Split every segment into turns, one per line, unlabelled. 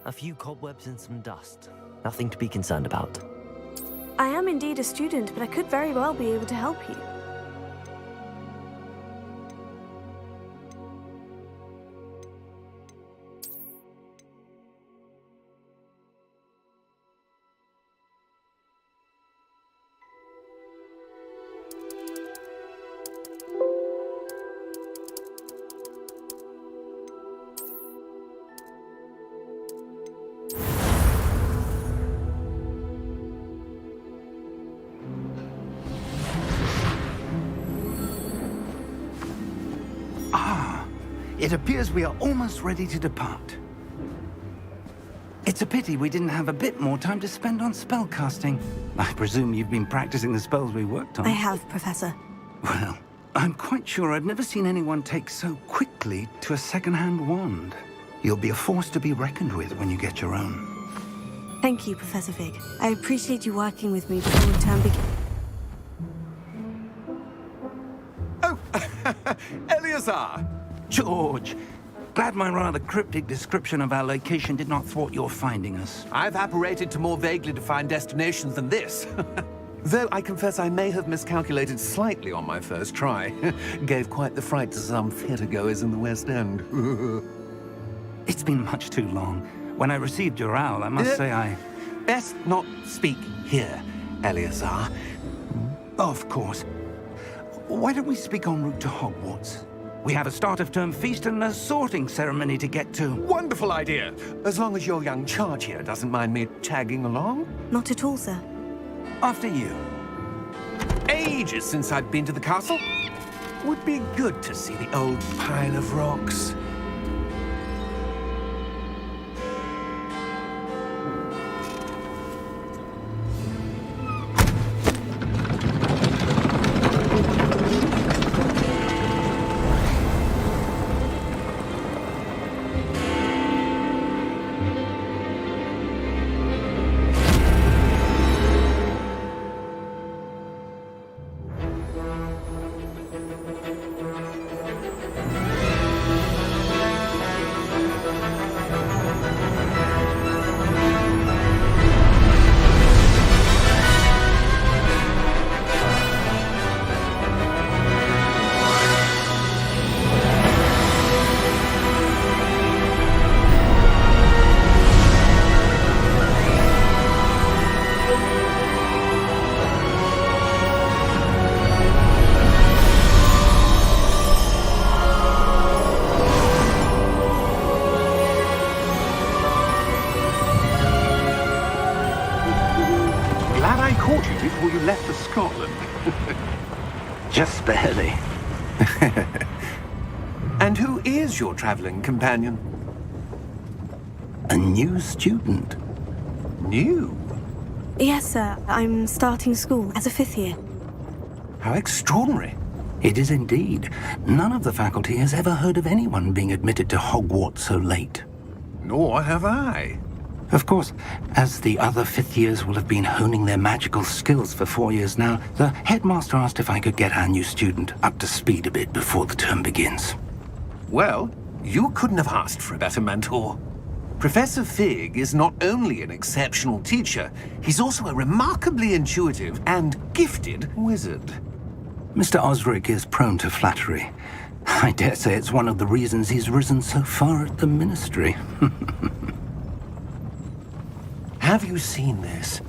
A few cobwebs and some dust. Nothing to be concerned about.
I am indeed a student, but I could very well be able to help you.
It appears we are almost ready to depart. It's a pity we didn't have a bit more time to spend on spellcasting. I presume you've been practicing the spells we worked on.
I have, Professor.
Well, I'm quite sure I've never seen anyone take so quickly to a second-hand wand. You'll be a force to be reckoned with when you get your own.
Thank you, Professor Fig. I appreciate you working with me before the term begins.
Oh, Eleazar!
George, glad my rather cryptic description of our location did not thwart your finding us.
I've apparated to more vaguely defined destinations than this. Though I confess I may have miscalculated slightly on my first try. Gave quite the fright to some theatergoers in the West End.
It's been much too long. When I received your owl, I must say I...
Best not speak here, Eleazar.
Of course. Why don't we speak en route to Hogwarts? We have a start-of-term feast and a sorting ceremony to get to.
Wonderful idea! As long as your young charge here doesn't mind me tagging along.
Not at all, sir.
After you.
Ages since I've been to the castle. Would be good to see the old pile of rocks. Before you left for Scotland.
Just barely.
And who is your traveling companion?
A new student.
New?
Yes, sir. I'm starting school as a 5th year.
How extraordinary.
It is indeed. None of the faculty has ever heard of anyone being admitted to Hogwarts so late.
Nor have I.
Of course, as the other 5th years will have been honing their magical skills for 4 years now, the headmaster asked if I could get our new student up to speed a bit before the term begins.
Well, you couldn't have asked for a better mentor. Professor Fig is not only an exceptional teacher, he's also a remarkably intuitive and gifted wizard.
Mr. Osric is prone to flattery. I dare say it's one of the reasons he's risen so far at the Ministry.
Have you seen this?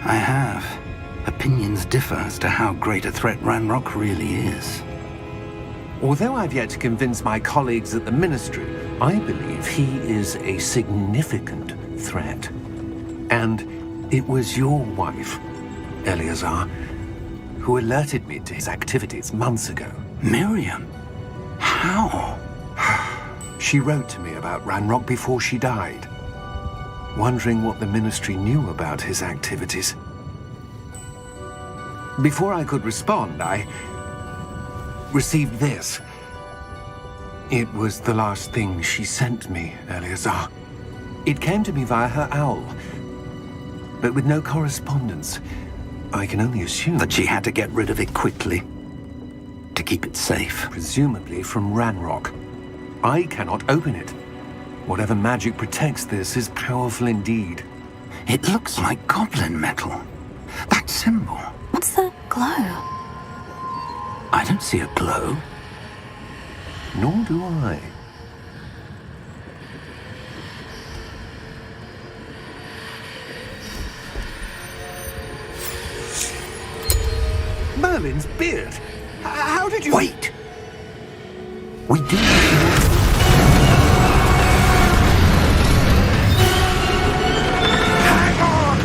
I have. Opinions differ as to how great a threat Ranrock really is.
Although I've yet to convince my colleagues at the Ministry, I believe he is a significant threat. And it was your wife, Eleazar, who alerted me to his activities months ago.
Miriam? How?
She wrote to me about Ranrock before she died, wondering what the Ministry knew about his activities. Before I could respond, I received this. It was the last thing she sent me, Eleazar. It came to me via her owl, but with no correspondence. I can only assume
that she had to get rid of it quickly, to keep it safe.
Presumably from Ranrock. I cannot open it. Whatever magic protects this is powerful indeed.
It looks like goblin metal. That symbol.
What's the glow?
I don't see a glow.
Nor do I. Merlin's beard! How did you...
Wait! We do...
Hang on!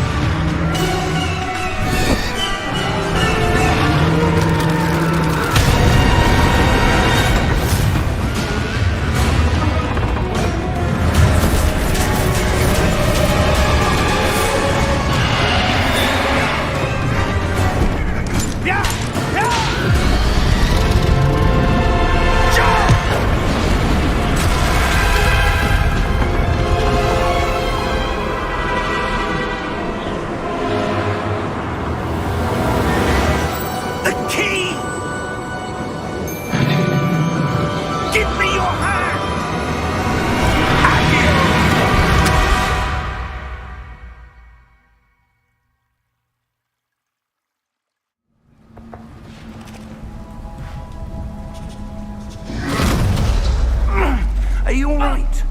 Are you all right?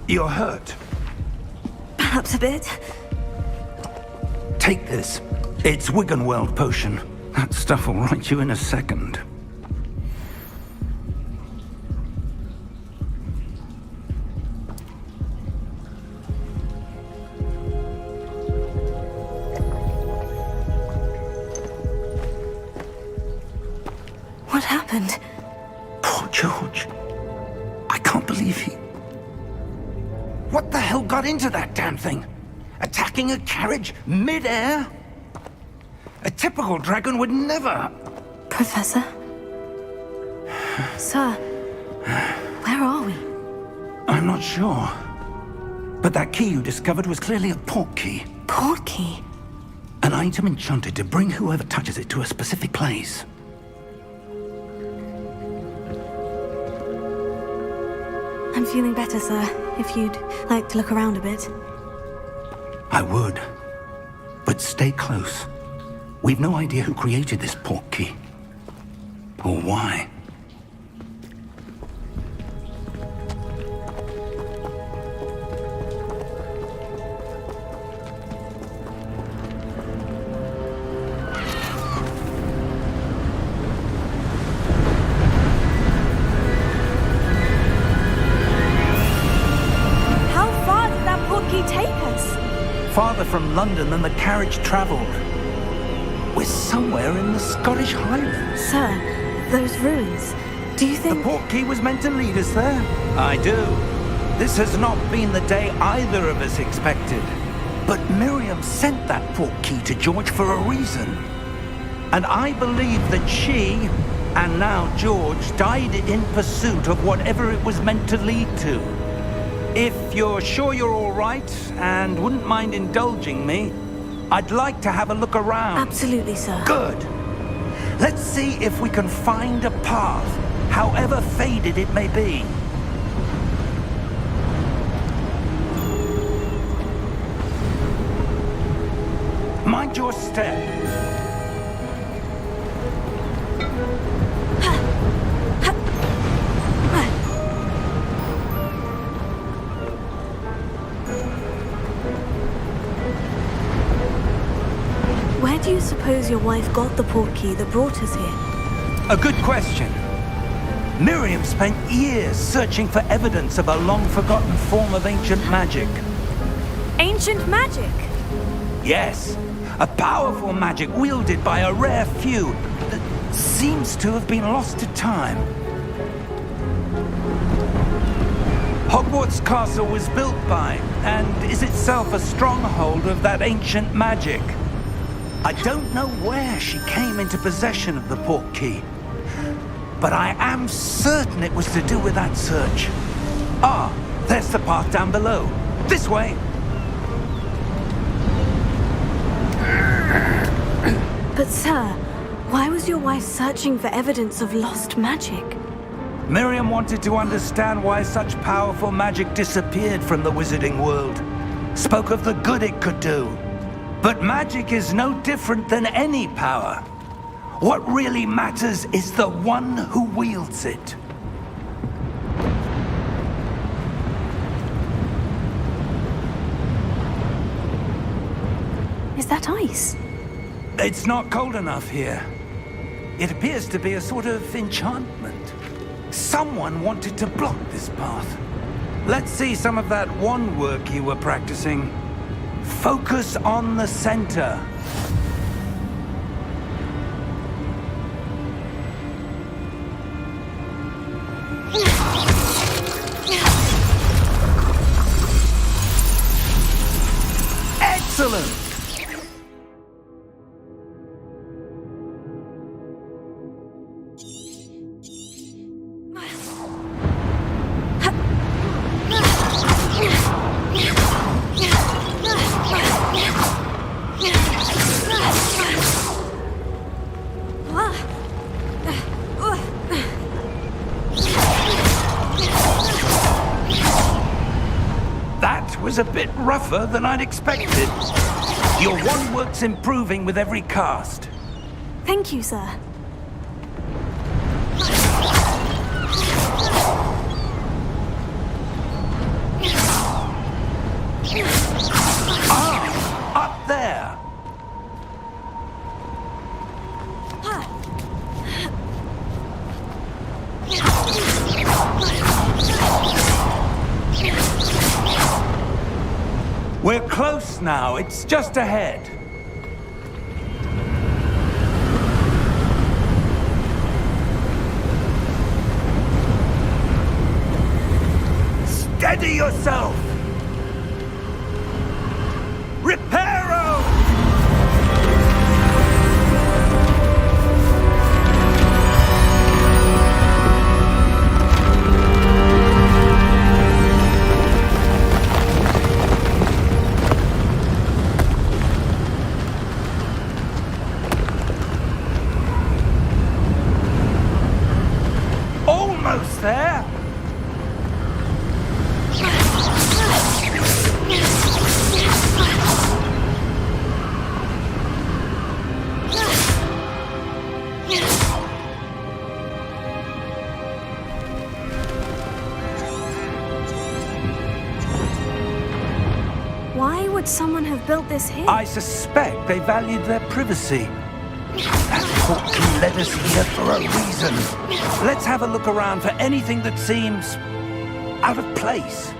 You're hurt.
Perhaps a bit.
Take this. It's Wiggenweld potion. That stuff will right you in a second.
What happened?
Poor George. I can't believe he... What the hell got into that damn thing? Attacking a carriage mid-air? A typical dragon would never...
Professor? Sir, where are we?
I'm not sure. But that key you discovered was clearly a port key.
Port key?
An item enchanted to bring whoever touches it to a specific place.
I'm feeling better, sir. If you'd like to look around a bit.
I would. But stay close. We've no idea who created this port key. Or why. Farther from London than the carriage travelled. We're somewhere in the Scottish Highlands.
Sir, those ruins, do you think...
The port key was meant to lead us there? I do. This has not been the day either of us expected. But Miriam sent that port key to George for a reason. And I believe that she, and now George, died in pursuit of whatever it was meant to lead to. If you're sure you're all right and wouldn't mind indulging me, I'd like to have a look around.
Absolutely, sir.
Good. Let's see if we can find a path, however faded it may be. Mind your step.
Where do you suppose your wife got the port key that brought us here?
A good question. Miriam spent years searching for evidence of a long-forgotten form of ancient magic.
Ancient magic?
Yes, a powerful magic wielded by a rare few that seems to have been lost to time. Hogwarts Castle was built by, and is itself a stronghold of that ancient magic. I don't know where she came into possession of the port key, but I am certain it was to do with that search. Ah, there's the path down below. This way.
But sir, why was your wife searching for evidence of lost magic?
Miriam wanted to understand why such powerful magic disappeared from the wizarding world. Spoke of the good it could do. But magic is no different than any power. What really matters is the one who wields it.
Is that ice?
It's not cold enough here. It appears to be a sort of enchantment. Someone wanted to block this path. Let's see some of that wand work you were practicing. Focus on the center. Excellent! That was a bit rougher than I'd expected. Your wand work's improving with every cast.
Thank you, sir.
Ah, up there. We're close now. It's just ahead. Steady yourself! Reparo! Almost there!
Why would someone have built this here?
I suspect they valued their privacy. That portkey led us here for a reason. Let's have a look around for anything that seems out of place.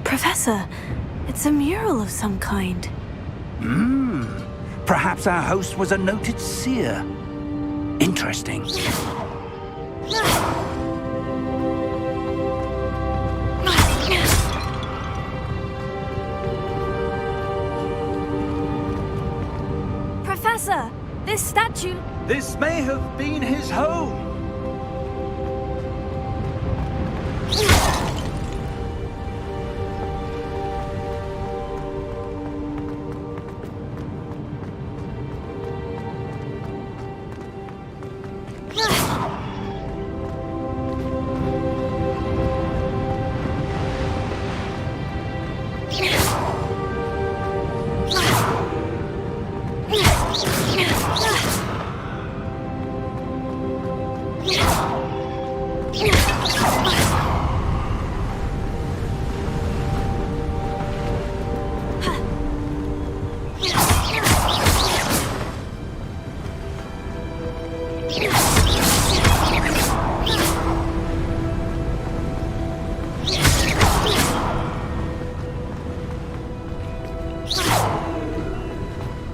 Professor, it's a mural of some kind.
Perhaps our host was a noted seer. Interesting.
Professor, this statue...
This may have been his home.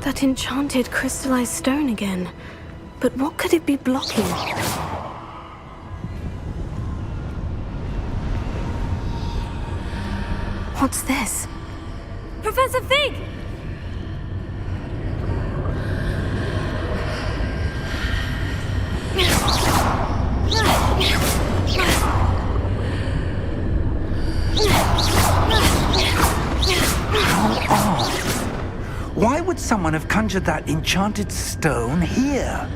That enchanted crystallized stone again. But what could it be blocking? What's this? Professor Fig!
Why would someone have conjured that enchanted stone here?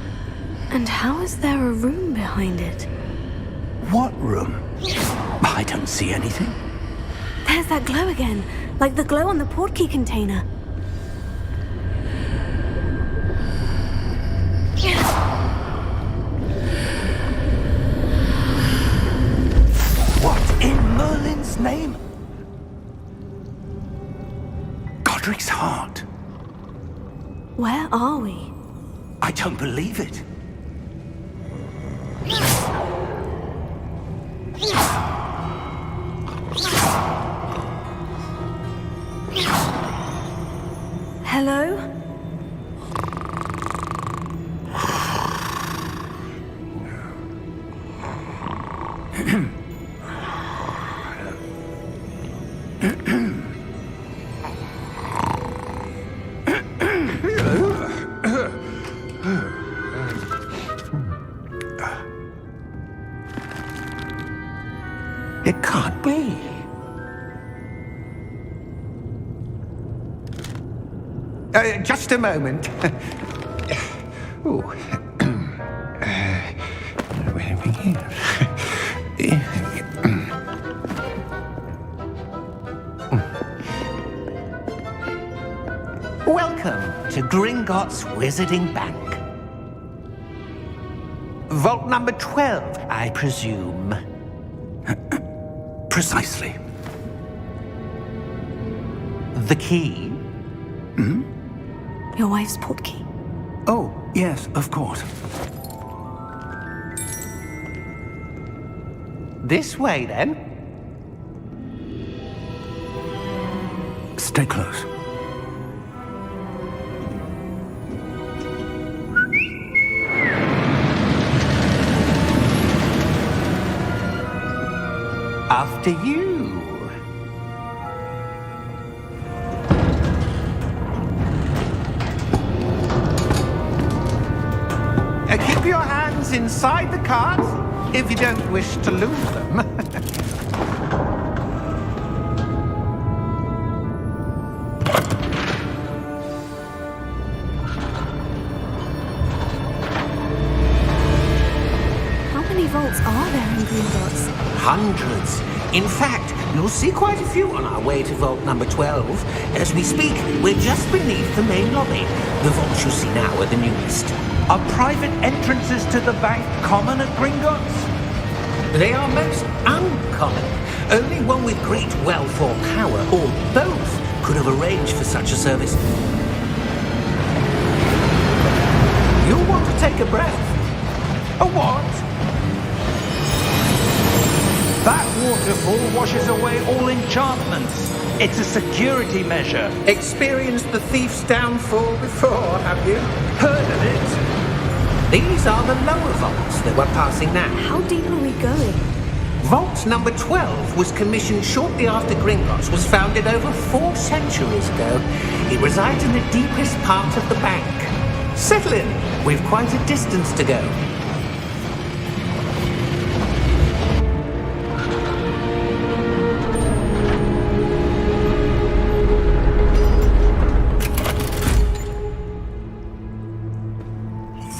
And how is there a room behind it?
What room? I don't see anything.
There's that glow again, like the glow on the portkey container.
What in Merlin's name? Godric's heart.
Where are we?
I don't believe it.
Hello?
It can't be. Just a moment. Ooh.
Welcome to Gringotts Wizarding Bank. Vault number 12, I presume.
Precisely.
The key?
Your wife's portkey.
Oh, yes, of course.
This way, then.
Stay close.
After you. Keep your hands inside the cart if you don't wish to lose them.
How many vaults are there in Gringotts?
Hundreds. In fact, you'll see quite a few on our way to vault number 12. As we speak, we're just beneath the main lobby. The vaults you see now are the newest.
Are private entrances to the bank common at Gringotts?
They are most uncommon. Only one with great wealth or power, or both, could have arranged for such a service. You'll want to take a breath.
A what? That waterfall washes away all enchantments. It's a security measure.
Experienced the thief's downfall before, have you?
Heard of it?
These are the lower vaults that we're passing now.
How deep are we going?
Vault number 12 was commissioned shortly after Gringotts was founded over 4 centuries ago. It resides in the deepest part of the bank. Settle in. We've quite a distance to go.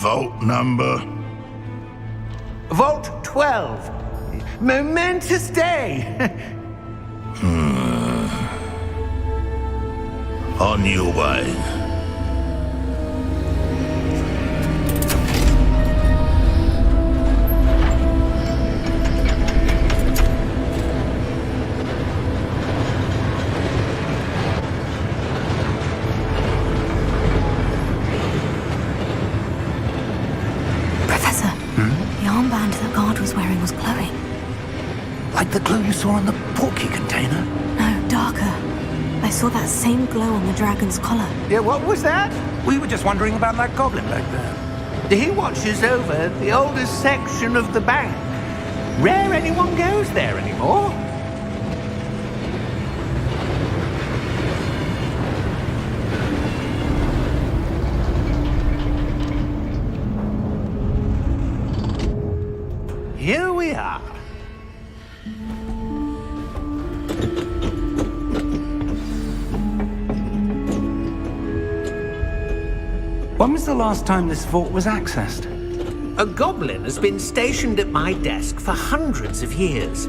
Vault number?
Vault 12. Momentous day.
On your way.
The armband that guard was wearing was glowing.
Like the glow you saw on the portkey container?
No, darker. I saw that same glow on the dragon's collar.
Yeah, what was that?
We were just wondering about that goblin back there.
He watches over the oldest section of the bank. Rare anyone goes there anymore.
When was the last time this vault was accessed?
A goblin has been stationed at my desk for hundreds of years.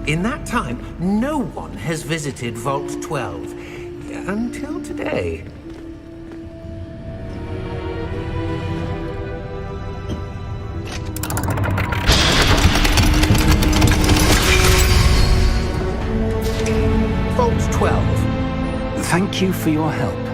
In that time, no one has visited Vault 12. Until today. Vault 12.
Thank you for your help.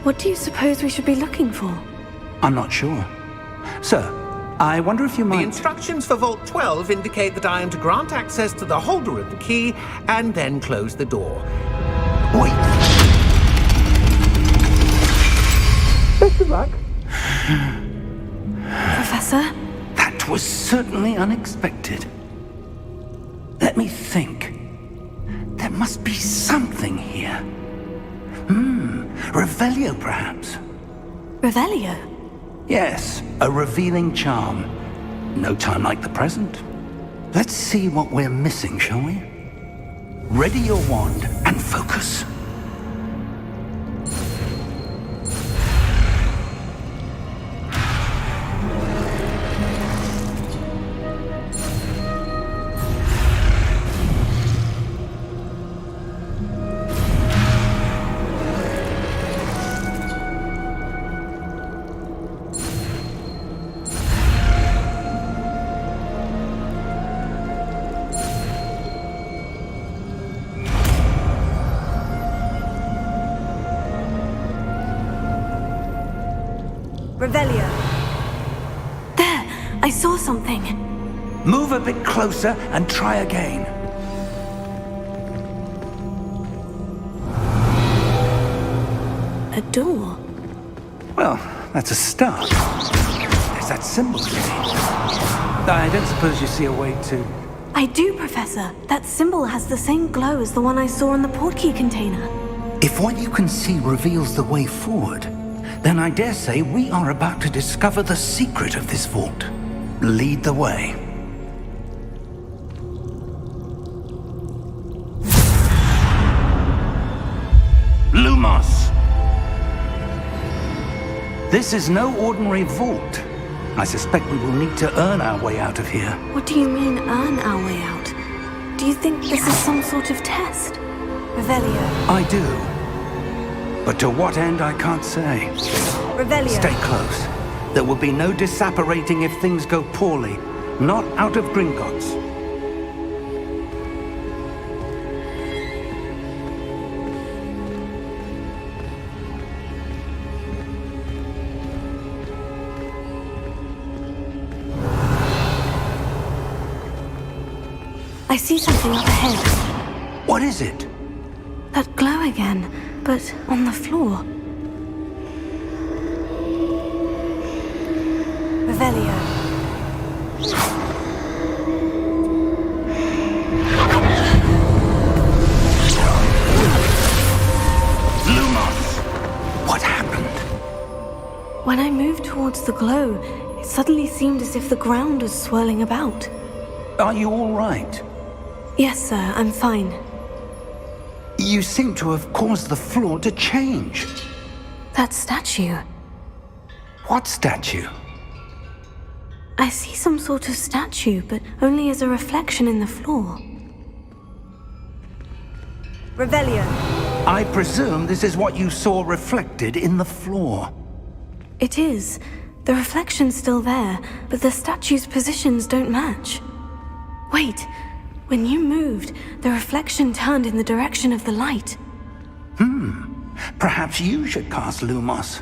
What do you suppose we should be looking for?
I'm not sure. Sir, I wonder if you
The
might...
instructions for Vault 12 indicate that I am to grant access to the holder of the key and then close the door.
Wait.
Best of luck.
Professor?
That was certainly unexpected. Let me think. There must be something here. Revelio, perhaps?
Revelio?
Yes, a revealing charm. No time like the present. Let's see what we're missing, shall we? Ready your wand and focus.
Revelio. There! I saw something.
Move a bit closer and try again.
A door.
Well, that's a start. There's that symbol again. I don't suppose you see a way to...
I do, Professor. That symbol has the same glow as the one I saw in the portkey container.
If what you can see reveals the way forward, then I dare say we are about to discover the secret of this vault. Lead the way. Lumos! This is no ordinary vault. I suspect we will need to earn our way out of here.
What do you mean, earn our way out? Do you think this is some sort of test? Revelio.
I do. But to what end, I can't say.
Revelio.
Stay close. There will be no disapparating if things go poorly. Not out of Gringotts.
I see something up ahead.
What is it?
That glow again, but on the floor. Revelio.
Lumos! What happened?
When I moved towards the glow, it suddenly seemed as if the ground was swirling about.
Are you all right?
Yes, sir, I'm fine.
You seem to have caused the floor to change.
That statue.
What statue?
I see some sort of statue, but only as a reflection in the floor. Revelio.
I presume this is what you saw reflected in the floor.
It is. The reflection's still there, but the statue's positions don't match. Wait, When you moved, the reflection turned in the direction of the light.
Perhaps you should cast Lumos.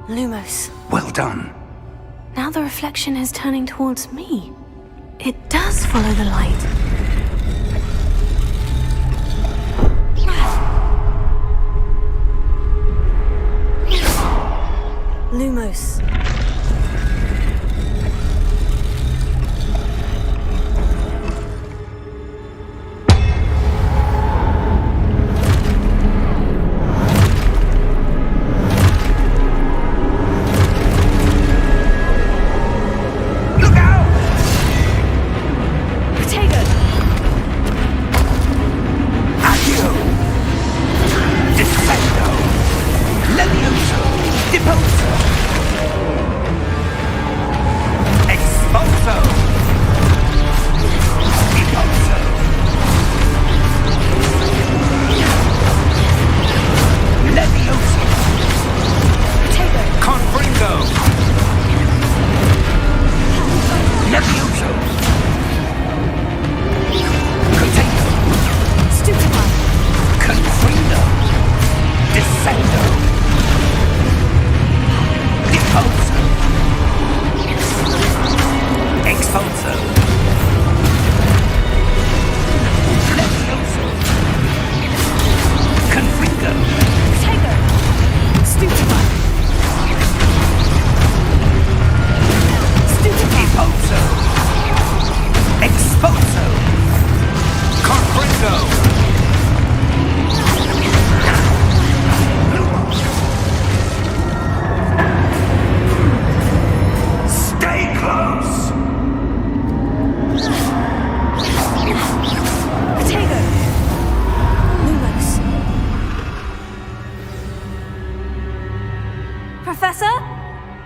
Lumos.
Well done.
Now the reflection is turning towards me. It does follow the light. Lumos.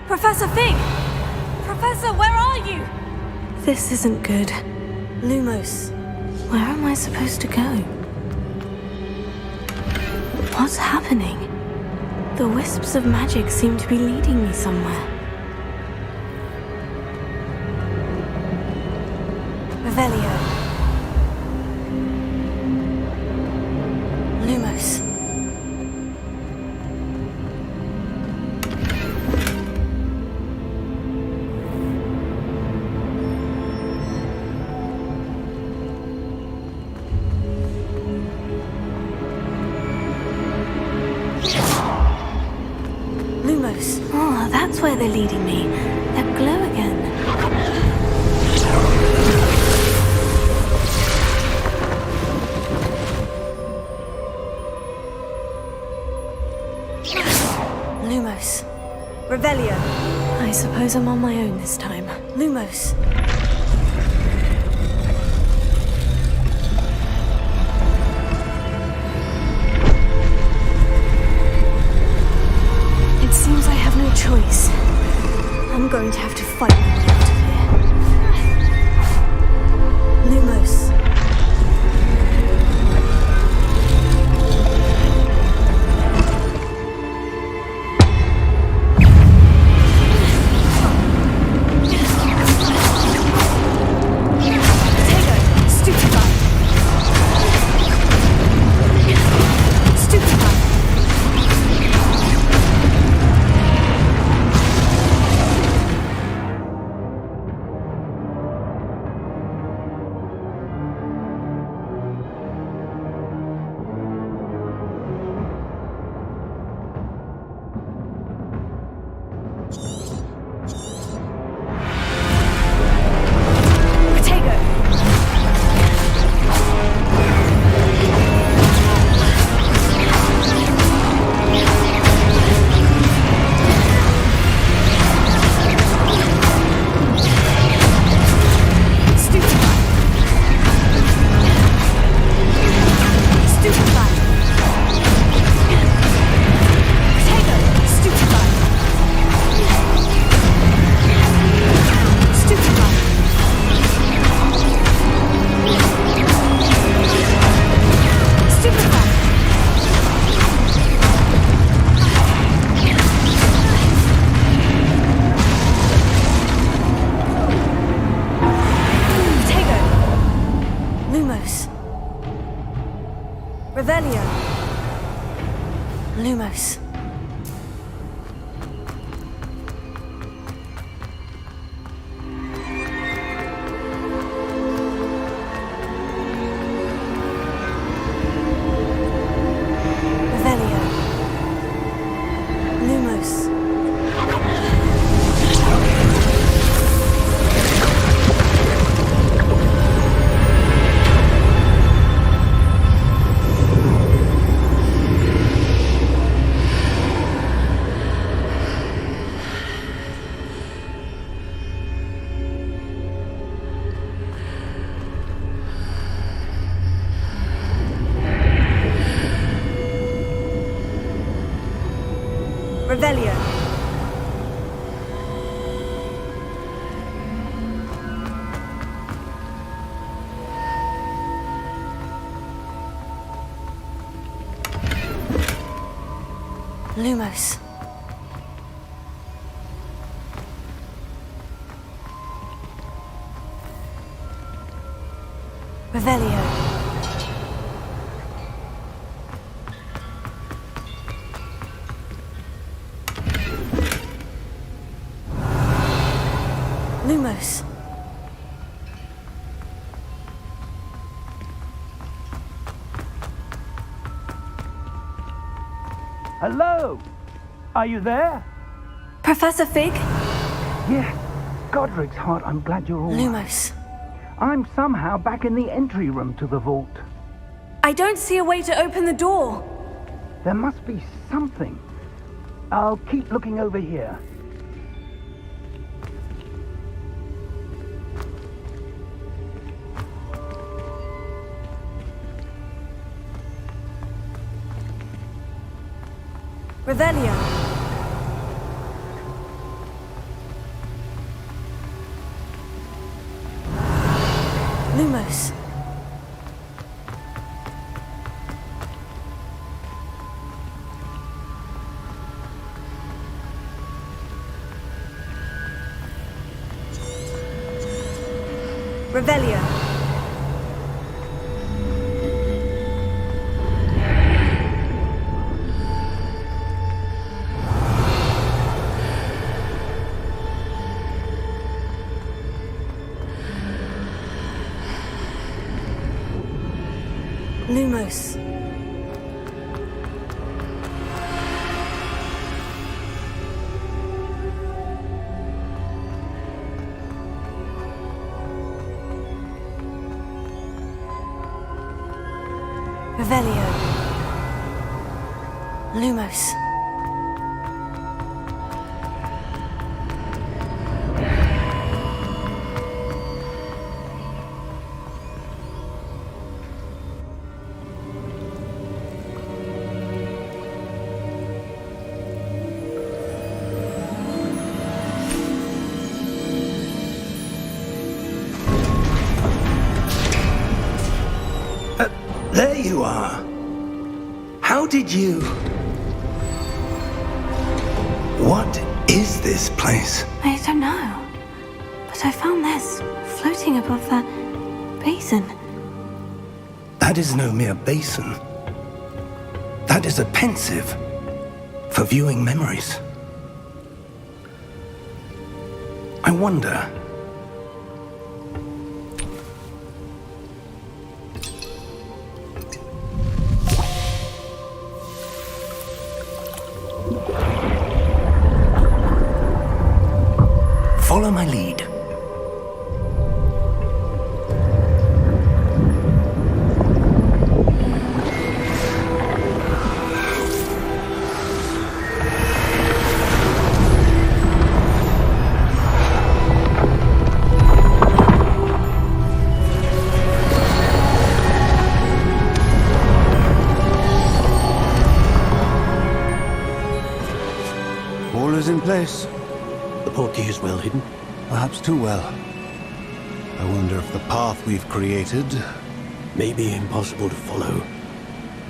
Professor Fig! Professor, where are you? This isn't good. Lumos, where am I supposed to go? What's happening? The wisps of magic seem to be leading me somewhere. Revelio. Lumos. Lumos. Oh, that's where they're leading me. That glow again. Lumos. Revelio. I suppose I'm on my own this time. Lumos. It seems I have no choice. I'm going to have to fight my way out of here. Lumos. Revelio. Lumos. Revelio. Lumos. Revelio. Lumos. Revelio. Lumos.
Hello? Are you there?
Professor Fig?
Yes. Godric's heart, I'm glad you're all right.
Lumos.
I'm somehow back in the entry room to the vault.
I don't see a way to open the door.
There must be something. I'll keep looking over here.
Revelio. Lumos. Revelio. Lumos. Revelio. Lumos.
There you are. How did you... What is this place?
I don't know. But I found this floating above that basin.
That is no mere basin. That is a pensive for viewing memories. I wonder... Follow my lead.
All is in place.
The portkey is well hidden.
Perhaps too well. I wonder if the path we've created...
May be impossible to follow.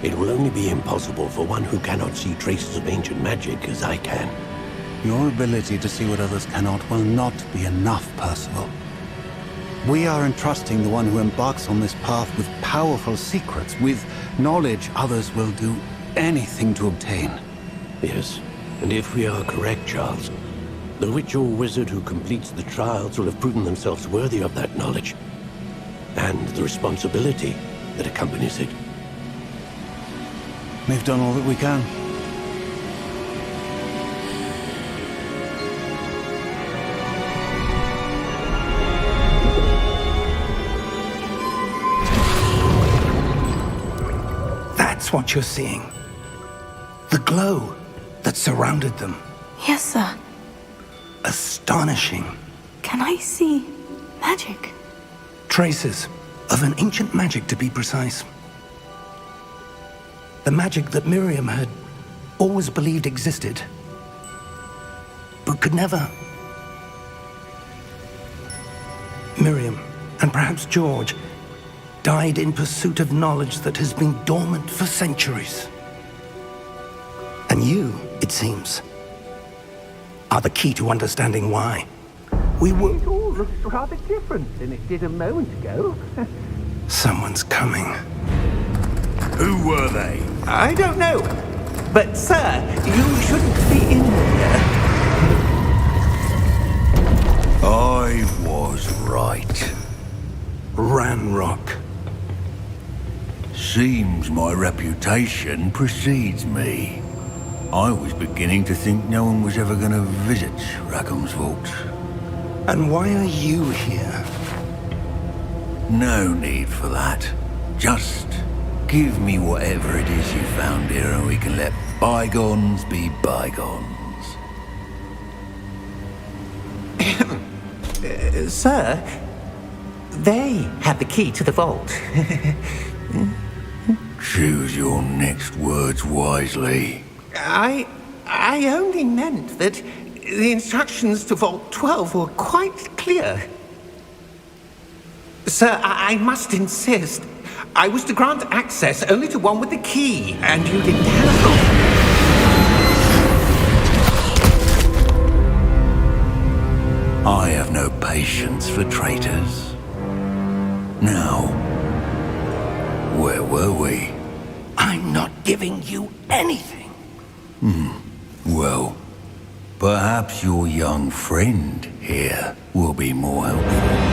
It will only be impossible for one who cannot see traces of ancient magic as I can.
Your ability to see what others cannot will not be enough, Percival. We are entrusting the one who embarks on this path with powerful secrets, with knowledge others will do anything to obtain.
Yes, and if we are correct, Charles, the witch or wizard who completes the trials will have proven themselves worthy of that knowledge, and the responsibility that accompanies it.
We've done all that we can.
That's what you're seeing. The glow that surrounded them.
Yes, sir.
Astonishing.
Can I see magic?
Traces of an ancient magic, to be precise. The magic that Miriam had always believed existed, but could never. Miriam, and perhaps George, died in pursuit of knowledge that has been dormant for centuries. And you, it seems, are the key to understanding why. We were...
It all looks rather different than it did a moment ago.
Someone's coming.
Who were they?
I don't know. But, sir, you shouldn't be in here.
I was right.
Ranrock.
Seems my reputation precedes me. I was beginning to think no one was ever going to visit Rackham's vault.
And why are you here?
No need for that. Just give me whatever it is you found here and we can let bygones be bygones.
Sir, they have the key to the vault.
Choose your next words wisely.
I only meant that the instructions to Vault 12 were quite clear. Sir, I must insist. I was to grant access only to one with the key, and you didn't have.
I have no patience for traitors. Now, where were we?
I'm not giving you anything.
Well, perhaps your young friend here will be more helpful.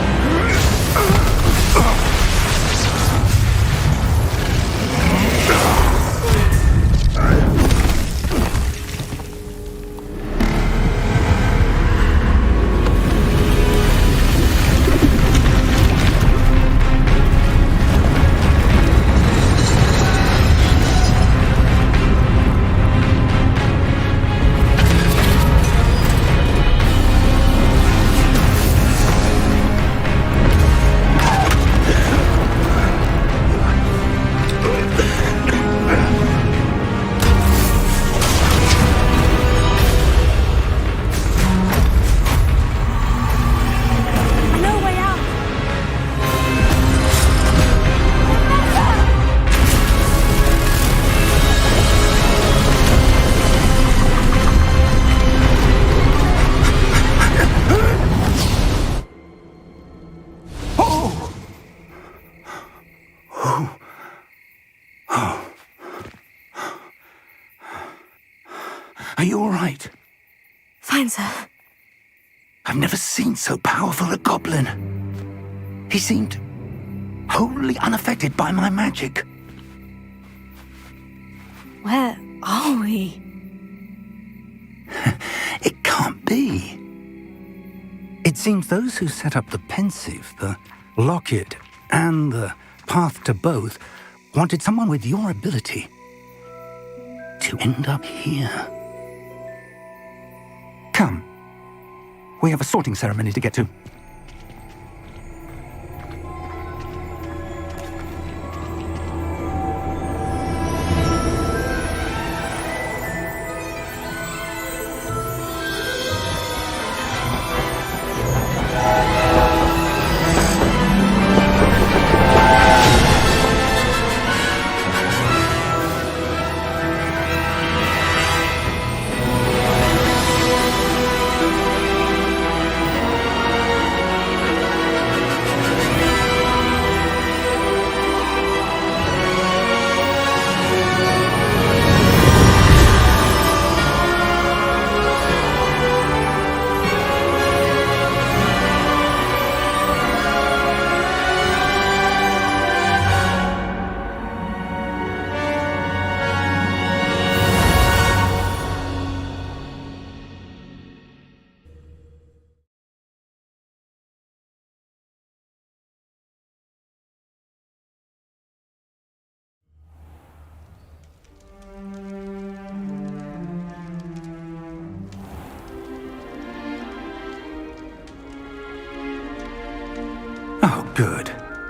Are you all right?
Fine, sir.
I've never seen so powerful a goblin. He seemed wholly unaffected by my magic.
Where are we?
It can't be. It seems those who set up the Pensieve, the Locket, and the Path to Both wanted someone with your ability to end up here. Come. We have a sorting ceremony to get to.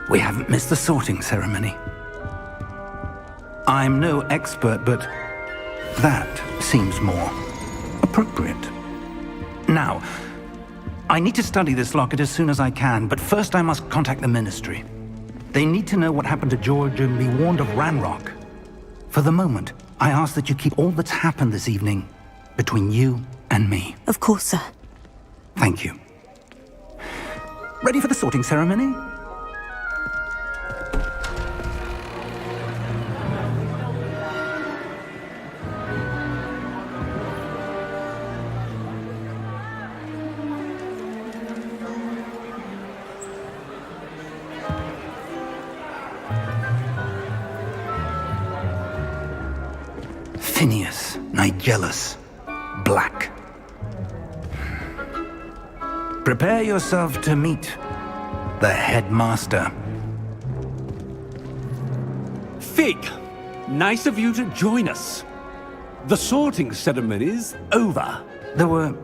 We haven't missed the sorting ceremony. I'm no expert, but that seems more appropriate. Now, I need to study this locket as soon as I can, but first I must contact the Ministry. They need to know what happened to George and be warned of Ranrock. For the moment, I ask that you keep all that's happened this evening between you and me.
Of course, sir.
Thank you. Ready for the sorting ceremony? Phineas, Nigellus, Black. Prepare yourself to meet the headmaster.
Fig, nice of you to join us. The sorting ceremony's over.
There were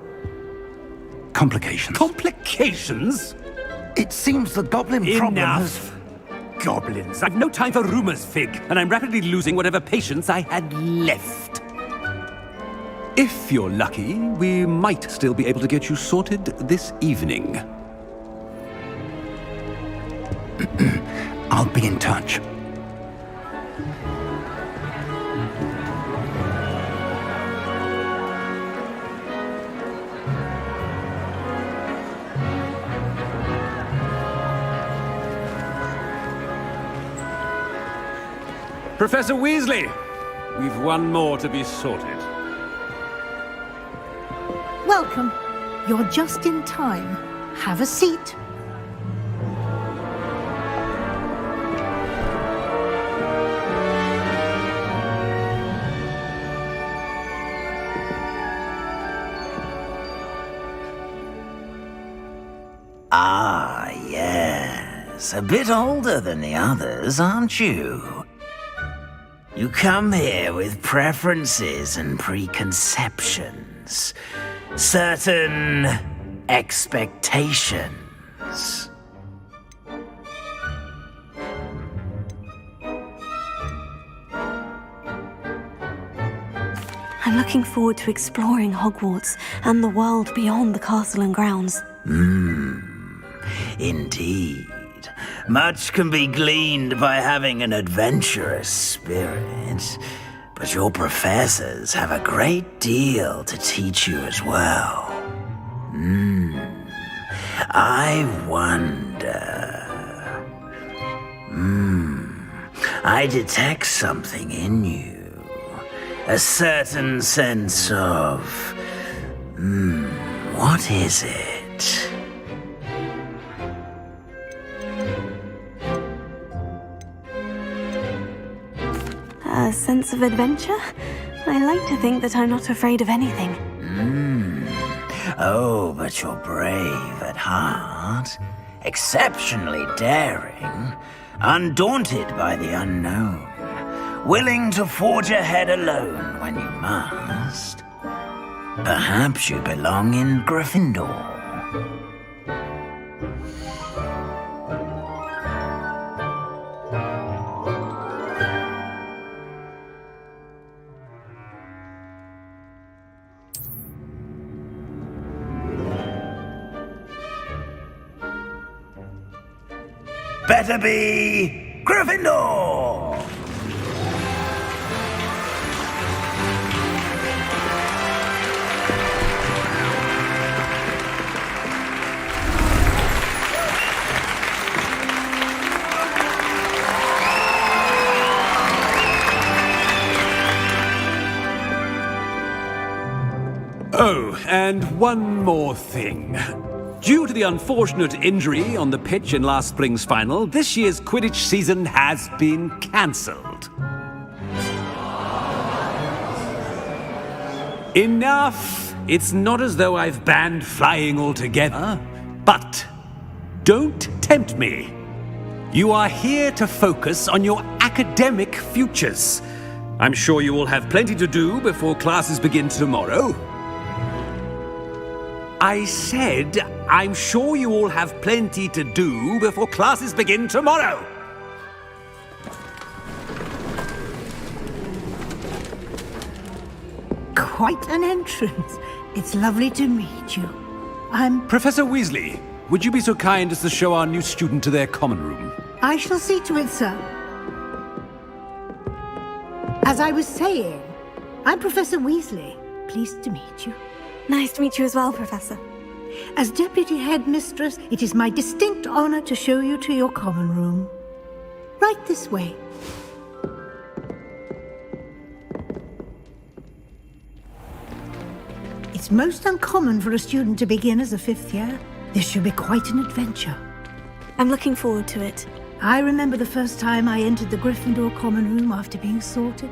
complications.
Complications?
It seems the goblin problem has...
Enough! Goblins. I've no time for rumors, Fig, and I'm rapidly losing whatever patience I had left. If you're lucky, we might still be able to get you sorted this evening.
I'll be in touch.
Professor Weasley, we've one more to be sorted.
Welcome. You're just in time. Have a seat.
Ah, yes. A bit older than the others, aren't you? You come here with preferences and preconceptions. Certain expectations.
I'm looking forward to exploring Hogwarts and the world beyond the castle and grounds.
Indeed. Much can be gleaned by having an adventurous spirit, but your professors have a great deal to teach you as well. I wonder... I detect something in you. A certain sense of... what is it?
A sense of adventure? I like to think that I'm not afraid of anything.
Oh, but you're brave at heart. Exceptionally daring. Undaunted by the unknown. Willing to forge ahead alone when you must. Perhaps you belong in Gryffindor. Better be Gryffindor!
Oh, and one more thing. Due to the unfortunate injury on the pitch in last spring's final, this year's Quidditch season has been cancelled. Enough! It's not as though I've banned flying altogether, but don't tempt me. You are here to focus on your academic futures. I'm sure you will have plenty to do before classes begin tomorrow. I said I'm sure you all have plenty to do before classes begin tomorrow.
Quite an entrance. It's lovely to meet you. I'm...
Professor Weasley, would you be so kind as to show our new student to their common room?
I shall see to it, sir. As I was saying, I'm Professor Weasley. Pleased to meet you.
Nice to meet you as well, Professor.
As Deputy Headmistress, it is my distinct honor to show you to your common room. Right this way. It's most uncommon for a student to begin as a fifth year. This should be quite an adventure.
I'm looking forward to it.
I remember the first time I entered the Gryffindor common room after being sorted.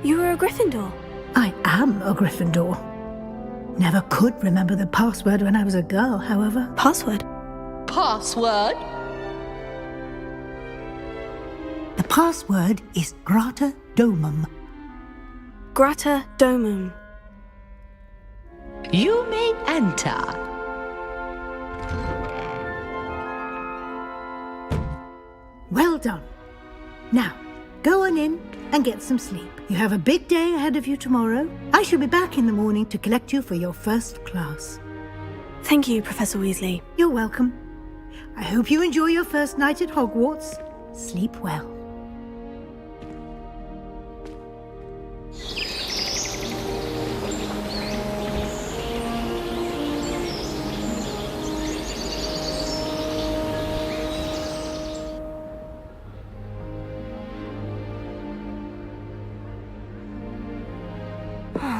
You were a Gryffindor?
I am a Gryffindor. Never could remember the password when I was a girl, however.
Password?
Password?
The password is Grata Domum.
Grata Domum.
You may enter.
Well done. Now, go on in and get some sleep. You have a big day ahead of you tomorrow. I shall be back in the morning to collect you for your first class.
Thank you, Professor Weasley.
You're welcome. I hope you enjoy your first night at Hogwarts. Sleep well.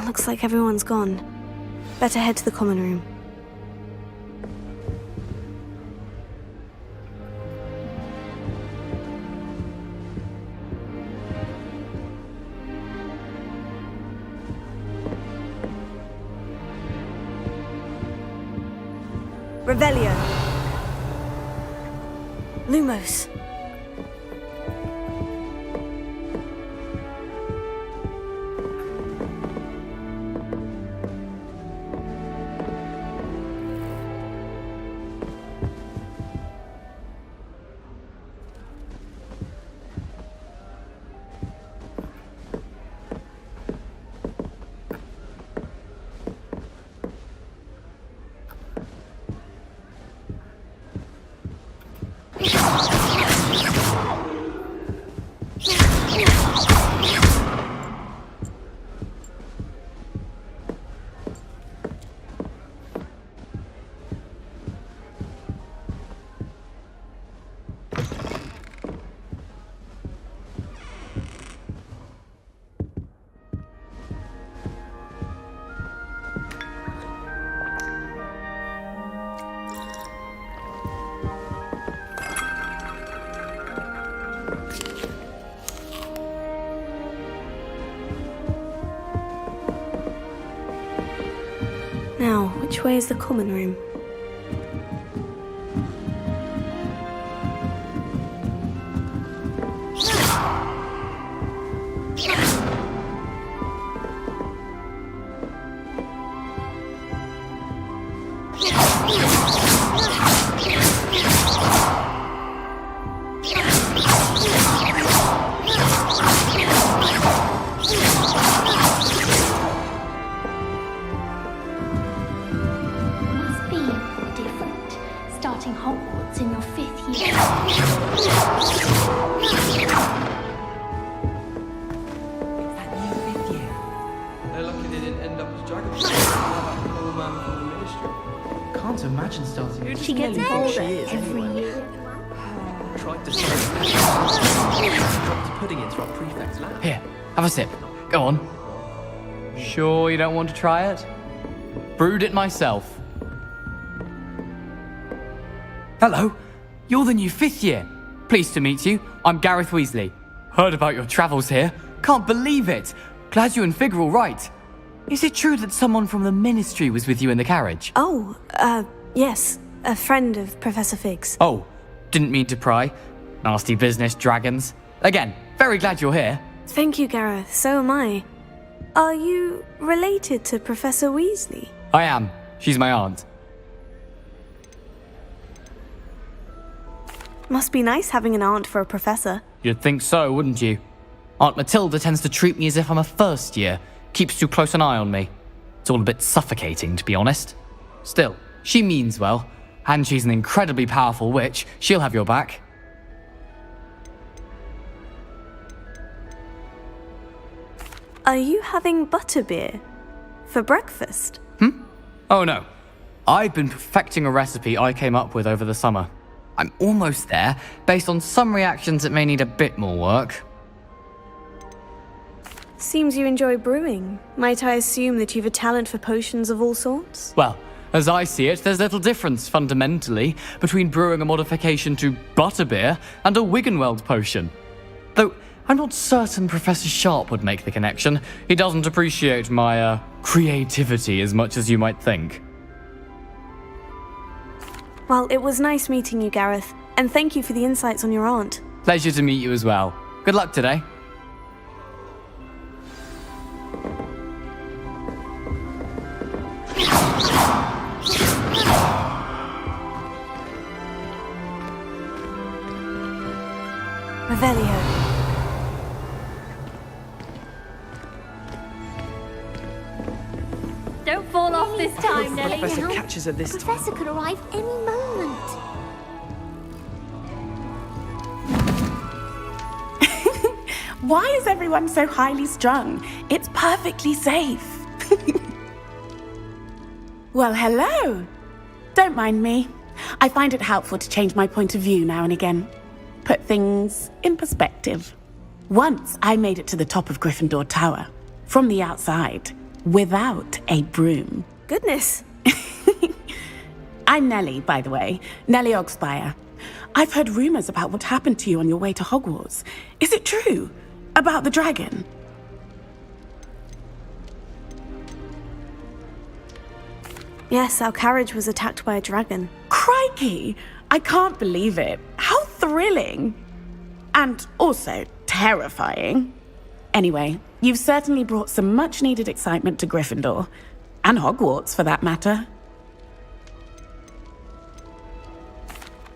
Looks like everyone's gone. Better head to the common room. Revelio. Lumos. Now, which way is the common room?
Hogwarts in your 5th year.
That new 5th year. They're lucky they didn't end up as dragons. Old man from the ministry. Can't imagine starting.
She gets older every year.
Tried to dropped pudding into our prefect's lab.
Here, have a sip. Go on. Sure you don't want to try it? Brewed it myself. Hello, you're the new 5th year. Pleased to meet you. I'm Gareth Weasley. Heard about your travels here. Can't believe it. Glad you and Fig are all right. Is it true that someone from the Ministry was with you in the carriage?
Oh, yes. A friend of Professor Fig's.
Oh, didn't mean to pry. Nasty business, dragons. Again, very glad you're here.
Thank you, Gareth. So am I. Are you related to Professor Weasley?
I am. She's my aunt.
Must be nice having an aunt for a professor.
You'd think so, wouldn't you? Aunt Matilda tends to treat me as if I'm a first year, keeps too close an eye on me. It's all a bit suffocating, to be honest. Still, she means well, and she's an incredibly powerful witch. She'll have your back.
Are you having butterbeer for breakfast?
Oh no. I've been perfecting a recipe I came up with over the summer. I'm almost there, based on some reactions that may need a bit more work.
Seems you enjoy brewing. Might I assume that you've a talent for potions of all sorts?
Well, as I see it, there's little difference, fundamentally, between brewing a modification to butterbeer and a Wiggenweld potion. Though, I'm not certain Professor Sharp would make the connection. He doesn't appreciate my, creativity as much as you might think.
Well, it was nice meeting you, Gareth, and thank you for the insights on your aunt.
Pleasure to meet you as well. Good luck today.
Revelio.
Don't fall off this time, Nelly.
Professor catches her this time.
Professor could arrive any moment.
Why is everyone so highly strung? It's perfectly safe. Well, hello. Don't mind me. I find it helpful to change my point of view now and again. Put things in perspective. Once I made it to the top of Gryffindor Tower, from the outside, without a broom.
Goodness.
I'm Nellie, by the way. Nellie Ogspire. I've heard rumors about what happened to you on your way to Hogwarts. Is it true? About the dragon?
Yes, our carriage was attacked by a dragon.
Crikey! I can't believe it. How thrilling! And also terrifying. Anyway, you've certainly brought some much-needed excitement to Gryffindor. And Hogwarts, for that matter.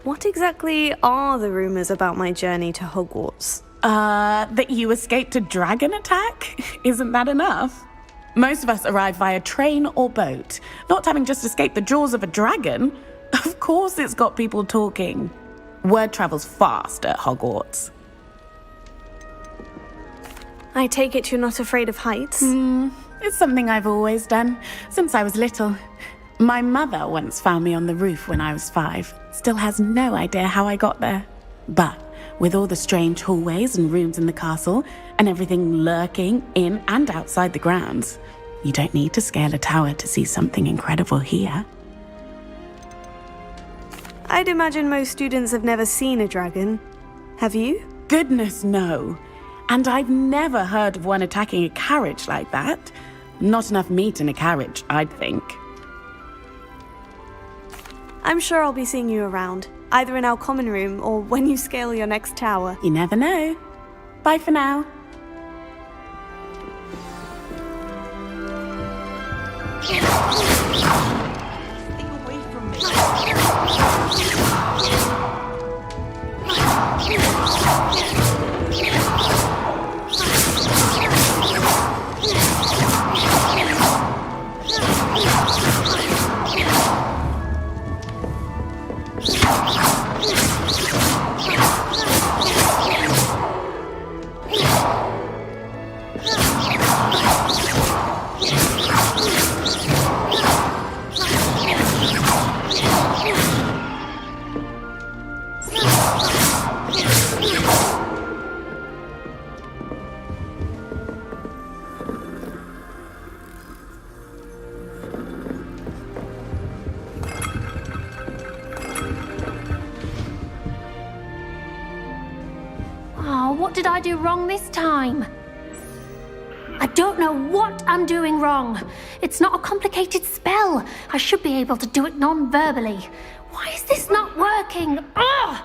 What exactly are the rumors about my journey to Hogwarts?
That you escaped a dragon attack? Isn't that enough? Most of us arrive via train or boat, not having just escaped the jaws of a dragon. Of course it's got people talking. Word travels fast at Hogwarts.
I take it you're not afraid of heights?
It's something I've always done, since I was little. My mother once found me on the roof when I was 5. Still has no idea how I got there. But with all the strange hallways and rooms in the castle, and everything lurking in and outside the grounds, you don't need to scale a tower to see something incredible here.
I'd imagine most students have never seen a dragon. Have you?
Goodness, no. And I've never heard of one attacking a carriage like that. Not enough meat in a carriage, I'd think.
I'm sure I'll be seeing you around, either in our common room or when you scale your next tower.
You never know. Bye for now.
Stay away from me.
Oh, what did I do wrong this time? I don't know what I'm doing wrong. It's not a complicated spell. I should be able to do it non-verbally. Why is this not working? Ugh!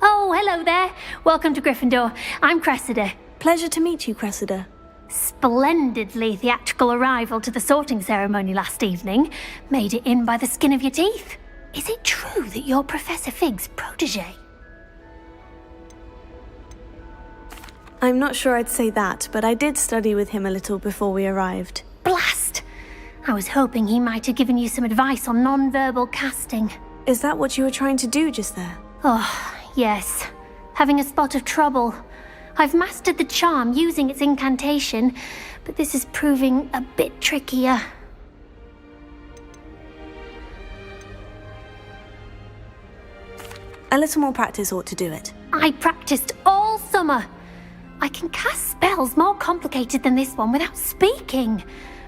Oh, hello there. Welcome to Gryffindor. I'm Cressida.
Pleasure to meet you, Cressida.
Splendidly theatrical arrival to the sorting ceremony last evening. Made it in by the skin of your teeth. Is it true that you're Professor Fig's protege?
I'm not sure I'd say that, but I did study with him a little before we arrived.
Blast! I was hoping he might have given you some advice on non-verbal casting.
Is that what you were trying to do just there?
Oh, yes. Having a spot of trouble. I've mastered the charm using its incantation, but this is proving a bit trickier.
A little more practice ought to do it.
I practiced all summer. I can cast spells more complicated than this one without speaking.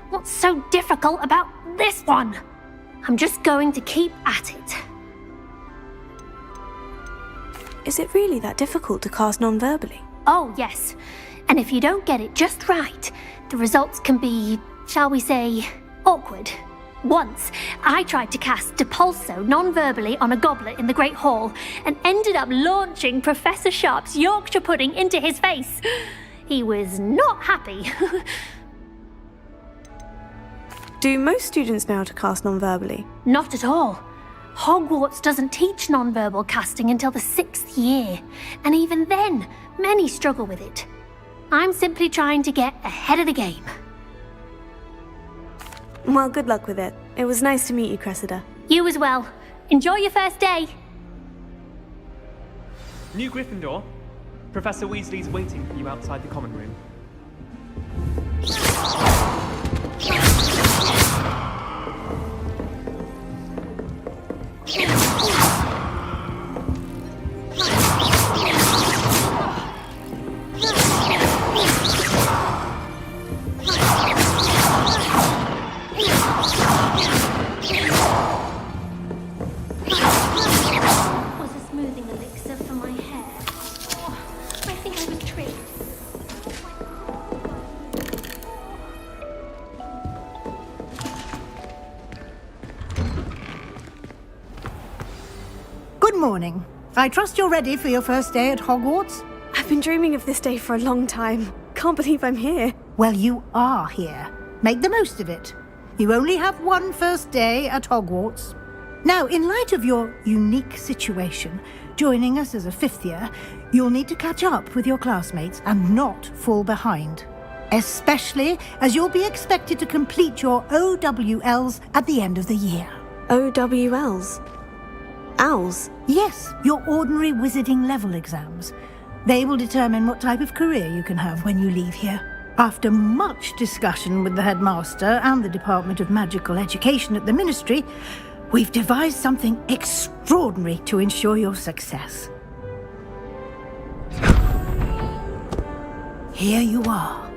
What's so difficult about this one? I'm just going to keep at it.
Is it really that difficult to cast non-verbally?
Oh, yes. And if you don't get it just right, the results can be, shall we say, awkward. Once, I tried to cast Depulso non-verbally on a goblet in the Great Hall and ended up launching Professor Sharp's Yorkshire pudding into his face. He was not happy.
Do most students know how to cast non-verbally?
Not at all. Hogwarts doesn't teach non-verbal casting until the 6th year, and even then, many struggle with it. I'm simply trying to get ahead of the game.
Well, good luck with it. It was nice to meet you, Cressida.
You as well. Enjoy your first day.
New Gryffindor. Professor Weasley's waiting for you outside the common room.
Was a smoothing elixir for my hair. Oh, I think I was tricked.
Good morning. I trust you're ready for your first day at Hogwarts?
I've been dreaming of this day for a long time. Can't believe I'm here.
Well, you are here. Make the most of it. You only have one first day at Hogwarts. Now, in light of your unique situation, joining us as a 5th year, you'll need to catch up with your classmates and not fall behind. Especially as you'll be expected to complete your OWLs at the end of the year.
OWLs? Owls?
Yes, your ordinary wizarding level exams. They will determine what type of career you can have when you leave here. After much discussion with the headmaster and the Department of Magical Education at the Ministry, we've devised something extraordinary to ensure your success. Here you are.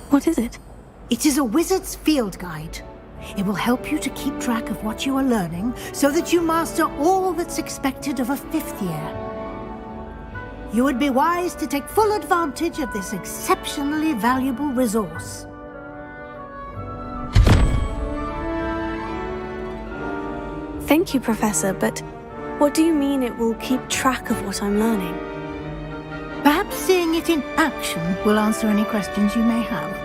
What is it?
It is a wizard's field guide. It will help you to keep track of what you are learning so that you master all that's expected of a 5th year. You would be wise to take full advantage of this exceptionally valuable resource.
Thank you, Professor, but what do you mean it will keep track of what I'm learning?
Perhaps seeing it in action will answer any questions you may have.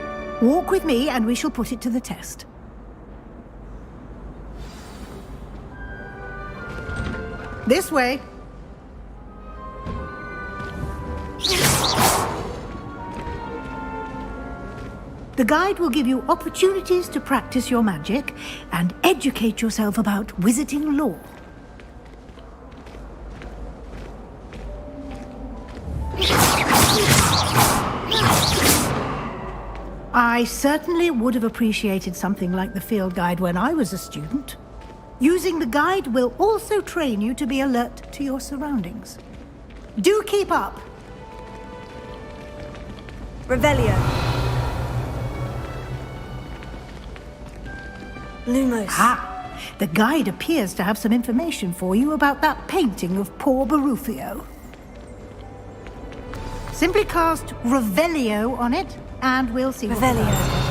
Walk with me and we shall put it to the test. This way. The guide will give you opportunities to practice your magic and educate yourself about wizarding lore. I certainly would have appreciated something like the field guide when I was a student. Using the guide will also train you to be alert to your surroundings. Do keep up!
Revelio. Lumos.
Ah! The guide appears to have some information for you about that painting of poor Barufio. Simply cast Revelio on it, and we'll see what
Revelio.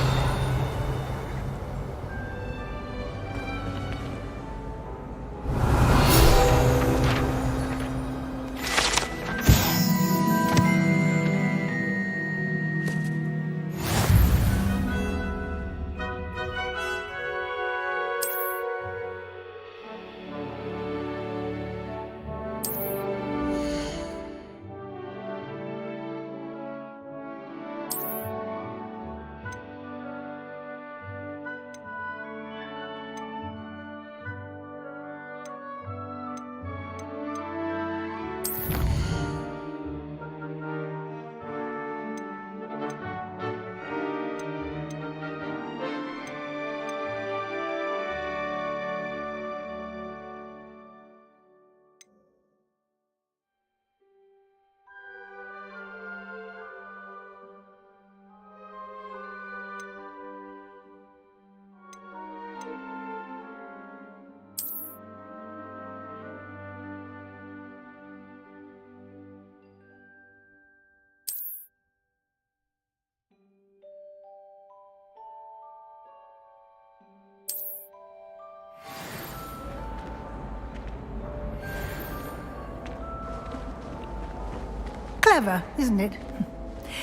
Clever, isn't it?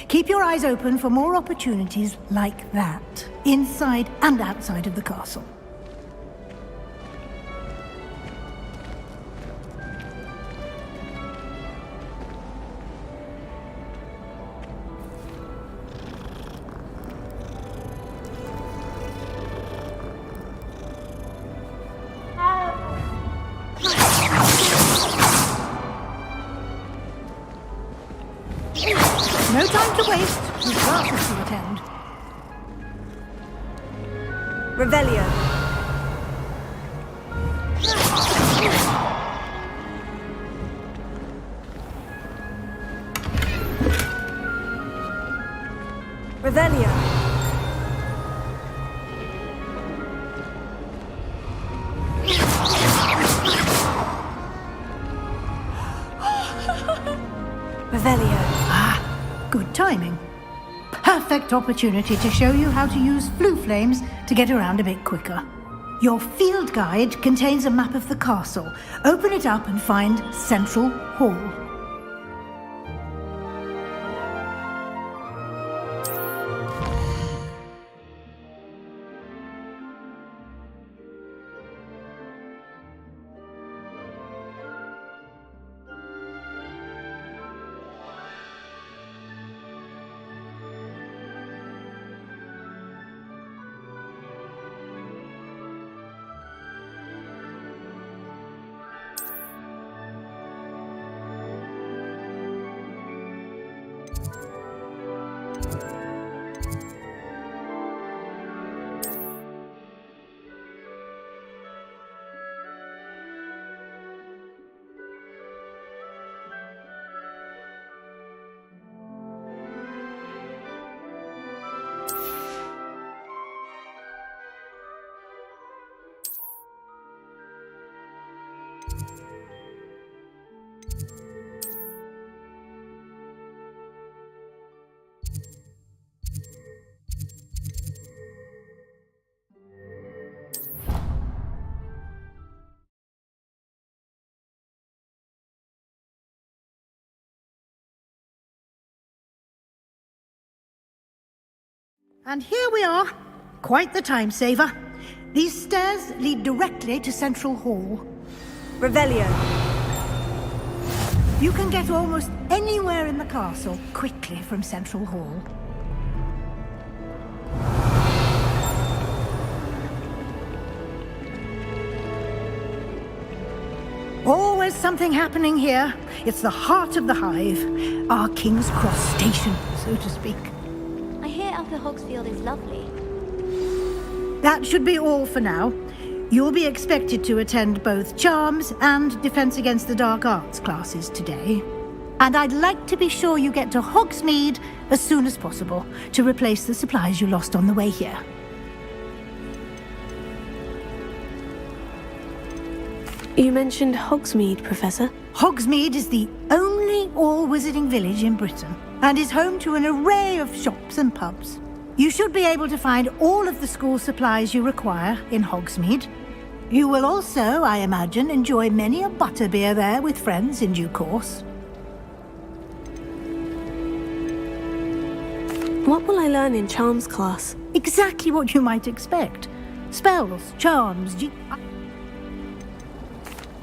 Keep your eyes open for more opportunities like that, inside and outside of the castle. No time to waste. We've classes to attend.
Revelio. Revelio. Revelio.
Good timing. Perfect opportunity to show you how to use flue flames to get around a bit quicker. Your field guide contains a map of the castle. Open it up and find Central Hall. And here we are. Quite the time saver. These stairs lead directly to Central Hall.
Revelio.
You can get almost anywhere in the castle quickly from Central Hall. Always something happening here. It's the heart of the hive. Our King's Cross station, so to speak.
I hear Upper Hogsfield is lovely.
That should be all for now. You'll be expected to attend both Charms and Defense Against the Dark Arts classes today. And I'd like to be sure you get to Hogsmeade as soon as possible to replace the supplies you lost on the way here.
You mentioned Hogsmeade, Professor.
Hogsmeade is the only all-wizarding village in Britain and is home to an array of shops and pubs. You should be able to find all of the school supplies you require in Hogsmeade. You will also, I imagine, enjoy many a butterbeer there with friends in due course.
What will I learn in Charms class?
Exactly what you might expect. Spells, charms,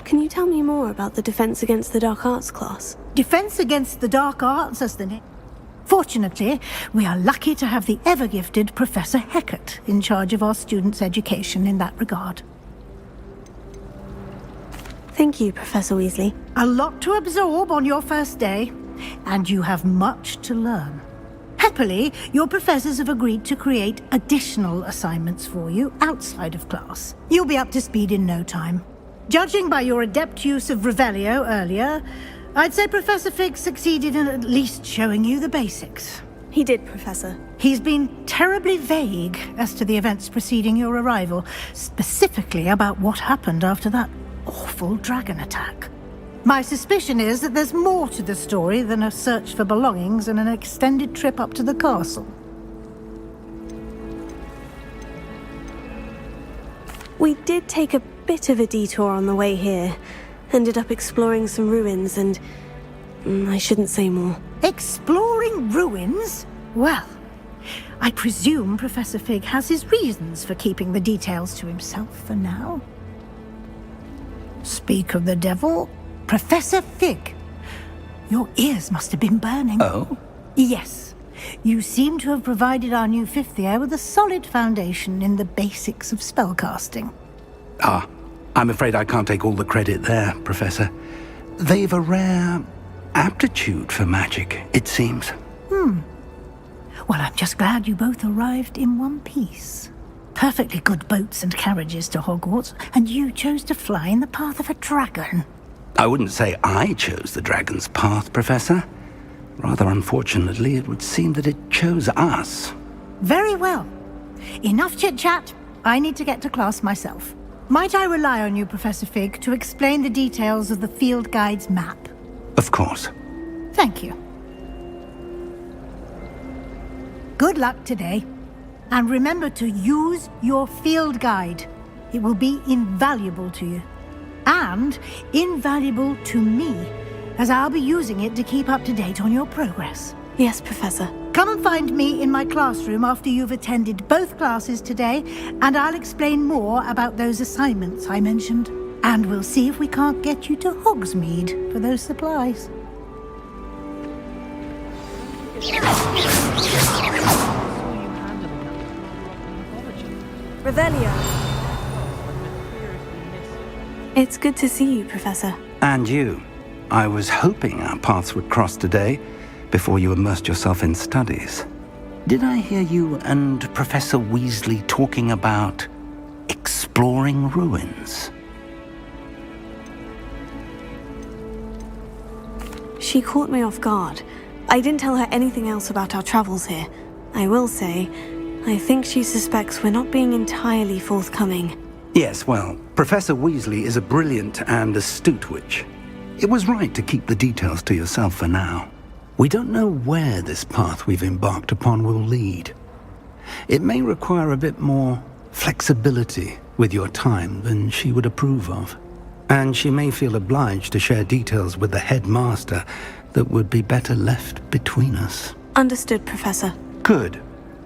Can you tell me more about the Defense Against the Dark Arts class?
Defense Against the Dark Arts as the name. Fortunately, we are lucky to have the ever-gifted Professor Hecat in charge of our students' education in that regard.
Thank you, Professor Weasley.
A lot to absorb on your first day, and you have much to learn. Happily, your professors have agreed to create additional assignments for you outside of class. You'll be up to speed in no time. Judging by your adept use of Revelio earlier, I'd say Professor Fig succeeded in at least showing you the basics.
He did, Professor.
He's been terribly vague as to the events preceding your arrival, specifically about what happened after that awful dragon attack. My suspicion is that there's more to the story than a search for belongings and an extended trip up to the castle.
We did take a bit of a detour on the way here. Ended up exploring some ruins and... I shouldn't say more.
Exploring ruins? Well, I presume Professor Fig has his reasons for keeping the details to himself for now. Speak of the devil, Professor Fig. Your ears must have been burning.
Oh?
Yes. You seem to have provided our new fifth year with a solid foundation in the basics of spellcasting.
Ah, I'm afraid I can't take all the credit there, Professor. They've a rare aptitude for magic, it seems.
Well, I'm just glad you both arrived in one piece. Perfectly good boats and carriages to Hogwarts, and you chose to fly in the path of a dragon.
I wouldn't say I chose the dragon's path, Professor. Rather unfortunately, it would seem that it chose us.
Very well. Enough chit-chat. I need to get to class myself. Might I rely on you, Professor Fig, to explain the details of the field guide's map?
Of course.
Thank you. Good luck today. And remember to use your field guide. It will be invaluable to you. And invaluable to me, as I'll be using it to keep up to date on your progress.
Yes, Professor.
Come and find me in my classroom after you've attended both classes today, and I'll explain more about those assignments I mentioned. And we'll see if we can't get you to Hogsmeade for those supplies.
Revelio. It's good to see you, Professor.
And you. I was hoping our paths would cross today, before you immersed yourself in studies. Did I hear you and Professor Weasley talking about exploring ruins?
She caught me off guard. I didn't tell her anything else about our travels here. I will say, I think she suspects we're not being entirely forthcoming.
Yes, well, Professor Weasley is a brilliant and astute witch. It was right to keep the details to yourself for now. We don't know where this path we've embarked upon will lead. It may require a bit more flexibility with your time than she would approve of. And she may feel obliged to share details with the headmaster that would be better left between us.
Understood, Professor.
Good.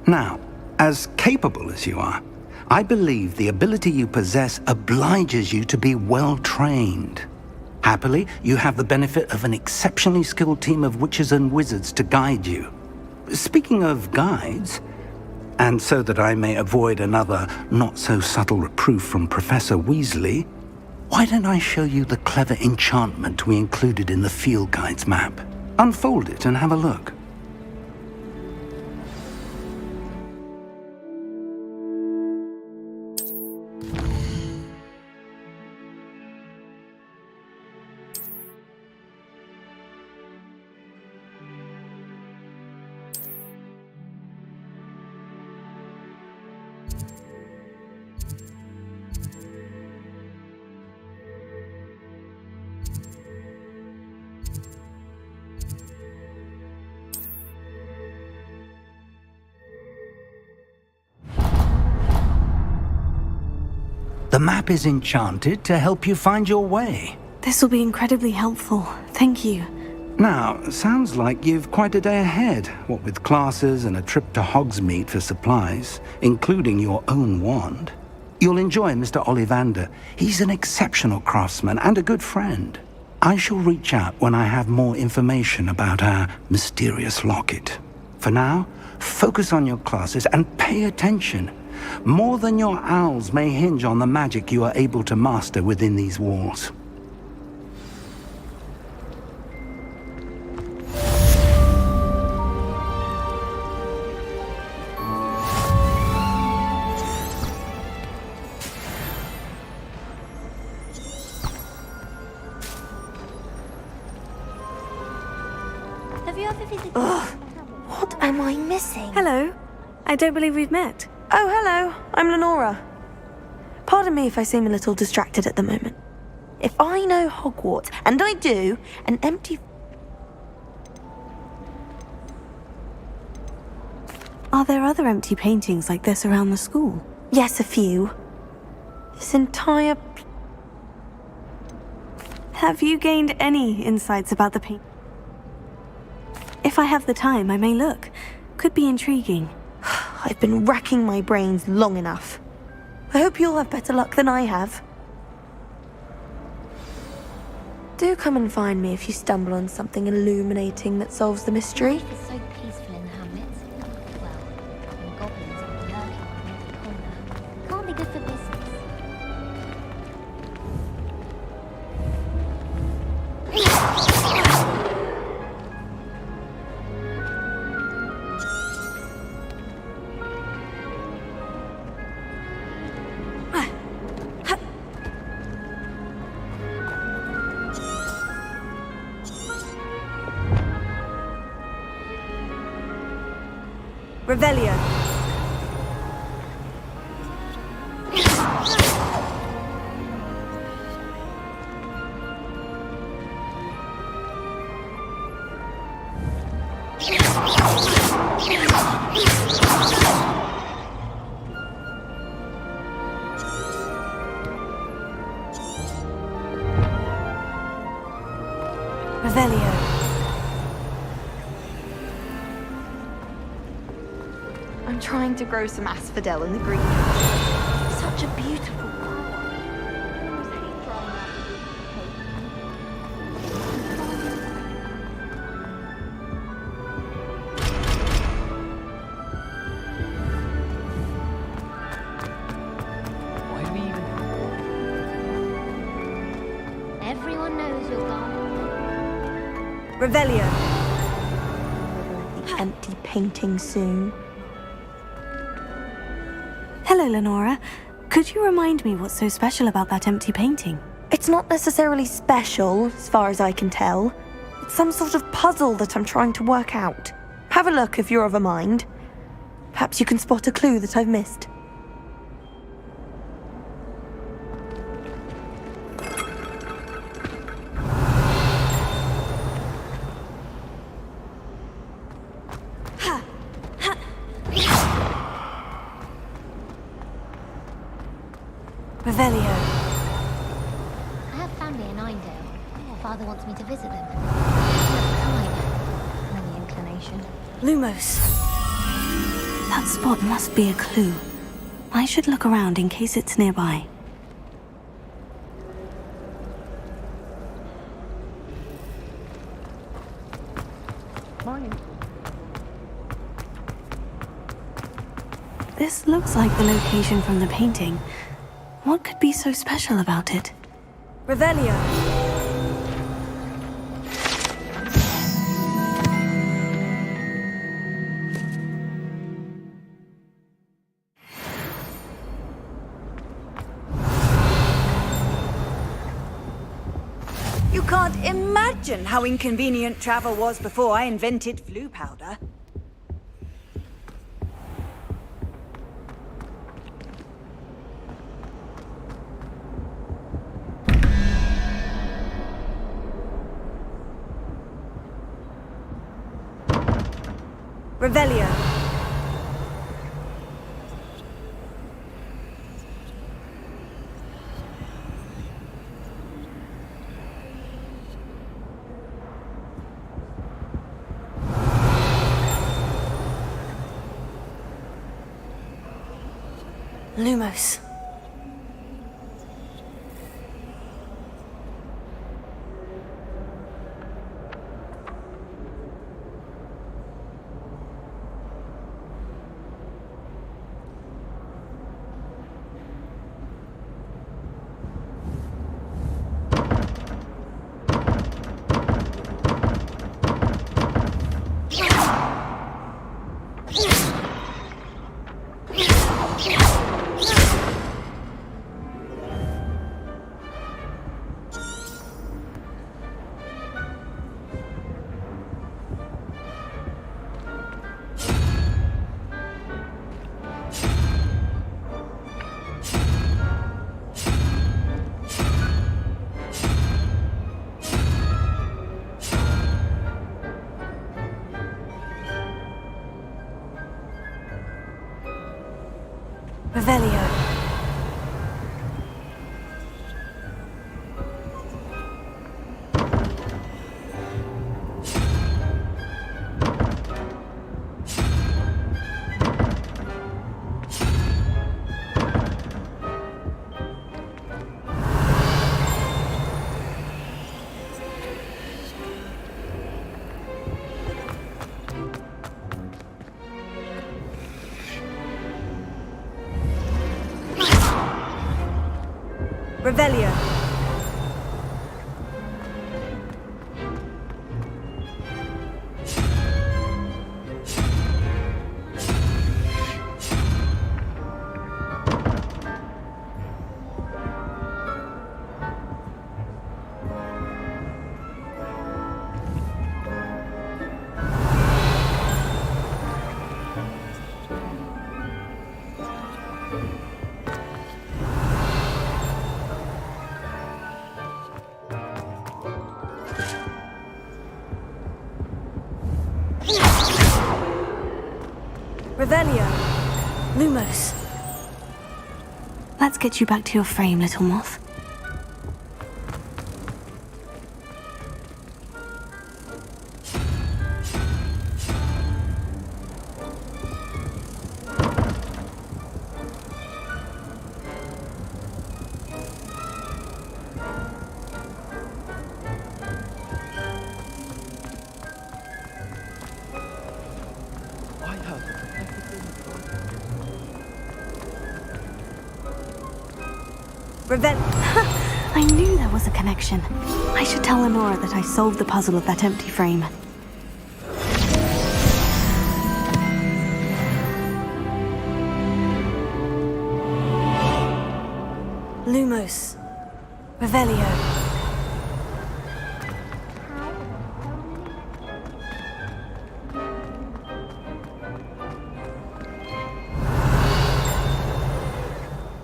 Now, as capable as you are, I believe the ability you possess obliges you to be well trained. Happily, you have the benefit of an exceptionally skilled team of witches and wizards to guide you. Speaking of guides, and so that I may avoid another not-so-subtle reproof from Professor Weasley, why don't I show you the clever enchantment we included in the field guide's map? Unfold it and have a look. The map is enchanted to help you find your way.
This will be incredibly helpful. Thank you.
Now, sounds like you've quite a day ahead, what with classes and a trip to Hogsmeade for supplies, including your own wand. You'll enjoy Mr. Ollivander. He's an exceptional craftsman and a good friend. I shall reach out when I have more information about our mysterious locket. For now, focus on your classes and pay attention. More than your owls may hinge on the magic you are able to master within these walls.
Have you ever visited? What am I missing?
Hello. I don't believe we've met. Oh, hello. I'm Lenora. Pardon me if I seem a little distracted at the moment.
If I know Hogwarts, and I do, an empty...
Are there other empty paintings like this around the school?
Yes, a few. This entire...
Have you gained any insights about the paint? If I have the time, I may look. Could be intriguing.
I've been racking my brains long enough. I hope you'll have better luck than I have. Do come and find me if you stumble on something illuminating that solves the mystery.
It's so peaceful in the hamlets. Well, when goblins are lurking on every corner. Can't be good for business.
Revelio. Revelio. I'm trying to grow some asphodel in the greenhouse. Such a beautiful
Everyone knows you're gone.
Revelio. The empty painting soon.
Hello, Lenora. Could you remind me what's so special about that empty painting?
It's not necessarily special, as far as I can tell. It's some sort of puzzle that I'm trying to work out. Have a look if you're of a mind. Perhaps you can spot a clue that I've missed. Revelio.
I have family in Eindale. Father wants me to visit them. I don't have time. Only inclination.
Lumos. That spot must be a clue. I should look around in case it's nearby.
Morning.
This looks like the location from the painting. What could be so special about it?
Revelio.
You can't imagine how inconvenient travel was before I invented flu powder.
Revelio.
Lumos.
Revelio.
Revelio. Revelio. Lumos.
Let's get you back to your frame, little moth. I knew there was a connection. I should tell Lenora that I solved the puzzle of that empty frame.
Lumos. Revelio.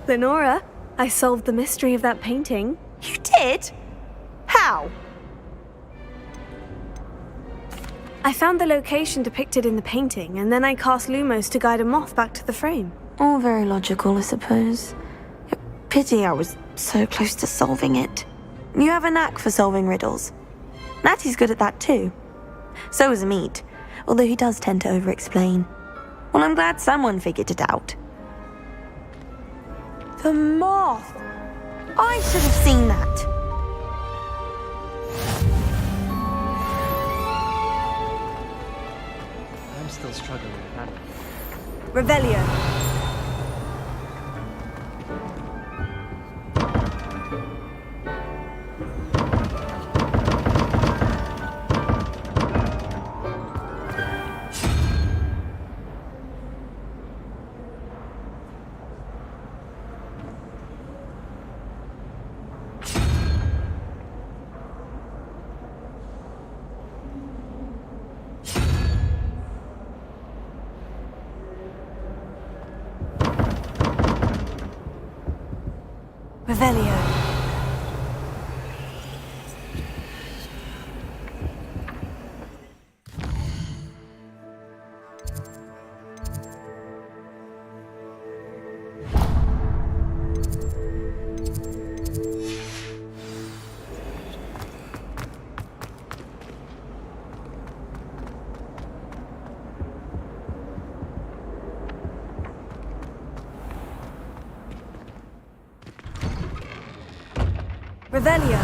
Lenora, I solved the mystery of that painting.
You did? How?
I found the location depicted in the painting, and then I cast Lumos to guide a moth back to the frame.
All very logical, I suppose. Pity I was so close to solving it. You have a knack for solving riddles. Natty's good at that too. So is Amit, although he does tend to over-explain. Well, I'm glad someone figured it out. The moth! I should have seen that.
I'm still struggling with that.
Revelio. Revelio. Revelio.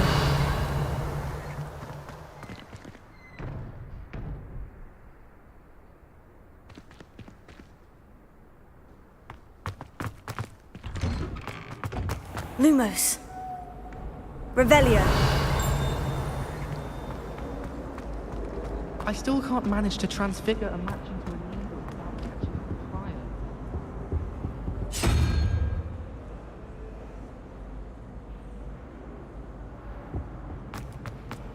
Lumos. Revelio.
I still can't manage to transfigure a match into a needle without catching on fire.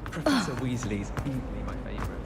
Professor Weasley's easily my favourite.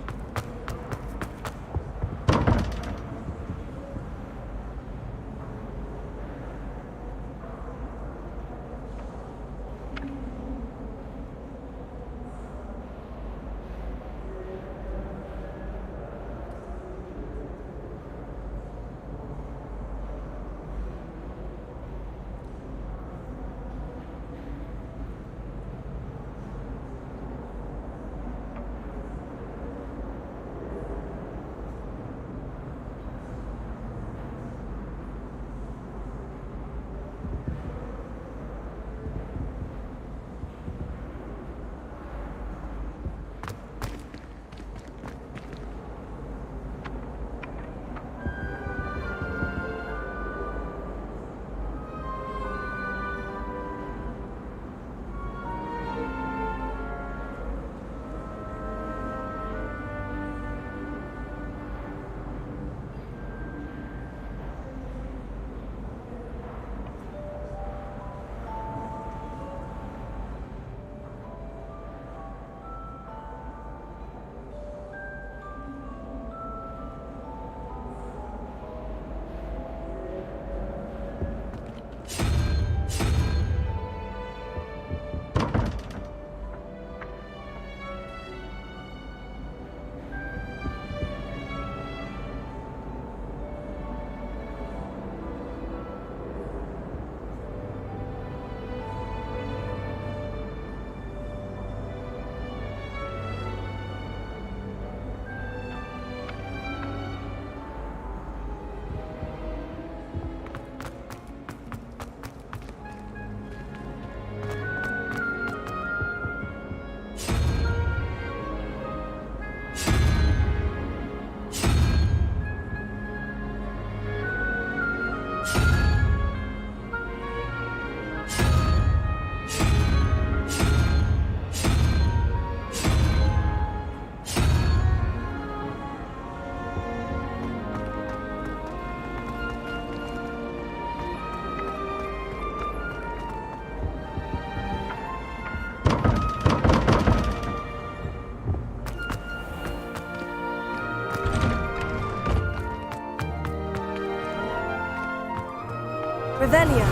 Revelio.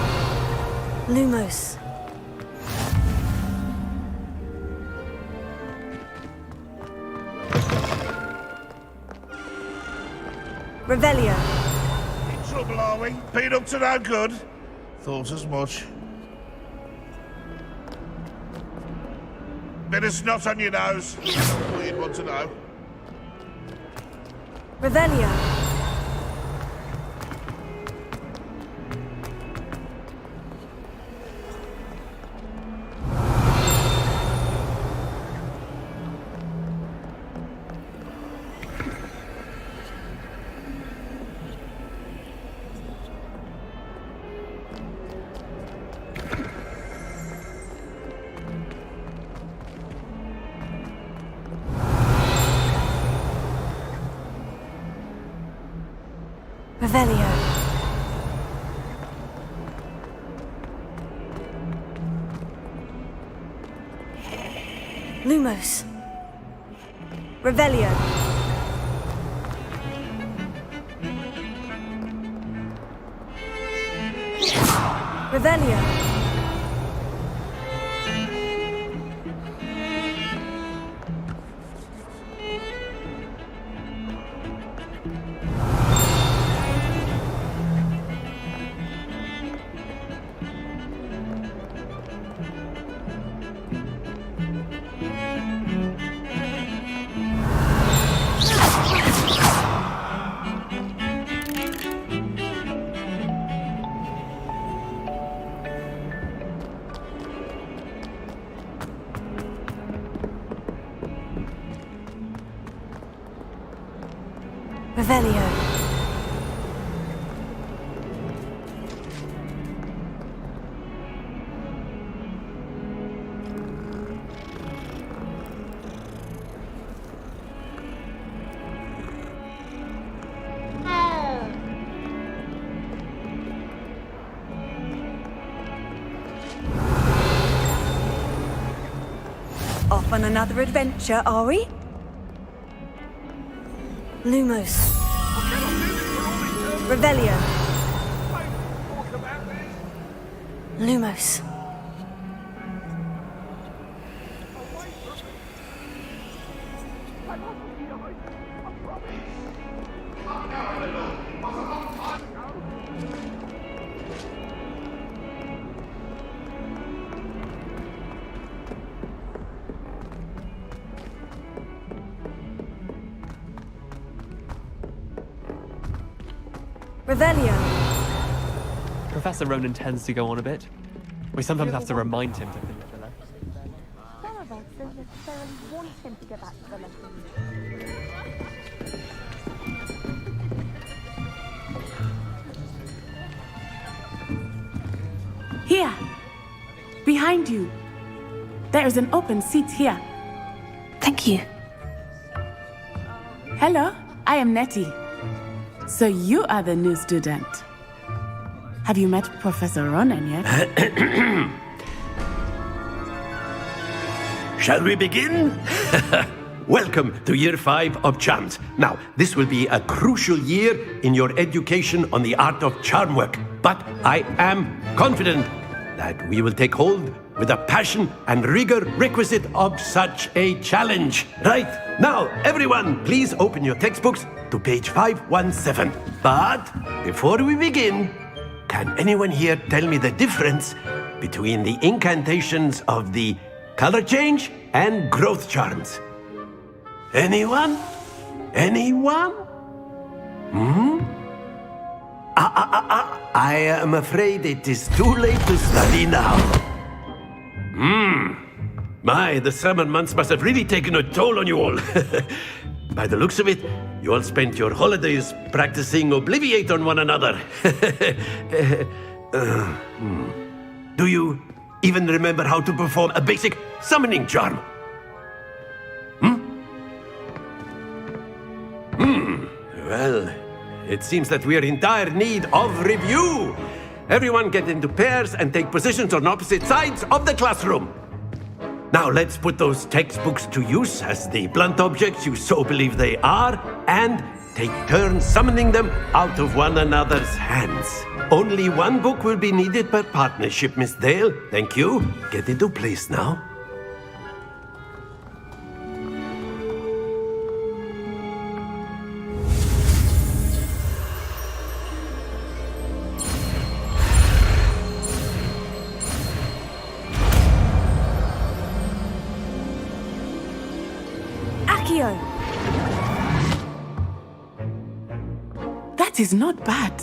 Lumos. Revelio.
In trouble, are we? Been up to no good? Thought as much. Bit of snot on your nose. All you'd want to know.
Revelio. Revelio. Lumos. Revelio. Revelio. Revelio.
Off on another adventure, are we?
Lumos. Revelio. Lumos. Revelio.
Professor Ronan tends to go on a bit. We sometimes have to remind him to finish the lesson.
None of us don't necessarily want him to go back to the lesson.
Here! Behind you! There is an open seat here.
Thank you.
Hello, I am Nettie. So you are the new student. Have you met Professor Ronan yet?
Shall we begin? Welcome to Year 5 of Charms. Now, this will be a crucial year in your education on the art of charm work. But I am confident that we will take hold with the passion and rigor requisite of such a challenge. Right, now, everyone, please open your textbooks to page 517. But before we begin, can anyone here tell me the difference between the incantations of the color change and growth charms? Anyone? Anyone? I am afraid it is too late to study now. My, the summer months must have really taken a toll on you all. By the looks of it, you all spent your holidays practicing Obliviate on one another. Do you even remember how to perform a basic summoning charm? Well, it seems that we are in dire need of review. Everyone get into pairs and take positions on opposite sides of the classroom. Now let's put those textbooks to use as the blunt objects you so believe they are, and take turns summoning them out of one another's hands. Only one book will be needed per partnership, Miss Dale. Thank you. Get into place now.
Accio! That is not bad.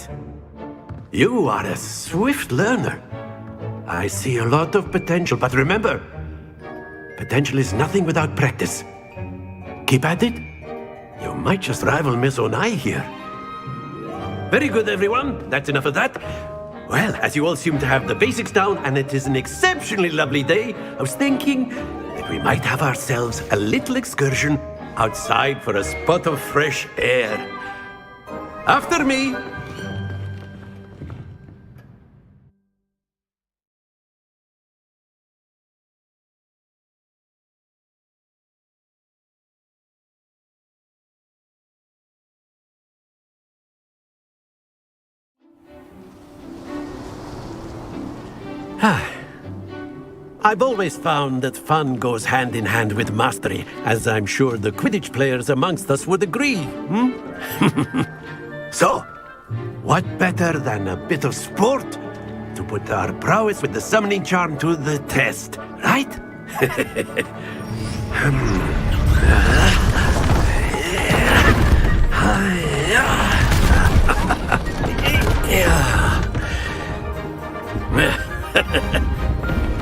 You are a swift learner. I see a lot of potential, but remember, potential is nothing without practice. Keep at it. You might just rival Miss Onai here. Very good, everyone. That's enough of that. Well, as you all seem to have the basics down, and it is an exceptionally lovely day, I was thinking that we might have ourselves a little excursion outside for a spot of fresh air. After me. I've always found that fun goes hand in hand with mastery, as I'm sure the Quidditch players amongst us would agree. So, what better than a bit of sport to put our prowess with the summoning charm to the test, right?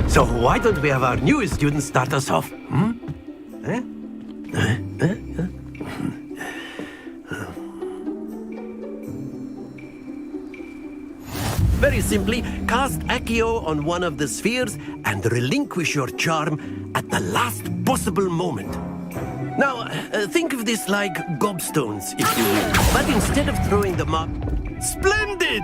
So why don't we have our newest student start us off? Very simply, cast Accio on one of the spheres and relinquish your charm at the last possible moment. Now, think of this like gobstones, if you will. But instead of throwing them up... Splendid!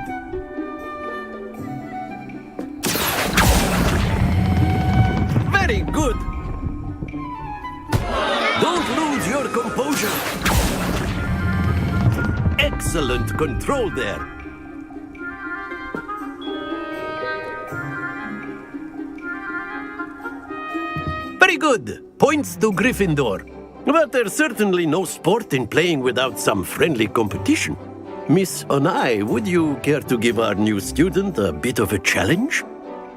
Very good! Don't lose your composure! Excellent control there! Very good! Points to Gryffindor. But there's certainly no sport in playing without some friendly competition. Miss Onai, would you care to give our new student a bit of a challenge?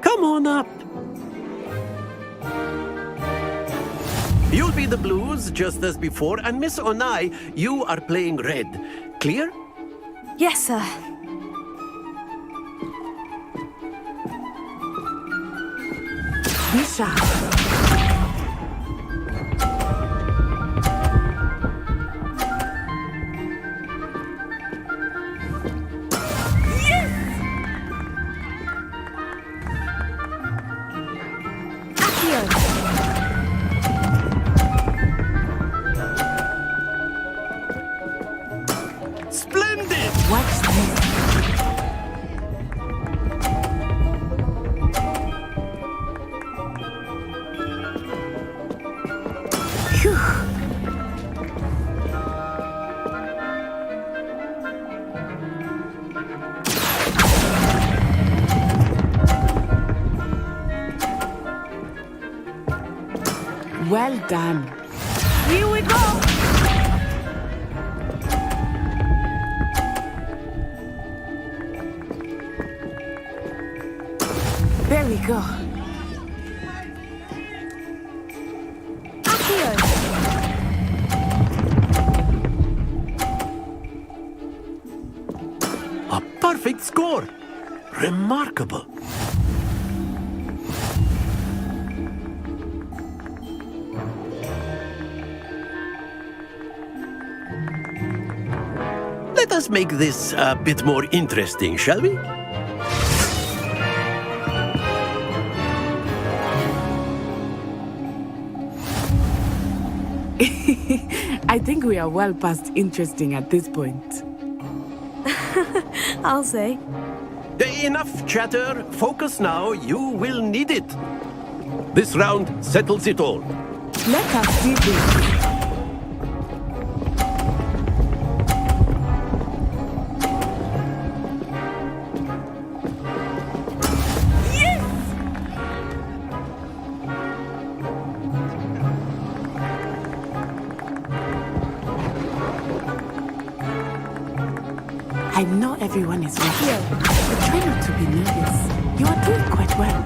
Come on up. You'll be the blues, just as before, and Miss Onai, you are playing red. Clear?
Yes, sir.
Misha.
Splendid!
What's this? Phew. Well done.
Here we go!
There we go.
Accio!
A perfect score! Remarkable! Let us make this a bit more interesting, shall we?
I think we are well past interesting at this point.
I'll say.
Enough chatter. Focus now. You will need it. This round settles it all.
Let us see this. I know everyone is ready, but try not to be nervous. You are doing quite well.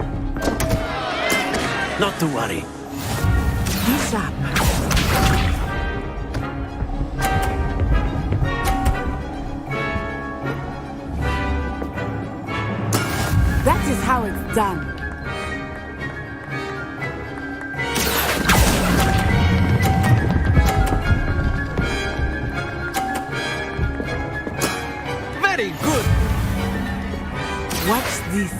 Not to worry.
Be sharp. That is how it's done.
Very good.
Watch this.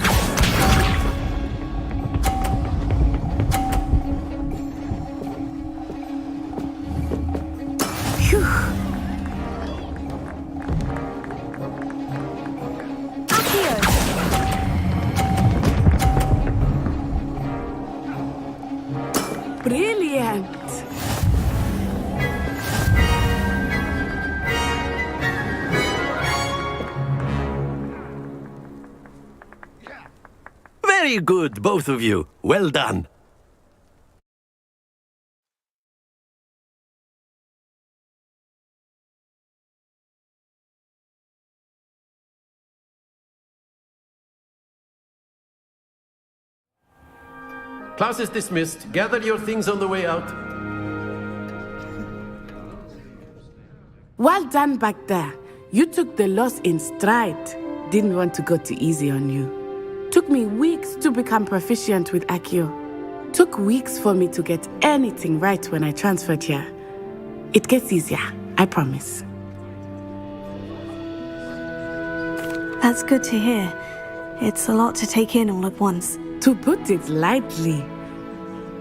Phew. Brilliant.
Very good, both of you. Well done. Class is dismissed. Gather your things on the way out.
Well done back there. You took the loss in stride. Didn't want to go too easy on you. Took me weeks to become proficient with Accio. Took weeks for me to get anything right when I transferred here. It gets easier, I promise.
That's good to hear. It's a lot to take in all at once.
To put it lightly.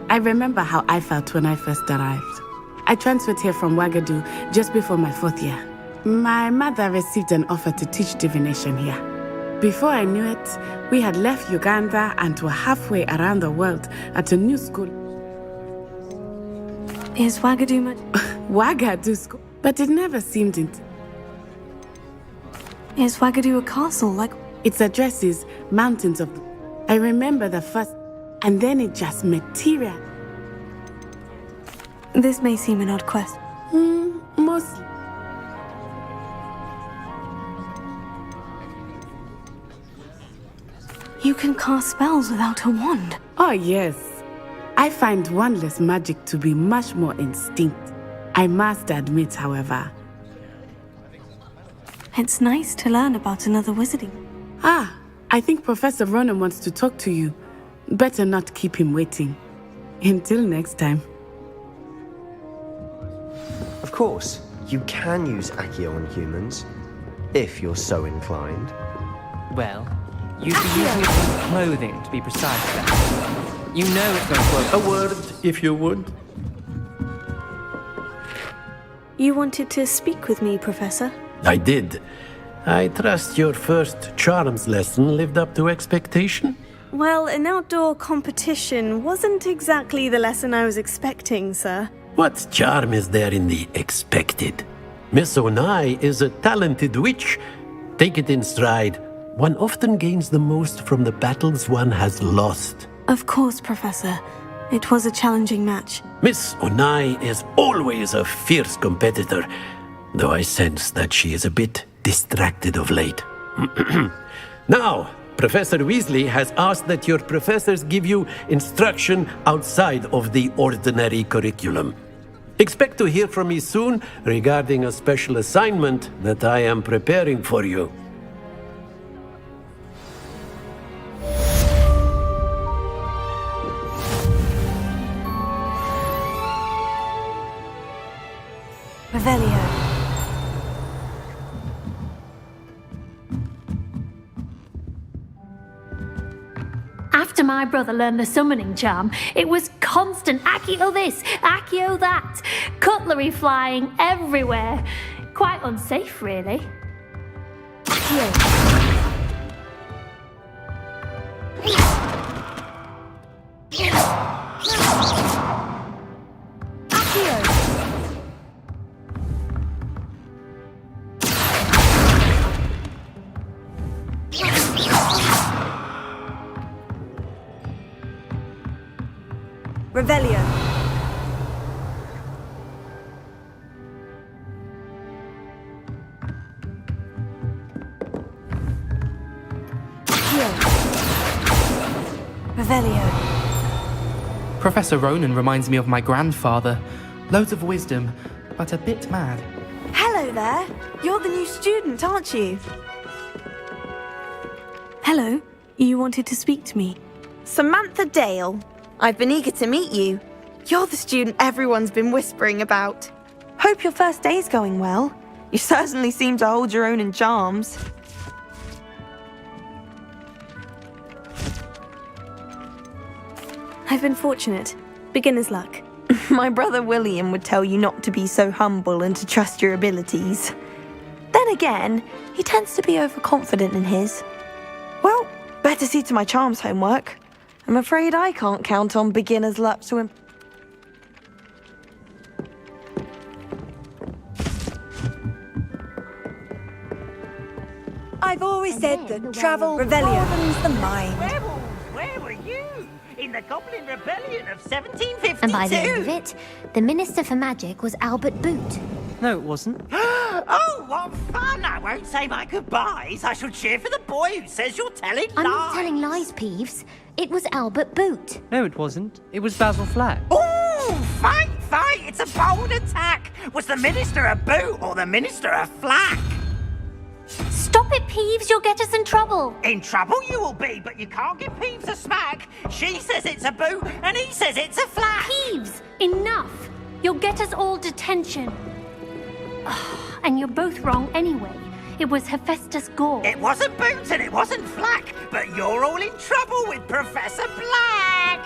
I remember how I felt when I first arrived. I transferred here from Ouagadougou just before my 4th year. My mother received an offer to teach divination here. Before I knew it, we had left Uganda and were halfway around the world at a new school.
Is Ouagadougou much?
Ouagadougou school? But it never seemed
Is Ouagadougou a castle, like?
Its address is Mountains of... I remember the first... And then it just material.
This may seem an odd quest.
Mostly.
You can cast spells without a wand.
Oh, yes. I find wandless magic to be much more instinct. I must admit, however.
It's nice to learn about another wizarding.
Ah, I think Professor Ronan wants to talk to you. Better not keep him waiting. Until next time.
Of course, you can use Accio on humans, if you're so inclined.
Well, you'd be using it on clothing, to be precise. You know it's going to work.
A word, if you would.
You wanted to speak with me, Professor?
I did. I trust your first charms lesson lived up to expectation?
Well, an outdoor competition wasn't exactly the lesson I was expecting, sir.
What charm is there in the expected? Miss Onai is a talented witch. Take it in stride. One often gains the most from the battles one has lost.
Of course, Professor. It was a challenging match.
Miss Onai is always a fierce competitor, though I sense that she is a bit distracted of late. Now, Professor Weasley has asked that your professors give you instruction outside of the ordinary curriculum. Expect to hear from me soon regarding a special assignment that I am preparing for you.
Revelio.
After my brother learned the summoning charm, it was constant Accio this, Accio that, cutlery flying everywhere. Quite unsafe, really. Accio.
Revelio. Revelio.
Professor Ronan reminds me of my grandfather. Loads of wisdom, but a bit mad.
Hello there. You're the new student, aren't you? Hello. You wanted to speak to me.
Samantha Dale. I've been eager to meet you. You're the student everyone's been whispering about. Hope your first day's going well. You certainly seem to hold your own in charms.
I've been fortunate. Beginner's luck.
My brother William would tell you not to be so humble and to trust your abilities. Then again, he tends to be overconfident in his. Well, better see to my charms homework. I'm afraid I can't count on beginner's luck to him.
I've always said that travel broadens the mind.
Where were you? In the Goblin Rebellion of 1752?
And by the end of it, the Minister for Magic was Albert Boot.
No, it wasn't.
Oh, what fun! I won't say my goodbyes. I shall cheer for the boy who says you're telling lies.
I'm not telling lies, Peeves. It was Albert Boot.
No, it wasn't. It was Basil Flack.
Ooh, fight! It's a bold attack. Was the Minister a boot or the Minister a flack?
Stop it, Peeves. You'll get us in trouble.
In trouble you will be, but you can't give Peeves a smack. She says it's a boot, and he says it's a flack.
Peeves, enough. You'll get us all detention. And you're both wrong anyway. It was Hephaestus Gore.
It wasn't boot and it wasn't flack, but you're all in trouble with Professor Black.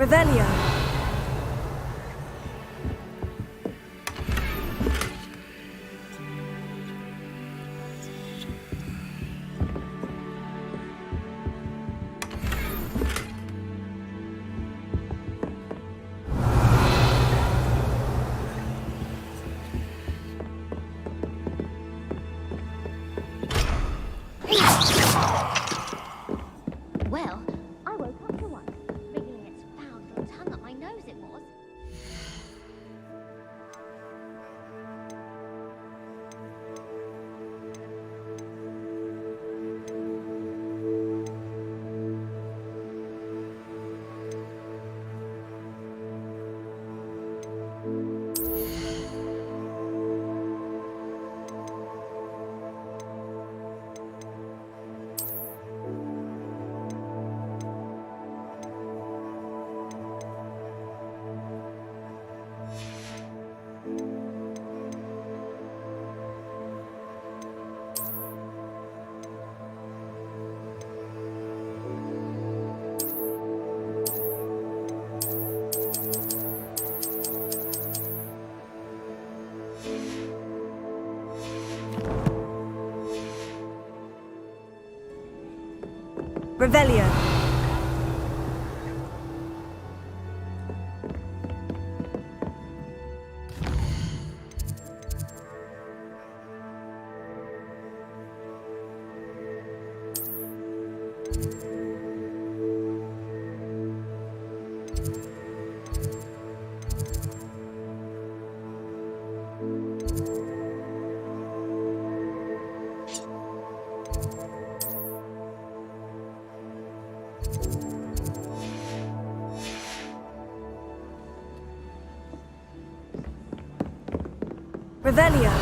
Revelio.
Well, I woke up to one, figuring its foul little tongue up my nose it was. Revelio. Revelio.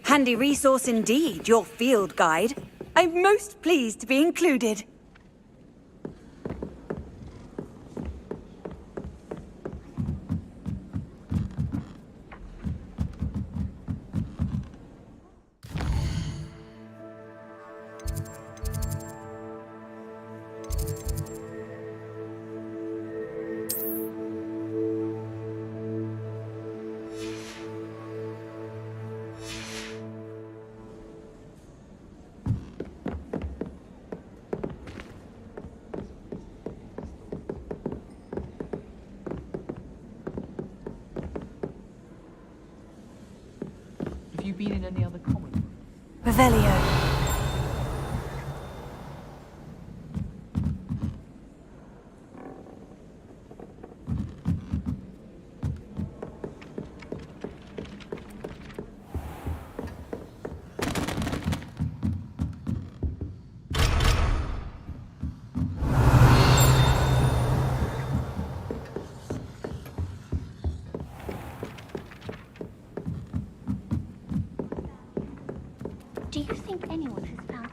Handy resource indeed, your field guide. I'm most pleased to be included.
Have you been in any other comic book?
Revelio.
Do you think anyone has found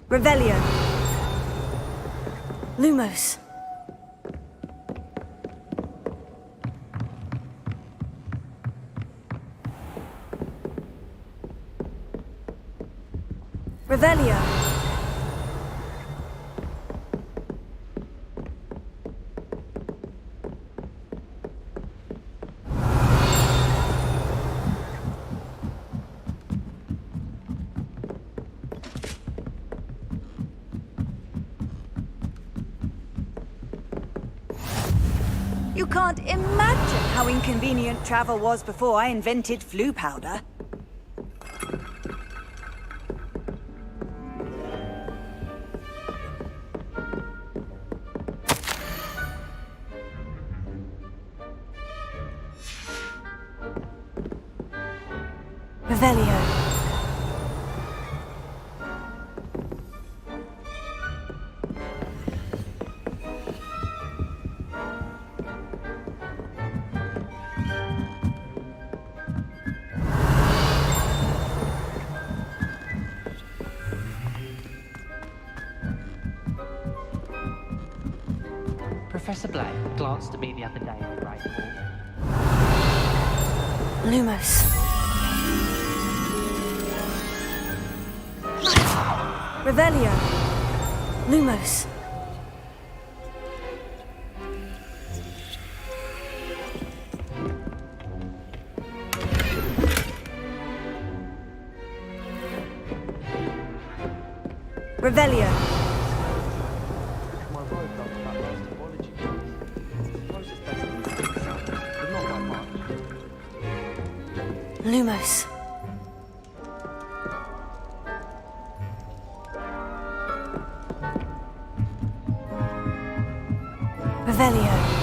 Revelio.
Lumos.
Revelio. You can't imagine how inconvenient travel was before I invented flu powder. Revelio.
Professor Blair glanced at me the other day in the Great Hall.
Lumos. Revelio. Lumos. Revelio. Lumos. Revelio.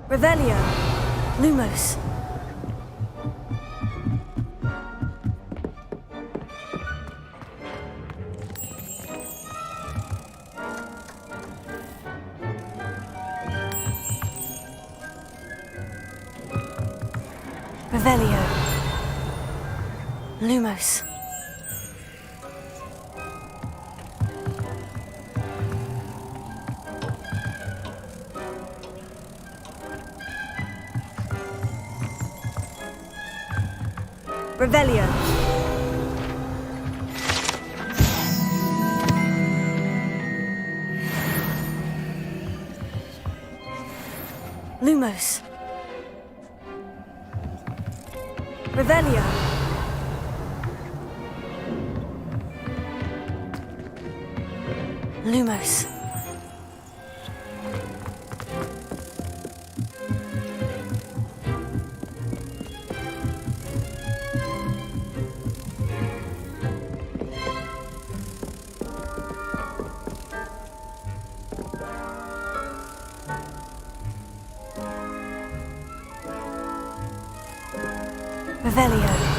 Revelio. Lumos. Revelio. Lumos. Revelio. Lumos. Revelio. Lumos. Revelio.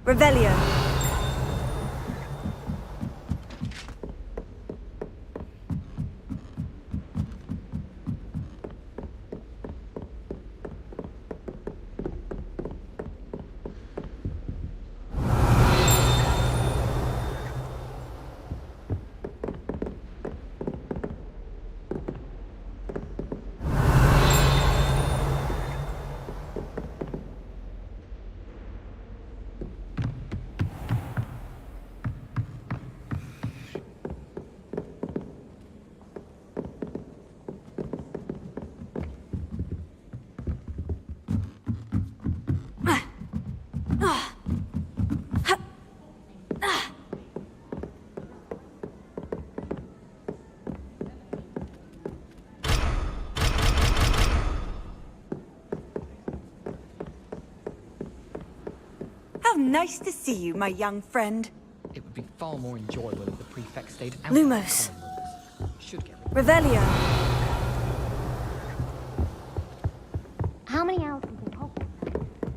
Revelio.
nice to see you, my young friend.
It would be far more enjoyable if the prefect stayed out
Lumos.
of the common rooms. Should get
Revelio.
How many hours until Hogwarts?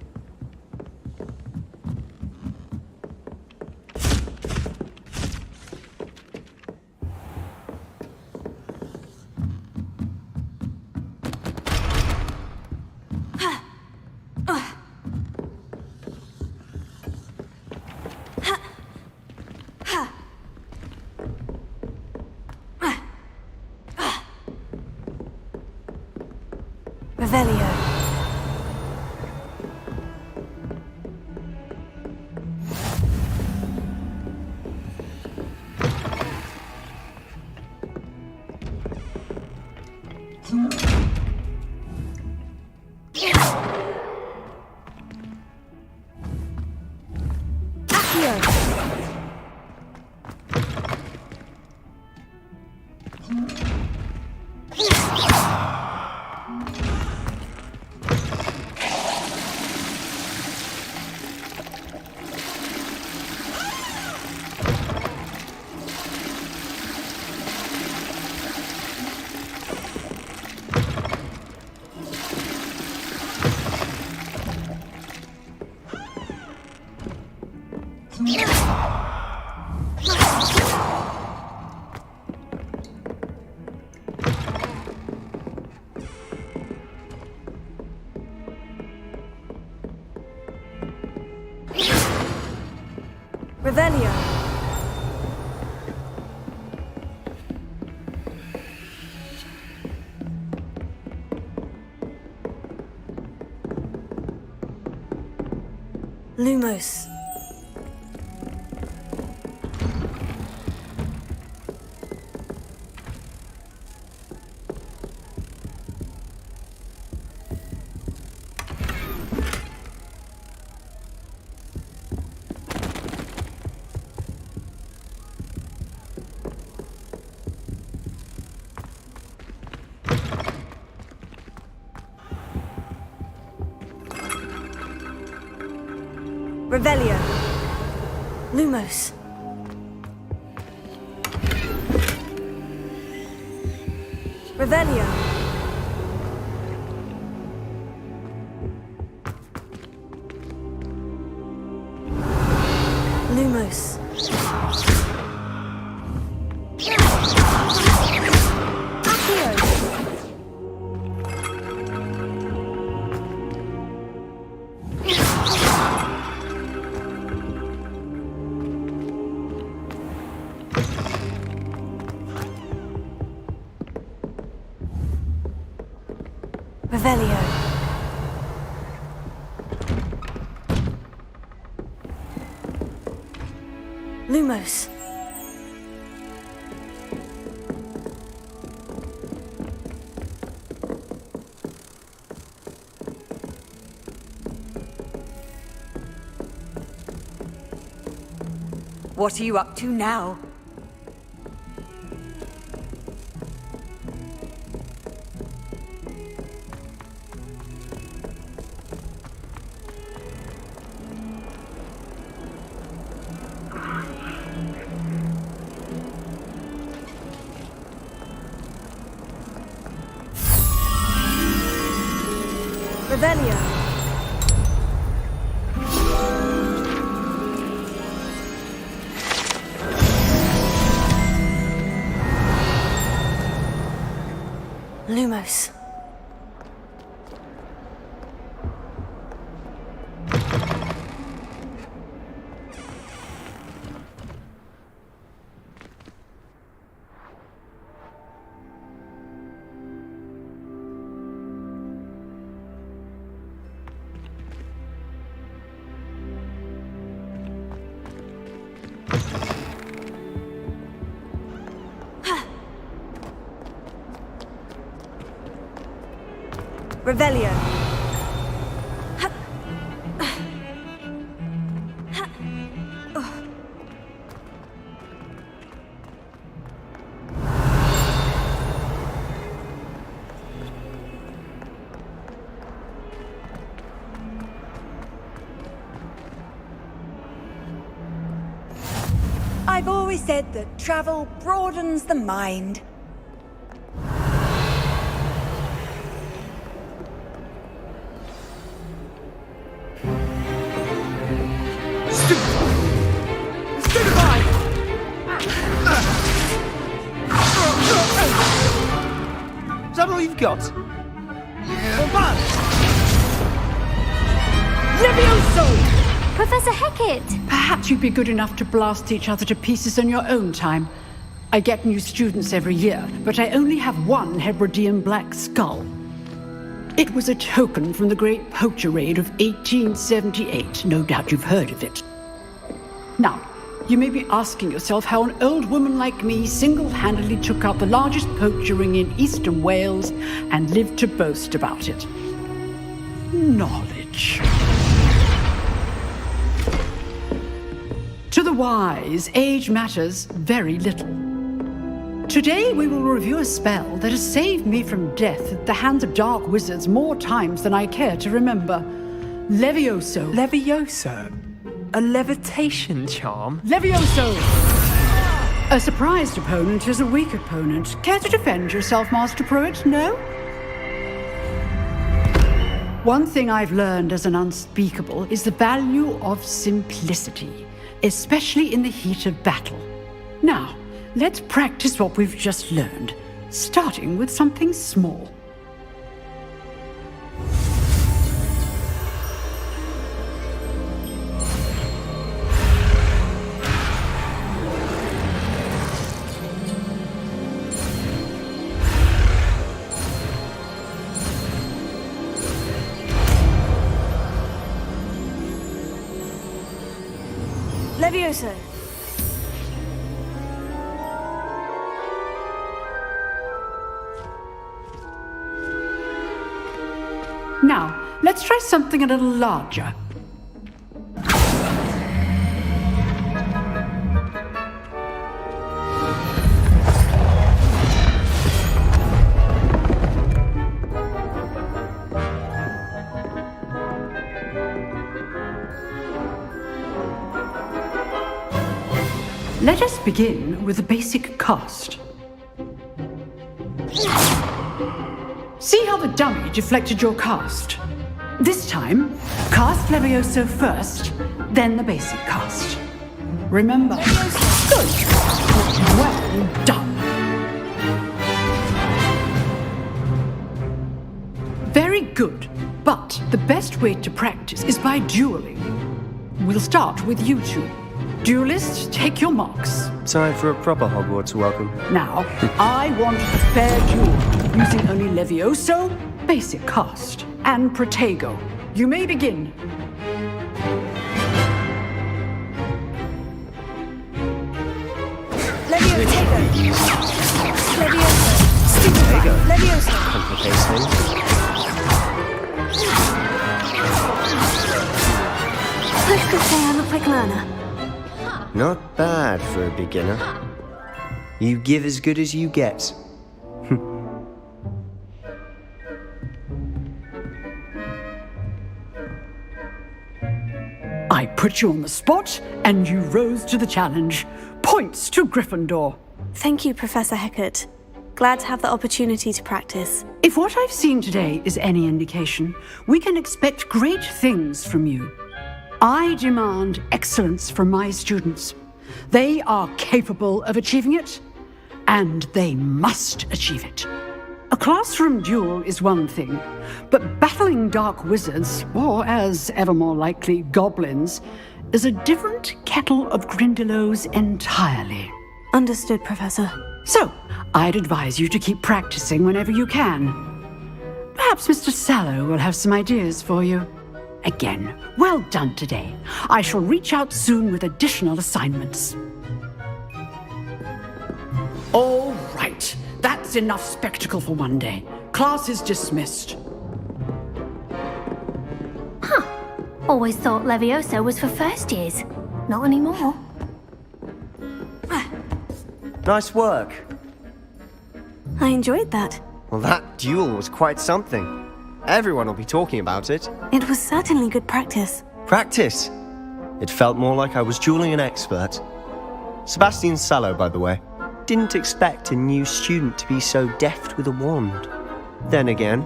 Revelio. Revelio. Lumos. Revelio. Lumos. Revelio. Lumos. Revelio. Lumos.
What are you up to now?
Revelio. Lumos. Revelio.
I've always said that travel broadens the mind.
Is that all you've got?
Levioso!
Professor Hecat!
Perhaps you'd be good enough to blast each other to pieces on your own time. I get new students every year, but I only have one Hebridean black skull. It was a token from the Great Poacher Raid of 1878. No doubt you've heard of it. Now, you may be asking yourself how an old woman like me single-handedly took out the largest poacher ring in eastern Wales and lived to boast about it. Knowledge. To the wise, age matters very little. Today we will review a spell that has saved me from death at the hands of dark wizards more times than I care to remember. Levioso.
Levioso? A levitation charm?
Levioso! A surprised opponent is a weak opponent. Care to defend yourself, Master Pruitt? No? One thing I've learned as an unspeakable is the value of simplicity, especially in the heat of battle. Now, let's practice what we've just learned, starting with something small.
Levioso.
Now, let's try something a little larger. Let us begin with a basic cast. See how the dummy deflected your cast? This time, cast Levioso first, then the basic cast. Remember, good. Well done. Very good, but the best way to practice is by dueling. We'll start with you two. Duelists, take your marks.
Time for a proper Hogwarts welcome.
Now, I want a fair duel, using only Levioso, basic cast, and Protego. You may begin.
Levioso.
Protego.
Levioso.
Complicates things.
I could say I'm a quick learner.
Not bad for a beginner. You give as good as you get.
I put you on the spot, and you rose to the challenge. Points to Gryffindor.
Thank you, Professor Hecat. Glad to have the opportunity to practice.
If what I've seen today is any indication, we can expect great things from you. I demand excellence from my students. They are capable of achieving it, and they must achieve it. A classroom duel is one thing, but battling dark wizards, or as ever more likely, goblins, is a different kettle of Grindylows entirely.
Understood, Professor.
So, I'd advise you to keep practicing whenever you can. Perhaps Mr. Sallow will have some ideas for you. Again, well done today. I shall reach out soon with additional assignments. All right. That's enough spectacle for one day. Class is dismissed.
Huh. Always thought Levioso was for first years. Not anymore.
Nice work.
I enjoyed that.
Well, that duel was quite something. Everyone will be talking about it.
It was certainly good practice.
Practice? It felt more like I was dueling an expert. Sebastian Sallow, by the way. Didn't expect a new student to be so deft with a wand. Then again,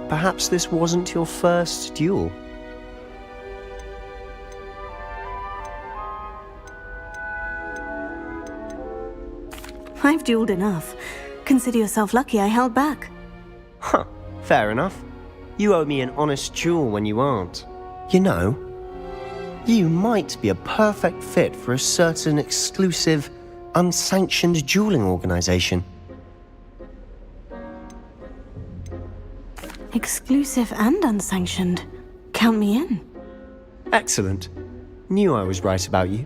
perhaps this wasn't your first duel.
I've dueled enough. Consider yourself lucky I held back.
Huh, fair enough. You owe me an honest duel when you aren't. You know, you might be a perfect fit for a certain exclusive, unsanctioned dueling organization.
Exclusive and unsanctioned. Count me in.
Excellent. Knew I was right about you.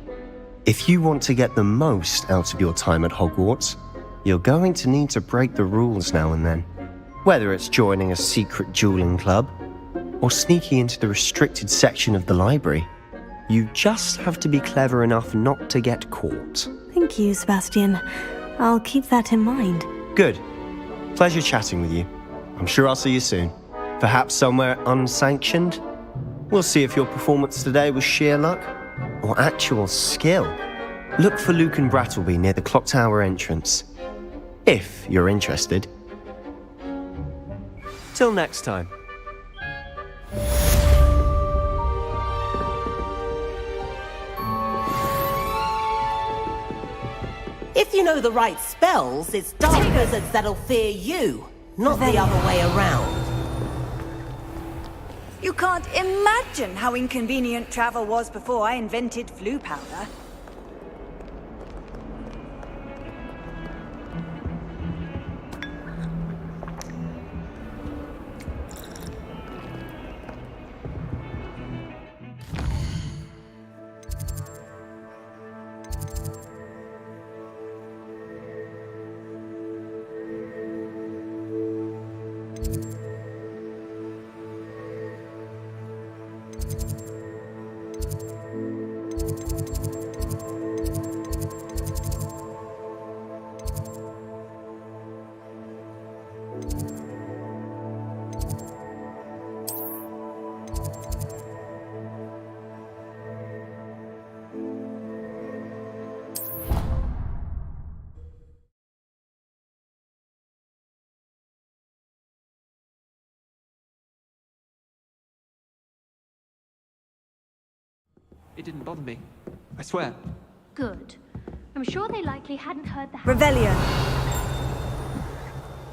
If you want to get the most out of your time at Hogwarts, you're going to need to break the rules now and then. Whether it's joining a secret dueling club, or sneaking into the restricted section of the library, you just have to be clever enough not to get caught.
Thank you, Sebastian. I'll keep that in mind.
Good. Pleasure chatting with you. I'm sure I'll see you soon. Perhaps somewhere unsanctioned? We'll see if your performance today was sheer luck or actual skill. Look for Luke and Brattleby near the clock tower entrance, if you're interested. Till next time.
If you know the right spells, it's dark wizards that'll fear you, not the other way around.
You can't imagine how inconvenient travel was before I invented flu powder.
It didn't bother me. I swear.
Good. I'm sure they likely hadn't heard the...
Revelio.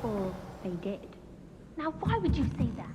Or they did. Now, why would you say that?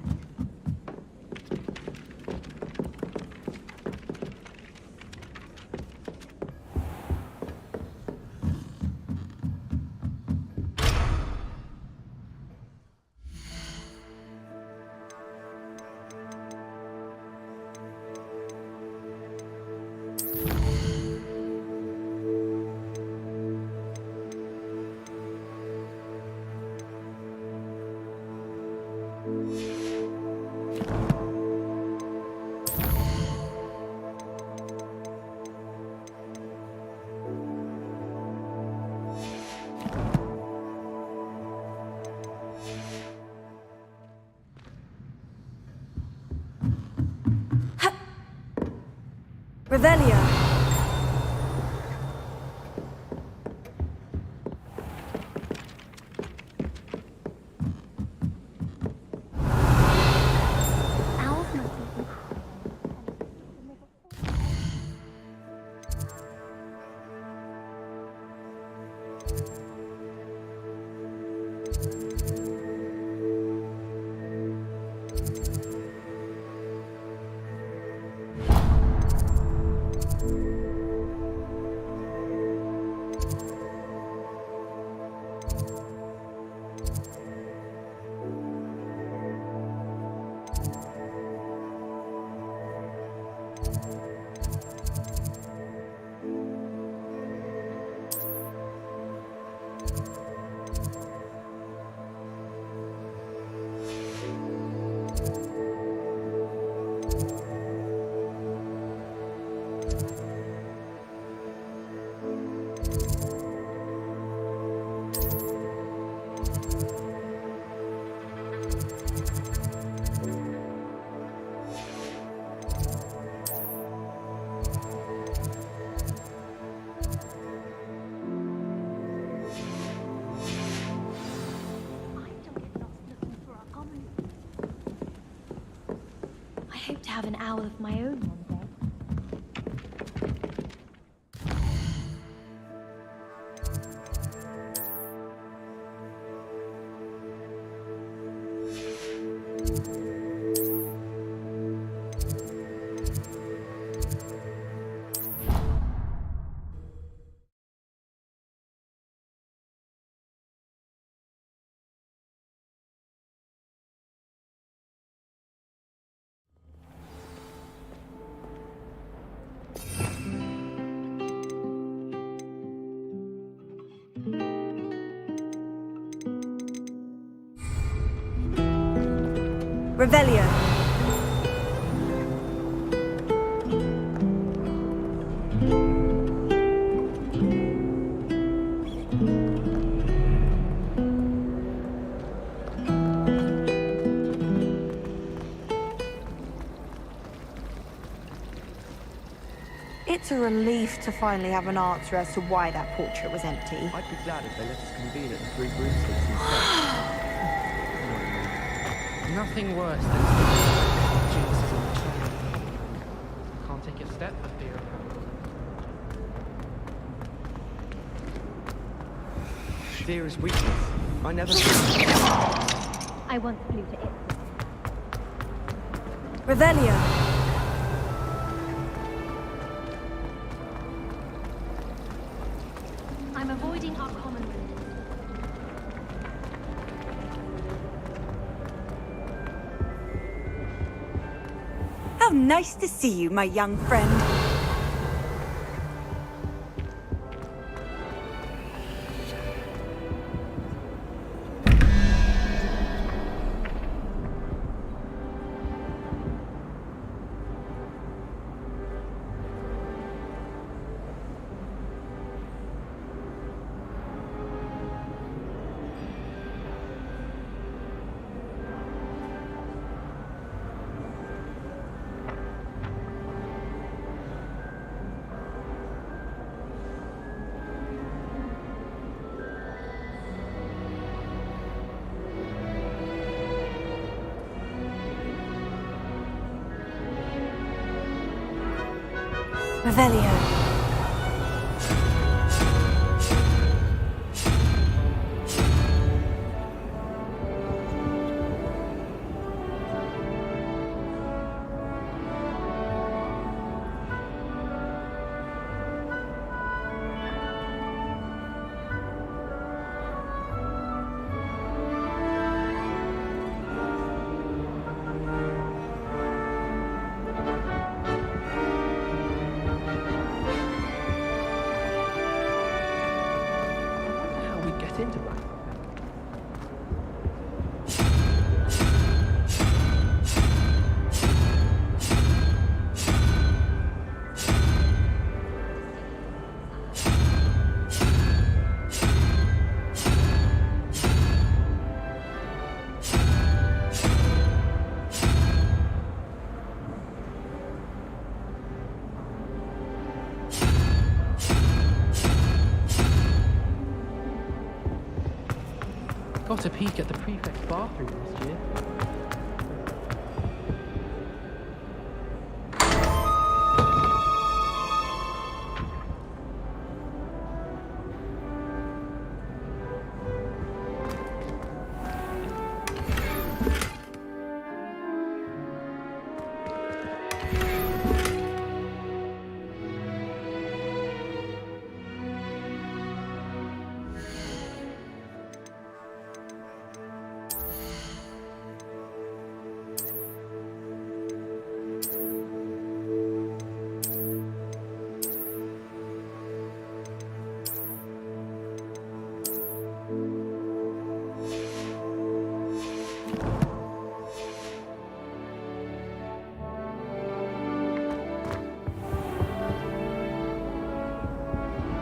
Revelio.
have an owl of my own one day.
Revelio.
It's a relief to finally have an answer as to why that portrait was empty.
I'd be glad if they let us convene at the Three Broomsticks instead. Nothing worse than Jesus on the train. Can't take a step for fear of her. Fear is weakness. I never.
I once flew to it.
Revelio.
I'm avoiding our common room.
How nice to see you, my young friend. Revelio.
Into that. Got a peek at the prefect's bathroom last year.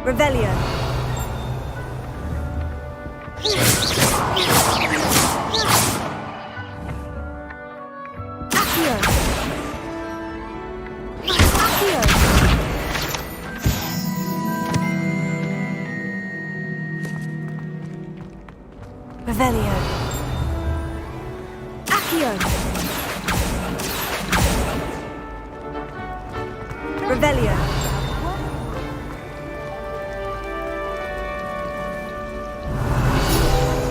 Revelio. Accio. Accio. Revelio. Accio. Revelio.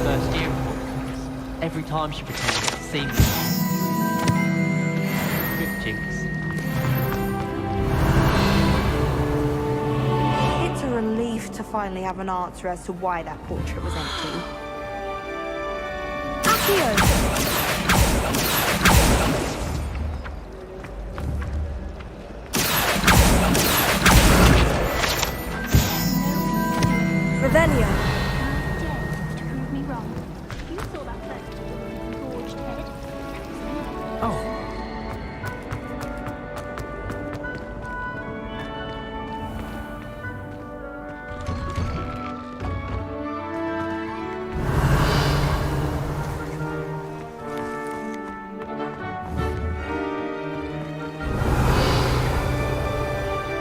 First year of Hogwarts. Every time she pretended to see me. Good jinx.
It's a relief to finally have an answer as to why that portrait was empty. Accio! Revelio.
To prove me wrong. You saw that first gorged head.
Oh.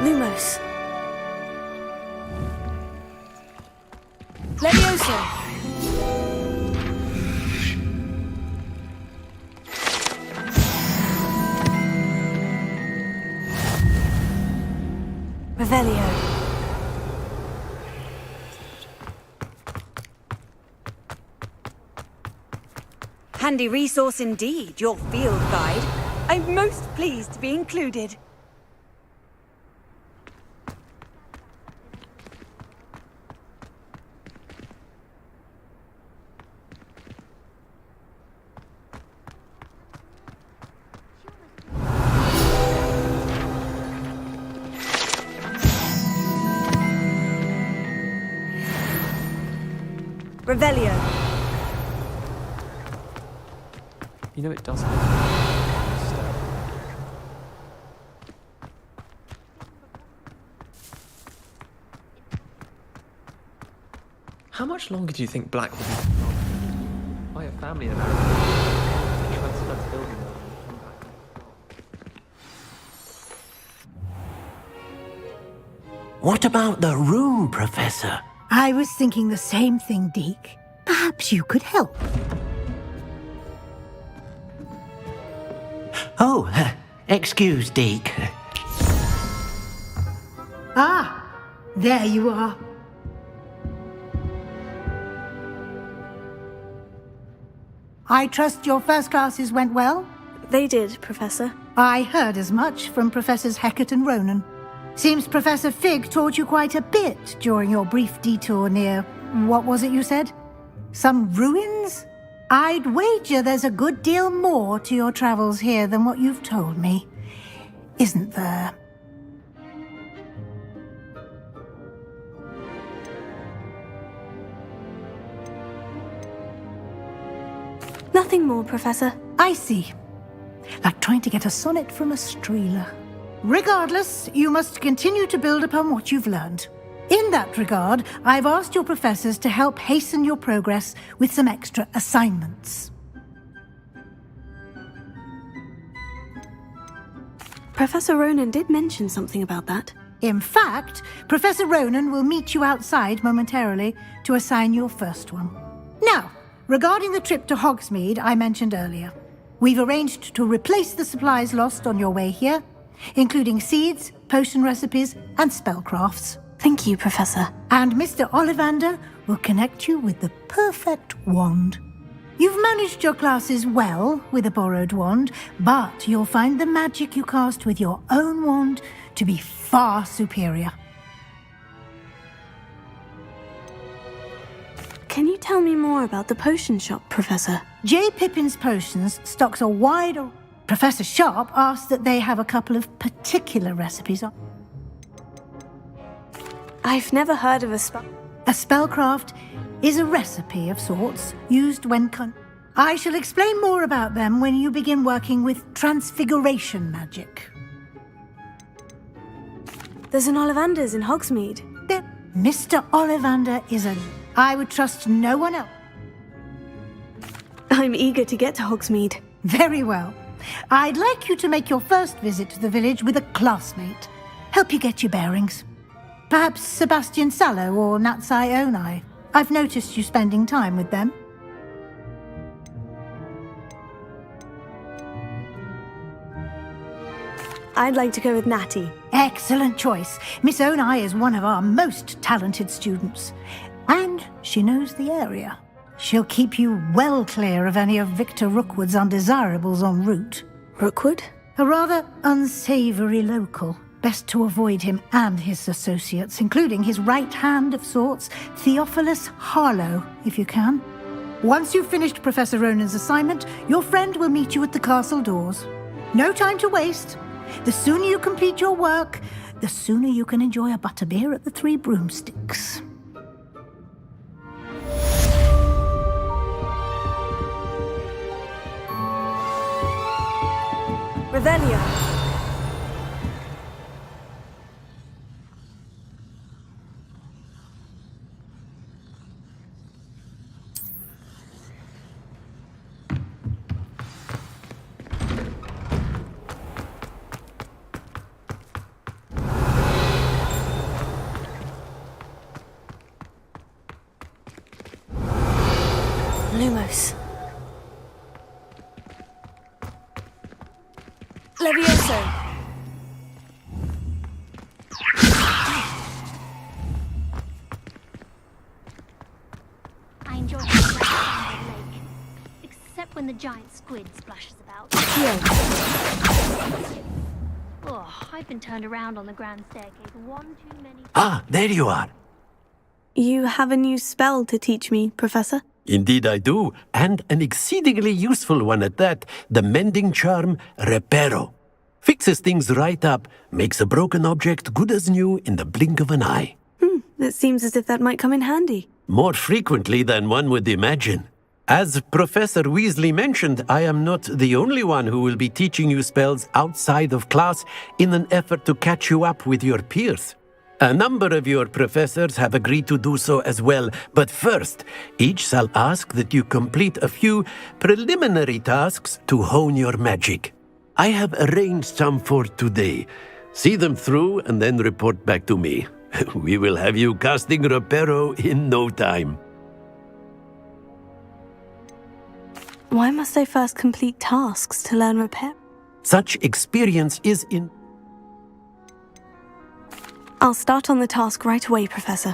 Lumos.
Leviosa.
Revelio.
Handy resource indeed, your field guide. I'm most pleased to be included. Revelio.
You know it doesn't.
How much longer do you think Black will be controlled by a family in America? To transfer the building and come back.
What about the room, Professor?
I was thinking the same thing, Deke. Perhaps you could help.
Oh, excuse, Deke.
Ah, there you are. I trust your first classes went well?
They did, Professor.
I heard as much from Professors Hecat and Ronan. Seems Professor Fig taught you quite a bit during your brief detour near... what was it you said? Some ruins? I'd wager there's a good deal more to your travels here than what you've told me. Isn't there?
Nothing more, Professor.
I see. Like trying to get a sonnet from a streeler. Regardless, you must continue to build upon what you've learned. In that regard, I've asked your professors to help hasten your progress with some extra assignments.
Professor Ronan did mention something about that.
In fact, Professor Ronan will meet you outside momentarily to assign your first one. Now, regarding the trip to Hogsmeade I mentioned earlier, we've arranged to replace the supplies lost on your way here, including seeds, potion recipes, and spellcrafts.
Thank you, Professor.
And Mr. Ollivander will connect you with the perfect wand. You've managed your classes well with a borrowed wand, but you'll find the magic you cast with your own wand to be far superior.
Can you tell me more about the potion shop, Professor?
J. Pippin's Potions stocks a wide... Professor Sharp asked that they have a couple of particular recipes on...
I've never heard of a spell...
A spellcraft is a recipe of sorts used when... I shall explain more about them when you begin working with transfiguration magic.
There's an Ollivander's in Hogsmeade.
Mr. Ollivander is a... I would trust no one else.
I'm eager to get to Hogsmeade.
Very well. I'd like you to make your first visit to the village with a classmate. Help you get your bearings. Perhaps Sebastian Sallow or Natsai Onai. I've noticed you spending time with them.
I'd like to go with Natty.
Excellent choice. Miss Onai is one of our most talented students. And she knows the area. She'll keep you well clear of any of Victor Rookwood's undesirables en route.
Rookwood?
A rather unsavory local. Best to avoid him and his associates, including his right hand of sorts, Theophilus Harlow, if you can. Once you've finished Professor Ronan's assignment, your friend will meet you at the castle doors. No time to waste. The sooner you complete your work, the sooner you can enjoy a butterbeer at the Three Broomsticks.
Revelio. Lumos. Levioso.
I enjoy having my time by the lake, except when the giant squid splashes about. Oh, I've been turned around on the grand staircase one too many.
Ah, there you are.
You have a new spell to teach me, Professor?
Indeed I do, and an exceedingly useful one at that, the mending charm Reparo. Fixes things right up, makes a broken object good as new in the blink of an eye.
It seems as if that might come in handy.
More frequently than one would imagine. As Professor Weasley mentioned, I am not the only one who will be teaching you spells outside of class in an effort to catch you up with your peers. A number of your professors have agreed to do so as well, but first, each shall ask that you complete a few preliminary tasks to hone your magic. I have arranged some for today. See them through and then report back to me. We will have you casting Reparo in no time.
Why must I first complete tasks to learn repair?
Such experience is in...
I'll start on the task right away, Professor.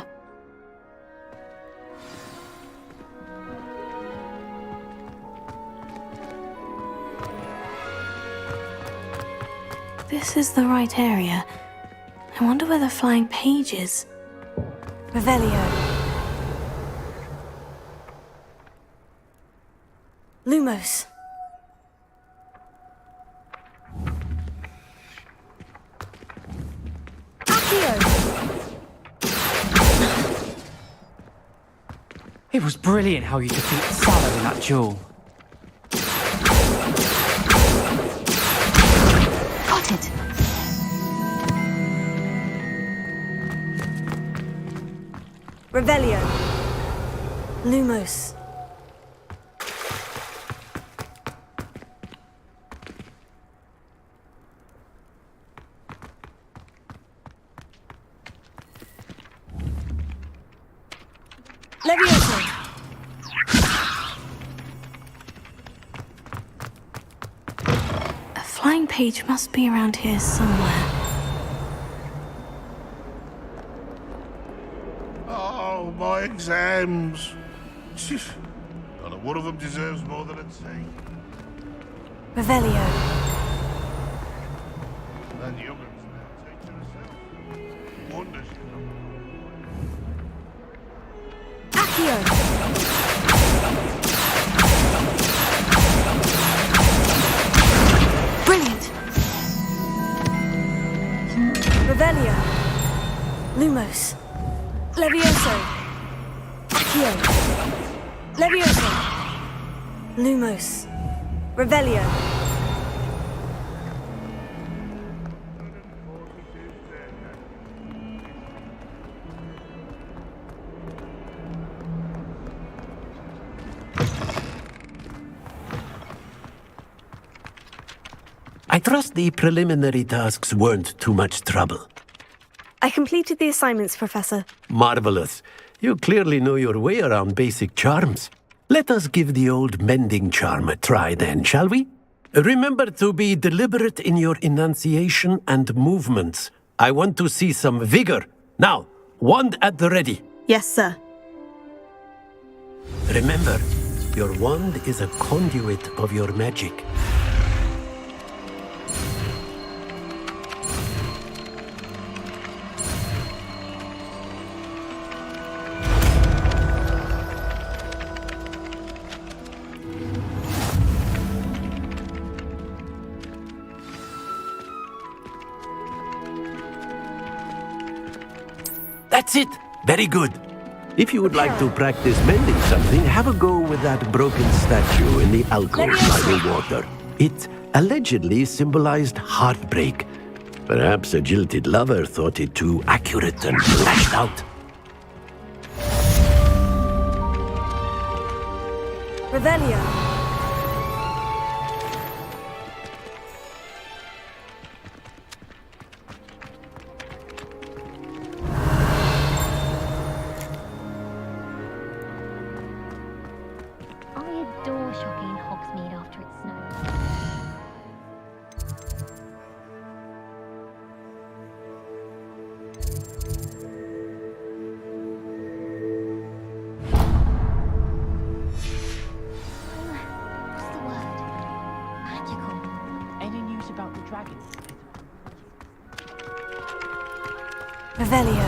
This is the right area. I wonder where the flying page is. Revelio. Lumos.
It was brilliant how you defeated Sallow in that duel.
Got it.
Revelio. Lumos. Levioso. A flying page must be around here somewhere.
Oh, my exams. Not a one of them deserves more than a T.
Revelio.
That young'un's now teacher herself. Wonder she's
Accio. Brilliant. Revelio. Lumos. Levioso. Accio. Levioso. Lumos. Revelio.
I trust the preliminary tasks weren't too much trouble.
I completed the assignments, Professor.
Marvelous. You clearly know your way around basic charms. Let us give the old mending charm a try then, shall we? Remember to be deliberate in your enunciation and movements. I want to see some vigor. Now, wand at the ready.
Yes, sir.
Remember, your wand is a conduit of your magic. That's it! Very good. If you would like to practice mending something, have a go with that broken statue in the alcove by the water. It allegedly symbolized heartbreak. Perhaps a jilted lover thought it too accurate and lashed out.
Revelio. Revelio.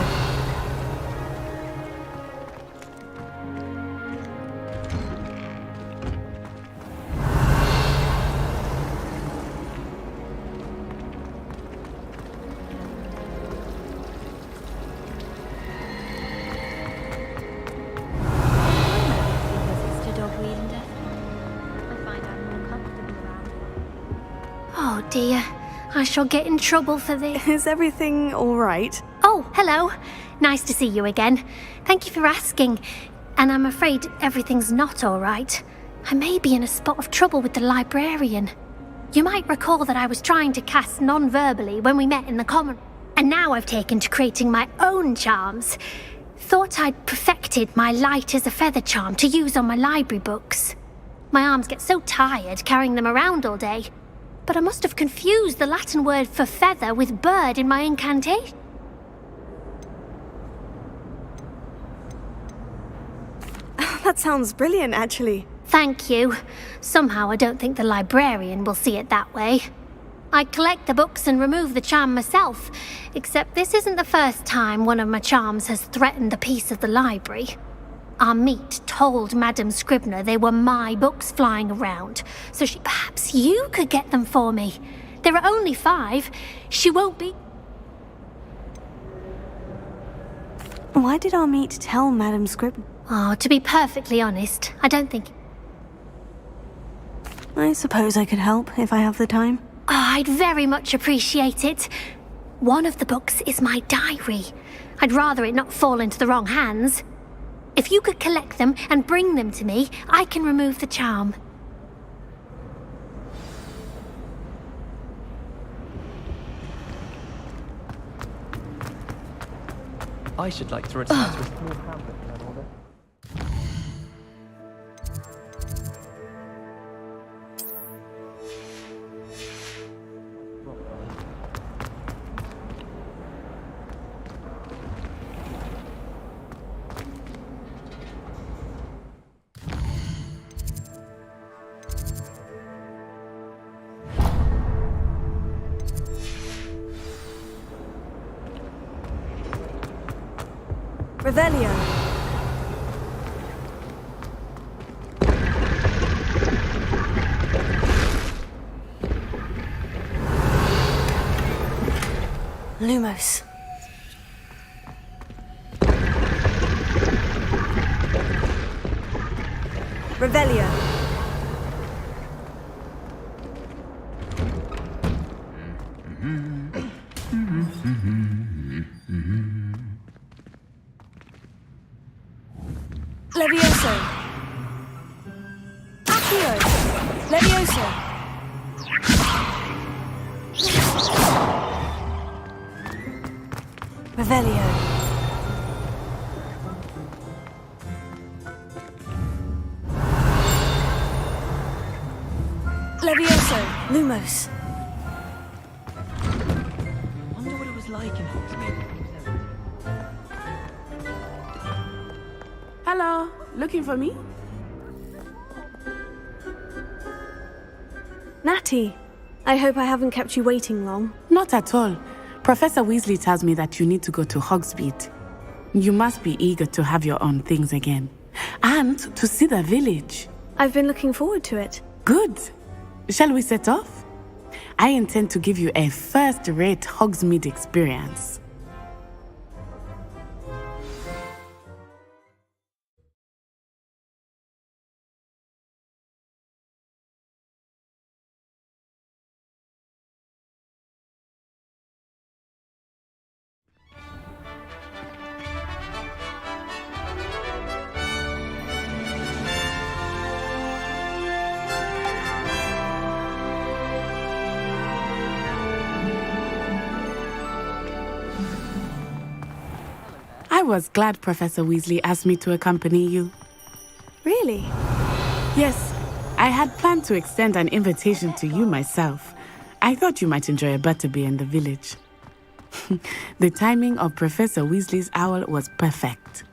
Oh dear, I shall get in trouble for this.
Is everything all right?
Oh, hello. Nice to see you again. Thank you for asking. And I'm afraid everything's not all right. I may be in a spot of trouble with the librarian. You might recall that I was trying to cast non-verbally when we met in the common, and now I've taken to creating my own charms. Thought I'd perfected my light as a feather charm to use on my library books. My arms get so tired carrying them around all day, but I must have confused the Latin word for feather with bird in my incantation.
That sounds brilliant, actually.
Thank you. Somehow I don't think the librarian will see it that way. I collect the books and remove the charm myself, except this isn't the first time one of my charms has threatened the peace of the library. Our meet told Madame Scribner they were my books flying around, so perhaps you could get them for me. There are only 5. She won't be...
Why did our meet tell Madame Scribner?
Oh, to be perfectly honest, I don't think...
I suppose I could help if I have the time.
Oh, I'd very much appreciate it. One of the books is my diary. I'd rather it not fall into the wrong hands. If you could collect them and bring them to me, I can remove the charm.
I should like to retire to a small hamlet in that order.
Revelio. Lumos. Revelio. Levioso. Accio. Levioso. Revelio. Levioso. Lumos.
Wonder what it was like in Hogsmeade.
Hello, looking for me?
Natty, I hope I haven't kept you waiting long.
Not at all. Professor Weasley tells me that you need to go to Hogsmeade. You must be eager to have your own things again. And to see the village.
I've been looking forward to it.
Good. Shall we set off? I intend to give you a first-rate Hogsmeade experience. I was glad Professor Weasley asked me to accompany you.
Really?
Yes, I had planned to extend an invitation to you myself. I thought you might enjoy a butterbeer in the village. The timing of Professor Weasley's owl was perfect.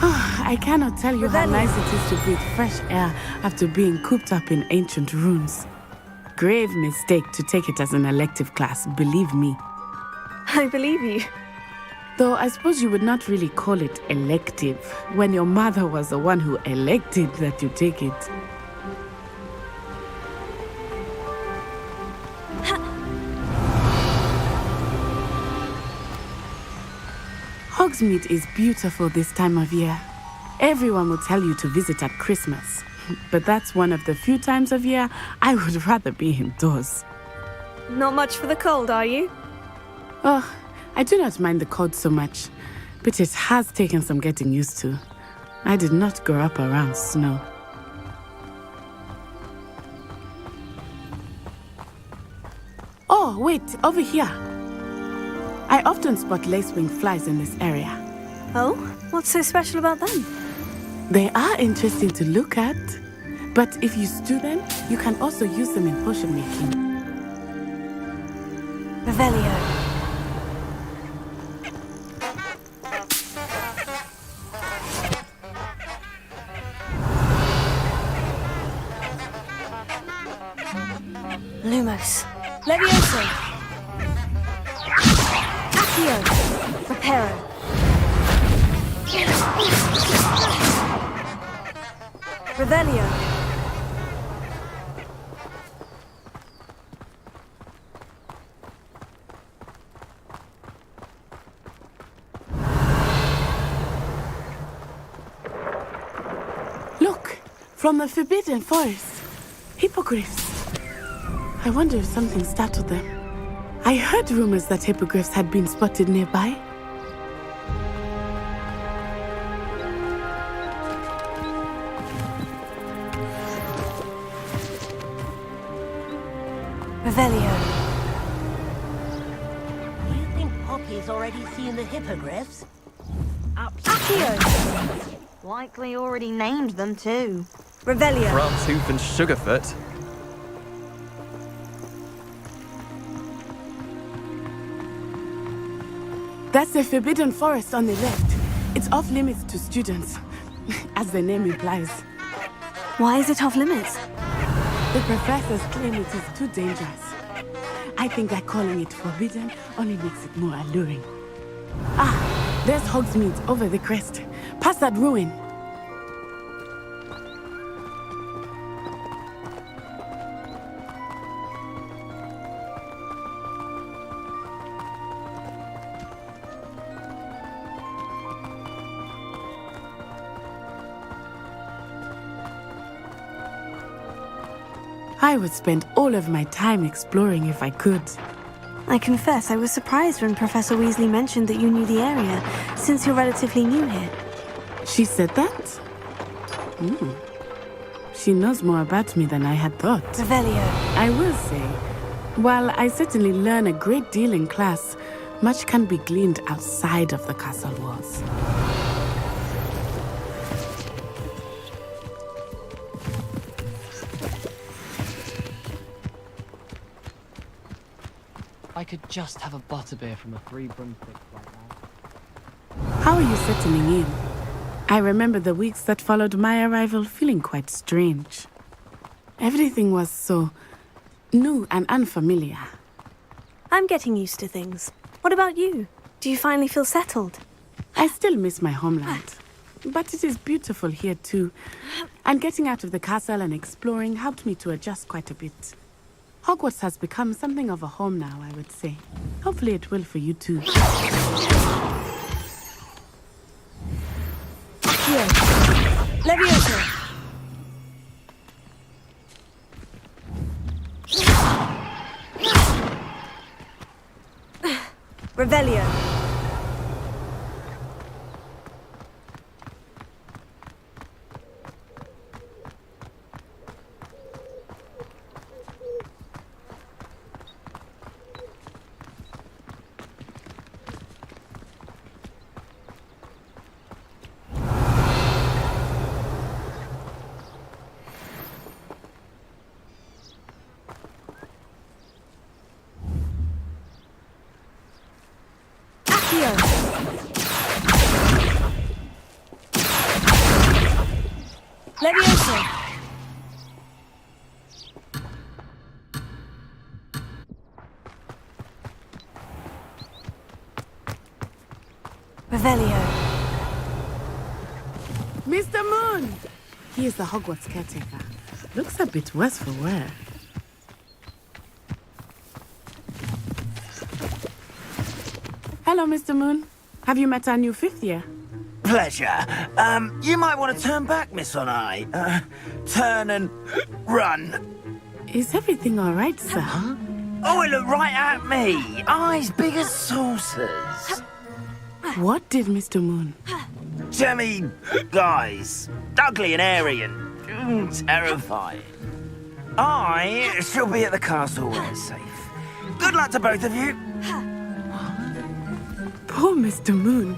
I cannot tell you how nice it is to breathe fresh air after being cooped up in ancient rooms. Grave mistake to take it as an elective class, believe me.
I believe you.
Though I suppose you would not really call it elective when your mother was the one who elected that you take it. Hogsmeade is beautiful this time of year. Everyone will tell you to visit at Christmas. But that's one of the few times of year I would rather be indoors.
Not much for the cold, are you?
Oh, I do not mind the cold so much, but it has taken some getting used to. I did not grow up around snow. Oh, wait, over here. I often spot lacewing flies in this area.
Oh? What's so special about them?
They are interesting to look at, but if you stew them, you can also use them in potion making.
Revelio. Lumos. Levioso. Accio. Reparo. Revelio.
Look, from the Forbidden Forest. Hippogriffs. I wonder if something startled them. I heard rumors that hippogriffs had been spotted nearby.
Revelio.
You think Poppy's already seen the hippogriffs?
Accio.
Likely already named them too.
Revelio.
Brantooth and Sugarfoot.
That's the Forbidden Forest on the left. It's off limits to students, as the name implies.
Why is it off limits?
The professors claim it is too dangerous. I think that calling it forbidden only makes it more alluring. Ah, there's Hogsmeade over the crest. Past that ruin. I would spend all of my time exploring if I could.
I confess I was surprised when Professor Weasley mentioned that you knew the area, since you're relatively new here.
She said that? She knows more about me than I had thought.
Revelio.
I will say, while I certainly learn a great deal in class, much can be gleaned outside of the castle walls.
I could just have a butterbeer from a free broomstick right now.
How are you settling in? I remember the weeks that followed my arrival feeling quite strange. Everything was so new and unfamiliar.
I'm getting used to things. What about you? Do you finally feel settled?
I still miss my homeland. But it is beautiful here too. And getting out of the castle and exploring helped me to adjust quite a bit. Hogwarts has become something of a home now, I would say. Hopefully it will for you too.
Here. Leviosa. Revelio. Leviosa. Revelio.
Mr. Moon! He is the Hogwarts caretaker. Looks a bit worse for wear. Hello, Mr. Moon. Have you met our new 5th year?
Pleasure. You might want to turn back, Miss Onai. Turn and run.
Is everything all right, sir?
Oh, it looked right at me. Eyes big as saucers.
What did Mr. Moon?
Jemmy, guys. Ugly and airy and terrifying. I shall be at the castle where it's safe. Good luck to both of you.
Poor Mr. Moon.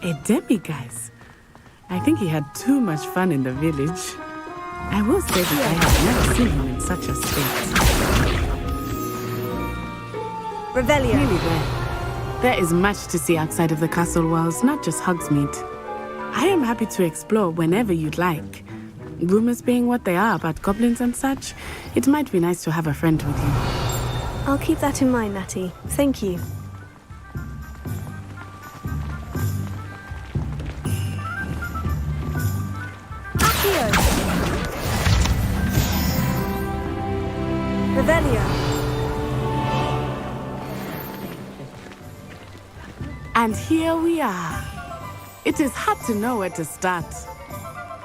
A demiguise. I think he had too much fun in the village. I will say that I have never seen him in such a state.
Revelio.
Nearly there. There is much to see outside of the castle walls, not just Hogsmeade. I am happy to explore whenever you'd like. Rumors being what they are about goblins and such, it might be nice to have a friend with you.
I'll keep that in mind, Natty. Thank you.
Revelio.
And here we are. It is hard to know where to start.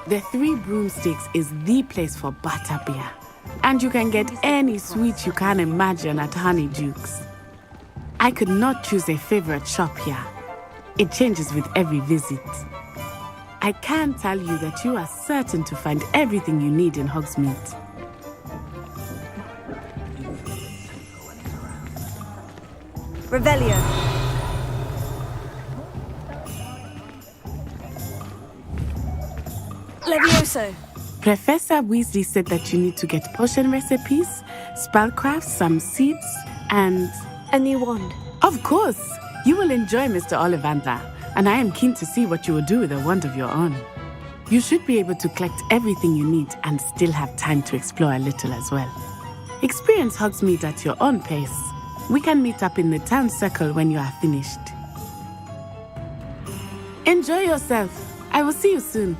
The Three Broomsticks is the place for butterbeer. And you can get any sweet you can imagine at Honeydukes. I could not choose a favorite shop here. It changes with every visit. I can tell you that you are certain to find everything you need in Hogsmeade.
Revelio. Levioso.
Professor Weasley said that you need to get potion recipes, spellcrafts, some seeds, and...
a new wand.
Of course! You will enjoy Mr. Ollivander, and I am keen to see what you will do with a wand of your own. You should be able to collect everything you need and still have time to explore a little as well. Experience Hogsmeade at your own pace. We can meet up in the town circle when you are finished. Enjoy yourself. I will see you soon.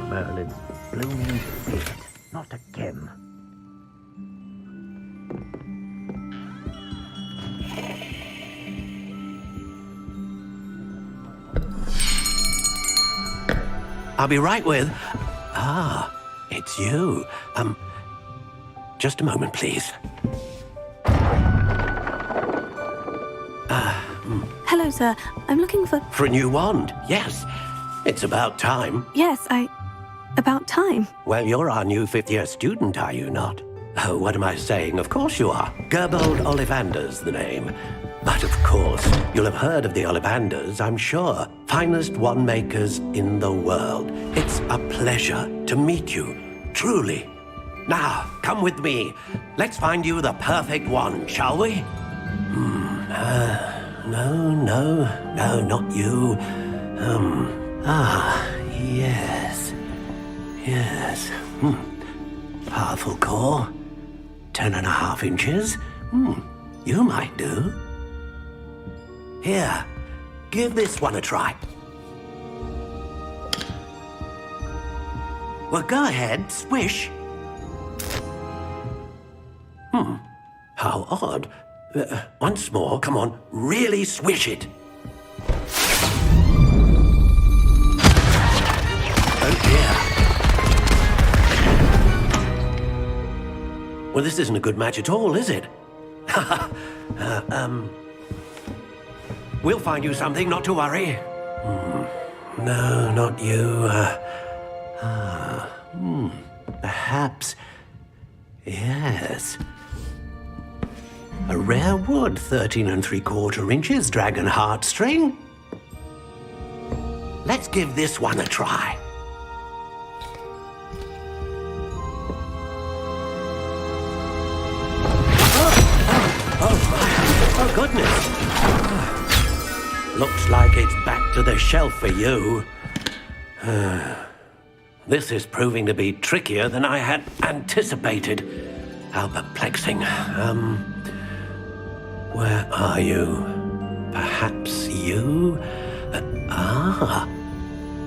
Merlin's blooming beard, not a gem.
I'll be right with... Ah, it's you. Just a moment, please.
Hello, sir. I'm looking for...
For a new wand, yes. It's about time.
Yes, About time.
Well, you're our new fifth-year student, are you not? Oh, what am I saying? Of course you are. Gerbold Ollivander's the name. But of course, you'll have heard of the Ollivanders, I'm sure. Finest wand makers in the world. It's a pleasure to meet you, truly. Now, come with me. Let's find you the perfect wand, shall we? No, not you. Yes. Powerful core. 10.5 inches. You might do. Here, give this one a try. Well, go ahead, swish. How odd. Once more, come on, really swish it. Oh dear. Well, this isn't a good match at all, is it? We'll find you something, not to worry. No, not you. Perhaps. Yes. A rare wood, 13 3/4 inches, dragon heartstring. Let's give this one a try. Oh, goodness. Looks like it's back to the shelf for you. This is proving to be trickier than I had anticipated. How perplexing. Where are you? Perhaps you?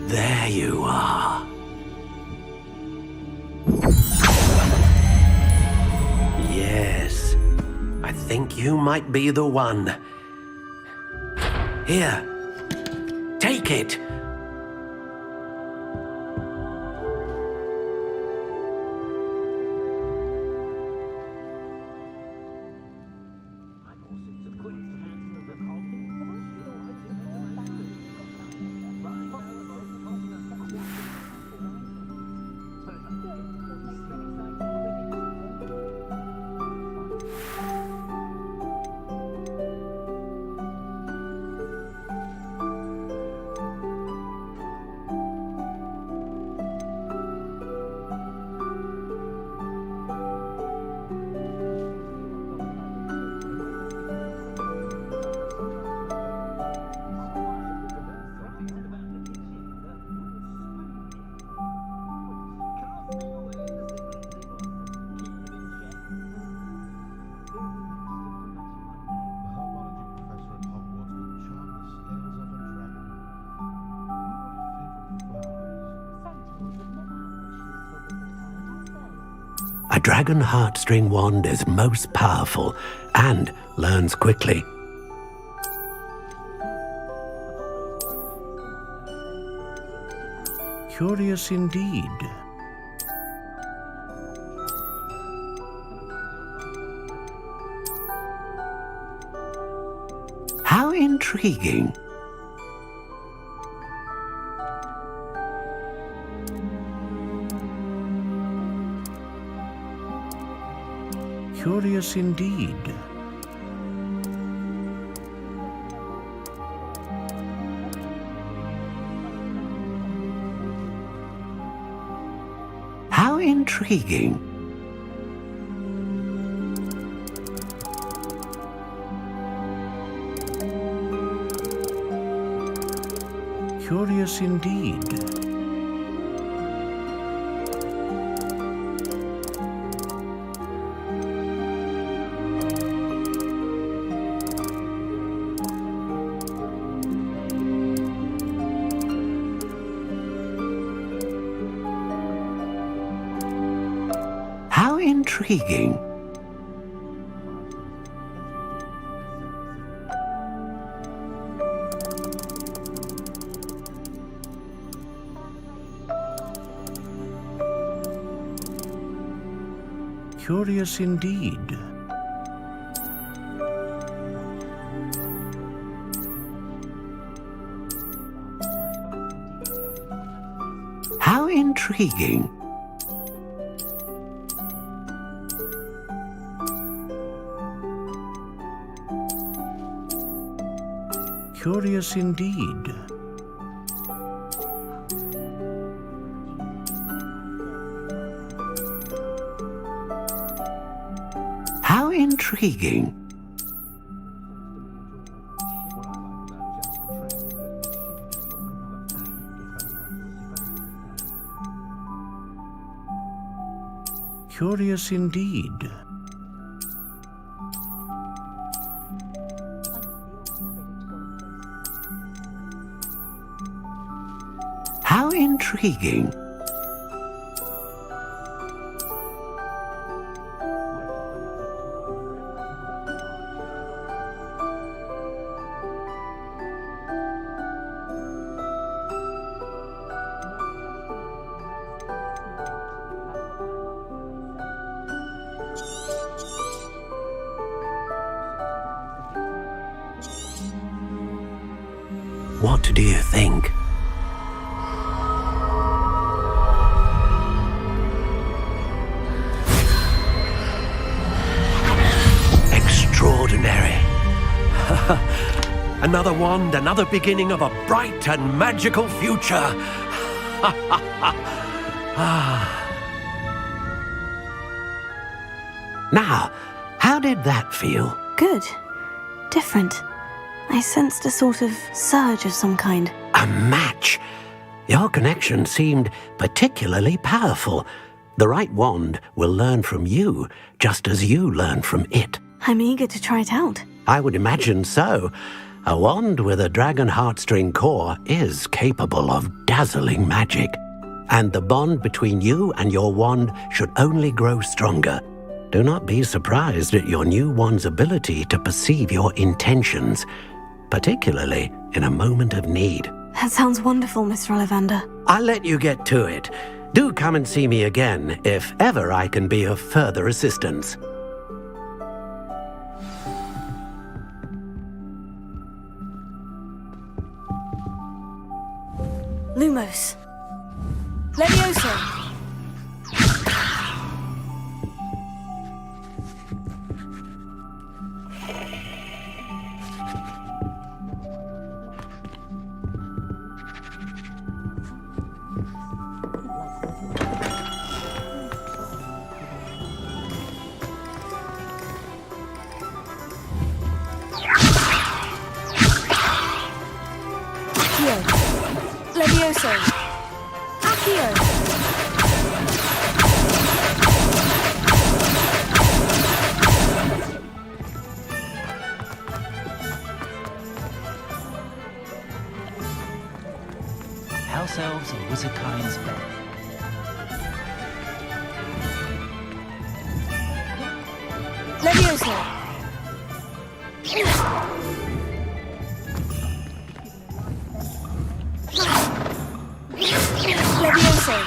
There you are. Yes, I think you might be the one. Here, take it. A dragon heartstring wand is most powerful and learns quickly. Curious indeed. How intriguing. Curious indeed. How intriguing. Curious indeed. How intriguing. Curious indeed.
How intriguing.
Curious indeed.
How intriguing.
Curious indeed.
How intriguing.
What do you think?
Extraordinary.
Another wand, another beginning of a bright and magical future.
Now, how did that feel?
Good. Different. I sensed a sort of surge of some kind.
A match. Your connection seemed particularly powerful. The right wand will learn from you, just as you learn from it.
I'm eager to try it out.
I would imagine so. A wand with a dragon heartstring core is capable of dazzling magic. And the bond between you and your wand should only grow stronger. Do not be surprised at your new wand's ability to perceive your intentions, particularly in a moment of need.
That sounds wonderful, Mr. Ollivander.
I'll let you get to it. Do come and see me again if ever I can be of further assistance.
Lumos. Levioso. Levioso. Accio.
House elves and wizard kinds bet.
Levioso. Levioso.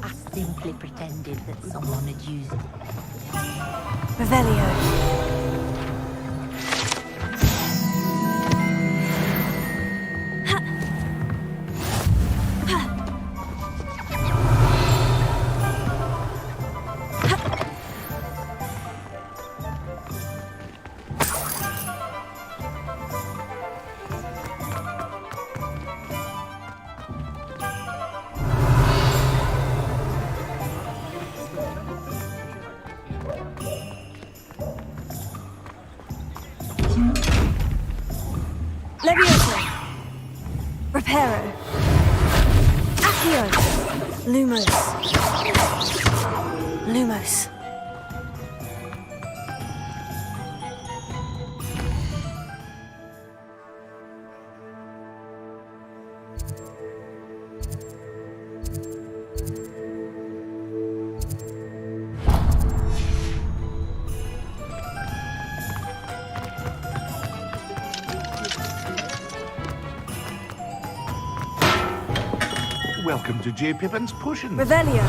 I simply pretended that someone had used it.
Revelio. Levioso. Reparo. Accio. Lumos. Lumos.
Welcome to J. Pippin's Potions.
Revelio.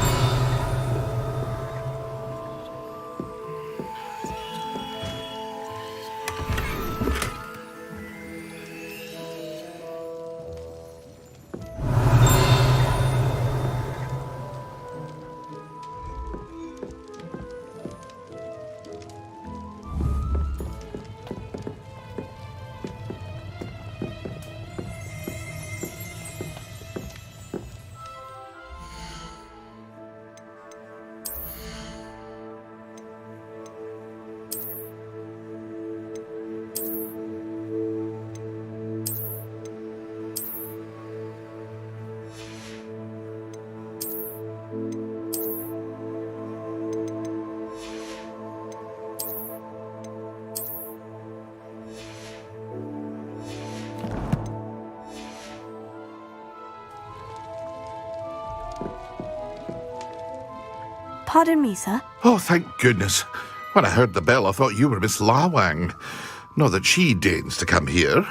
Pardon me, sir.
Oh, thank goodness. When I heard the bell, I thought you were Miss Lawang. Not that she deigns to come here.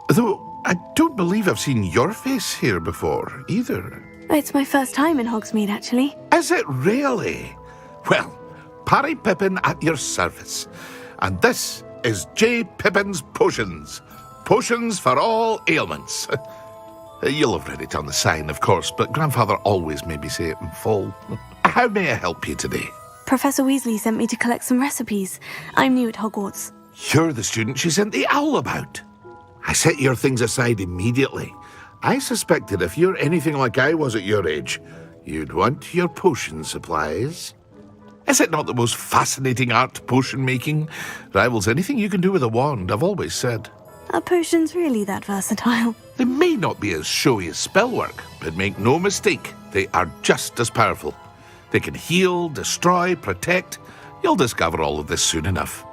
Though, I don't believe I've seen your face here before, either.
It's my first time in Hogsmeade, actually.
Is it really? Well, Parry Pippin at your service. And this is J. Pippin's Potions. Potions for all ailments. You'll have read it on the sign, of course, but Grandfather always made me say it in full. How may I help you today?
Professor Weasley sent me to collect some recipes. I'm new at Hogwarts.
You're the student she sent the owl about. I set your things aside immediately. I suspected if you're anything like I was at your age, you'd want your potion supplies. Is it not the most fascinating art, potion making? Rivals anything you can do with a wand, I've always said.
Are potions really that versatile?
They may not be as showy as spellwork, but make no mistake, they are just as powerful. They can heal, destroy, protect. You'll discover all of this soon enough.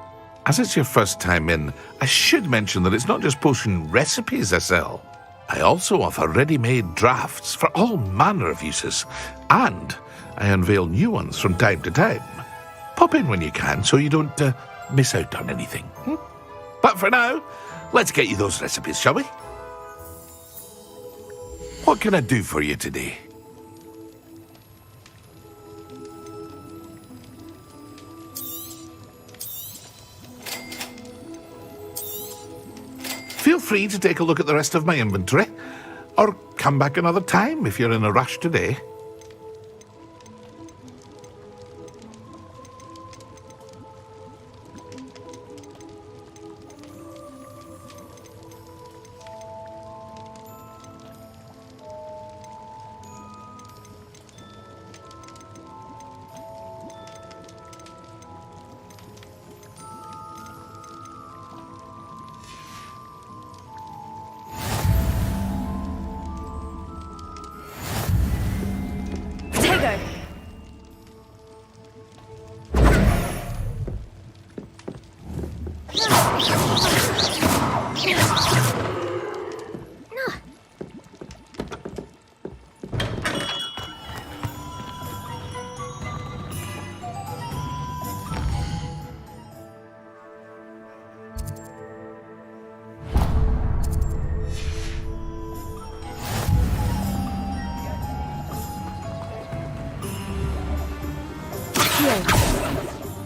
As it's your first time in, I should mention that it's not just potion recipes I sell. I also offer ready-made drafts for all manner of uses, and I unveil new ones from time to time. Pop in when you can so you don't miss out on anything. But for now, let's get you those recipes, shall we? What can I do for you today? Feel free to take a look at the rest of my inventory, or come back another time if you're in a rush today.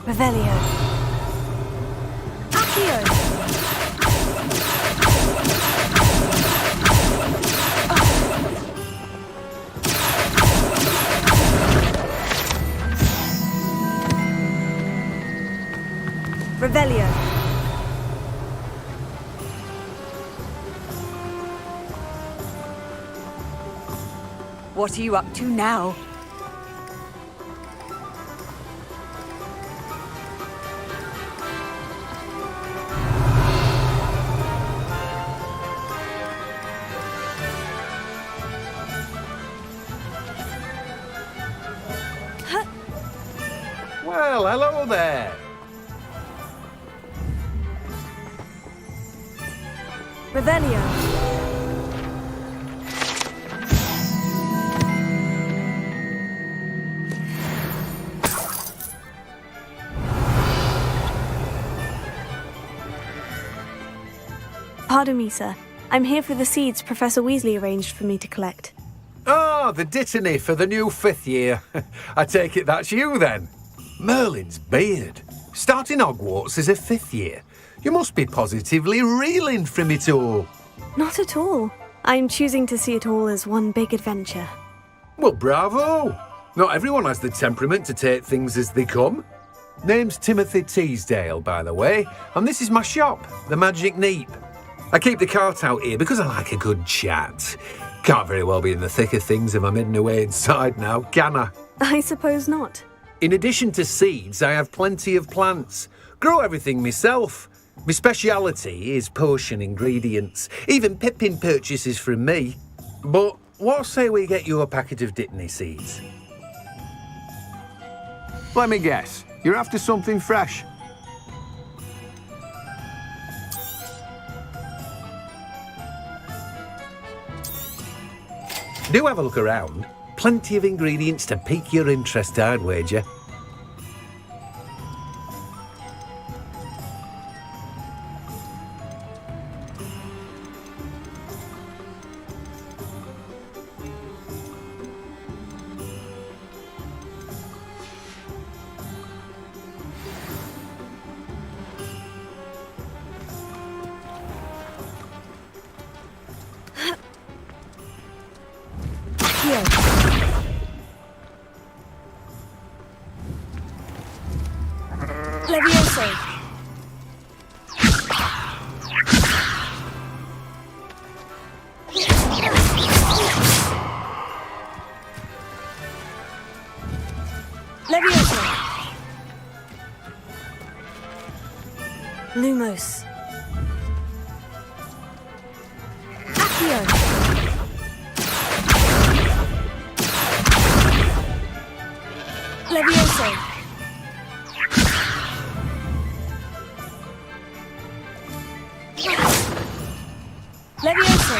Revelio. Accio. Revelio.
What are you up to now?
Well, hello there.
Revelio. Pardon me, sir. I'm here for the seeds Professor Weasley arranged for me to collect.
Ah, Ah, the dittany for the new 5th year. I take it that's you then. Merlin's beard. Starting Hogwarts as a 5th year. You must be positively reeling from it all.
Not at all. I'm choosing to see it all as one big adventure.
Well, bravo. Not everyone has the temperament to take things as they come. Name's Timothy Teasdale, by the way, and this is my shop, the Magic Neep. I keep the cart out here because I like a good chat. Can't very well be in the thick of things if I'm hidden away inside now, can I?
I suppose not.
In addition to seeds, I have plenty of plants. Grow everything myself. My speciality is potion ingredients. Even Pippin purchases from me. But what say we get you a packet of Dittany seeds? Let me guess. You're after something fresh. Do have a look around. Plenty of ingredients to pique your interest, I'd wager.
Levioso. Levioso.
Lumos.
Accio. Levioso. Levioso.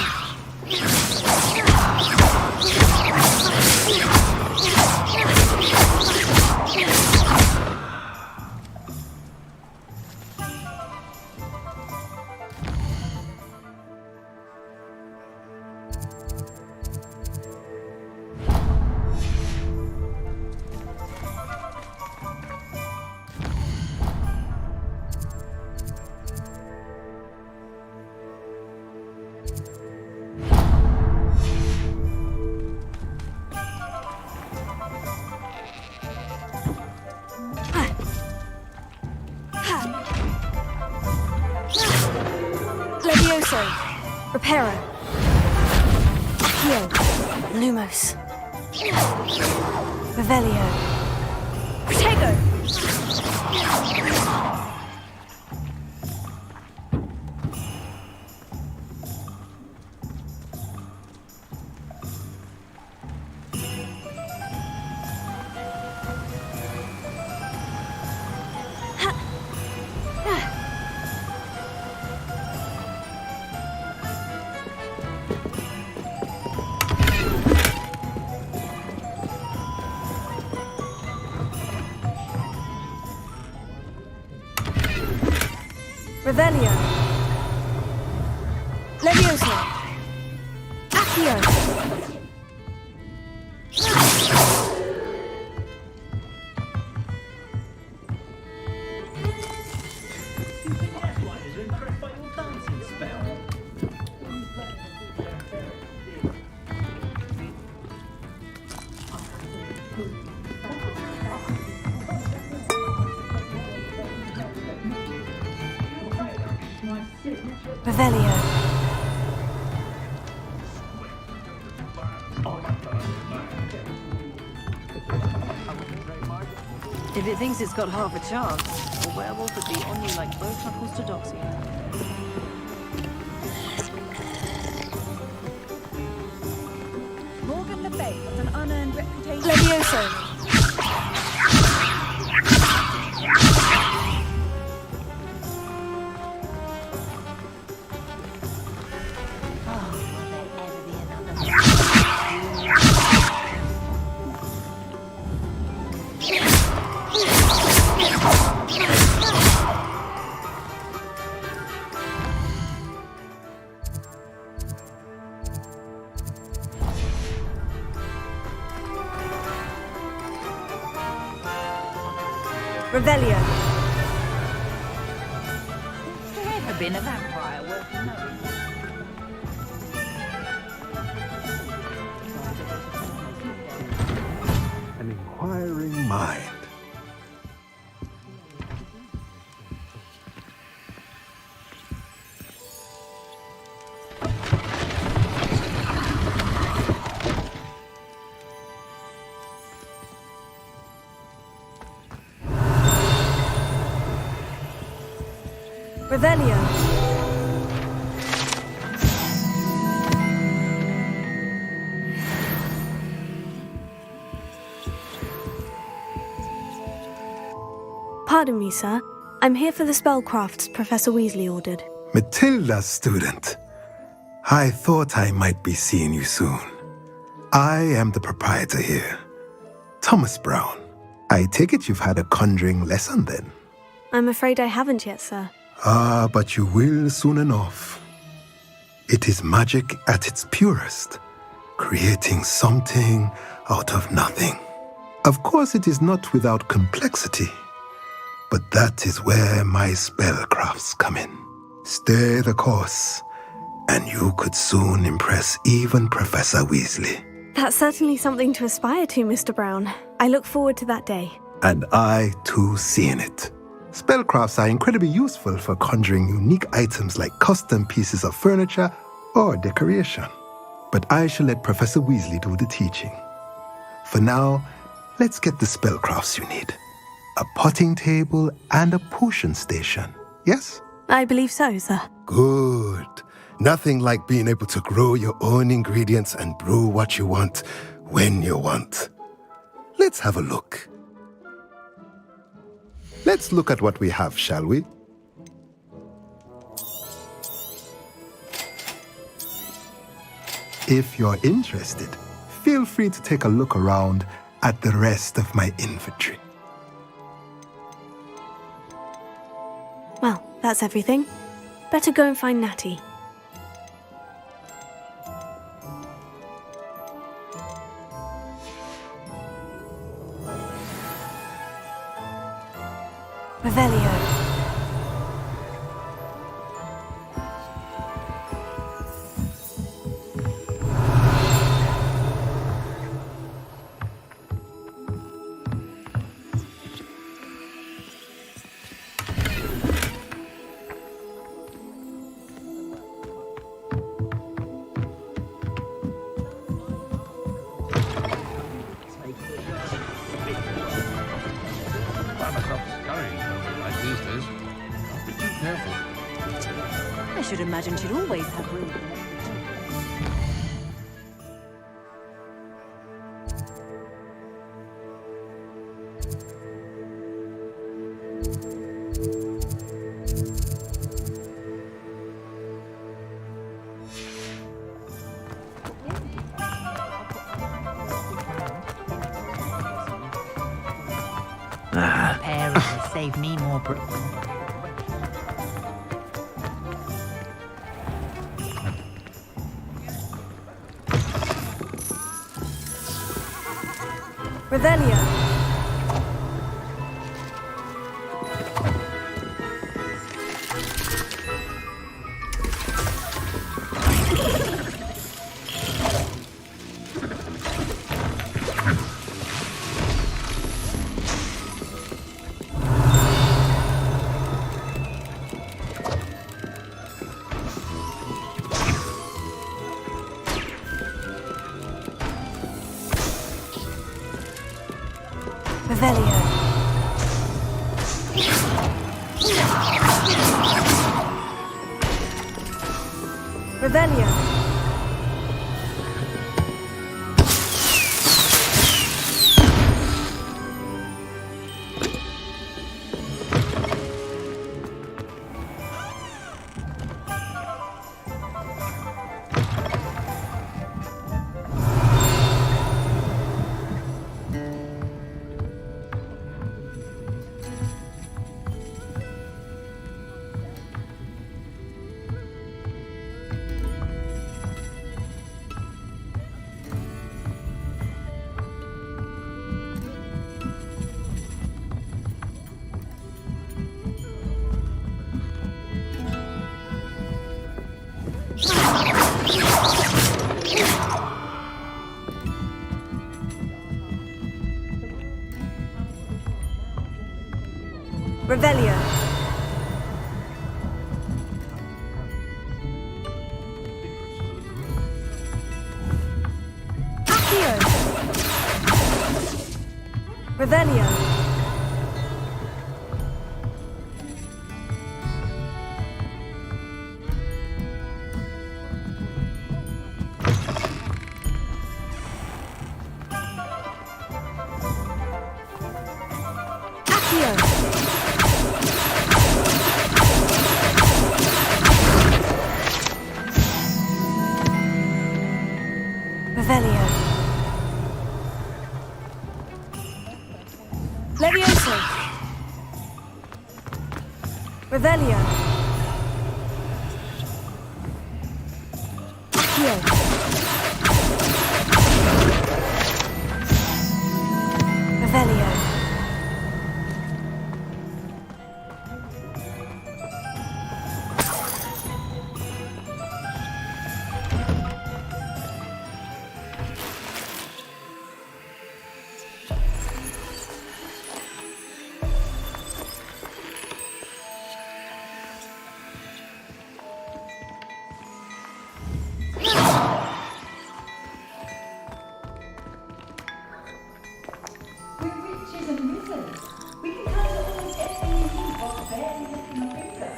Levioso.
Reparo. Accio. Lumos. Revelio.
Protego.
Revelio.
Levioso. Accio.
Revelio.
If it thinks it's got half a chance, a werewolf would be on you like both knuckles to Doxy.
Morgan Le Fay has an unearned reputation. Levioso.
Revelio.
Ever been a vampire worth knowing?
An inquiring mind.
Revelio. Pardon me, sir. I'm here for the spellcrafts Professor Weasley ordered.
Matilda's student. I thought I might be seeing you soon. I am the proprietor here, Thomas Brown. I take it you've had a conjuring lesson then?
I'm afraid I haven't yet, sir.
Ah, but you will soon enough. It is magic at its purest, creating something out of nothing. Of course, it is not without complexity, but that is where my spellcrafts come in. Stay the course, and you could soon impress even Professor Weasley.
That's certainly something to aspire to, Mr. Brown. I look forward to that day.
And I, too, seeing it. Spellcrafts are incredibly useful for conjuring unique items like custom pieces of furniture or decoration. But I shall let Professor Weasley do the teaching. For now, let's get the spellcrafts you need. A potting table and a potion station, yes?
I believe so, sir.
Good. Nothing like being able to grow your own ingredients and brew what you want when you want. Let's have a look. Let's look at what we have, shall we? If you're interested, feel free to take a look around at the rest of my inventory.
Well, that's everything. Better go and find Natty. Revelio.
I should imagine she'd always have room.
Parents have saved me more.
Revelio. Revelio. Revelio.
Revelio. Revelio. Levioso. Revelio. Accio. Revelio.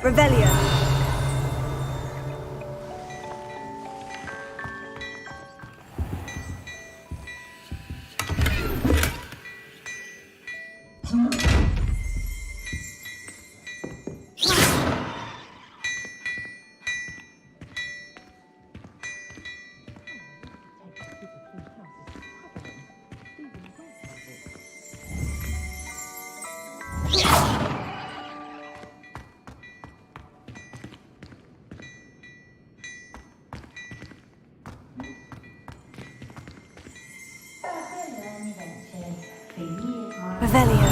Revelio. Revelio.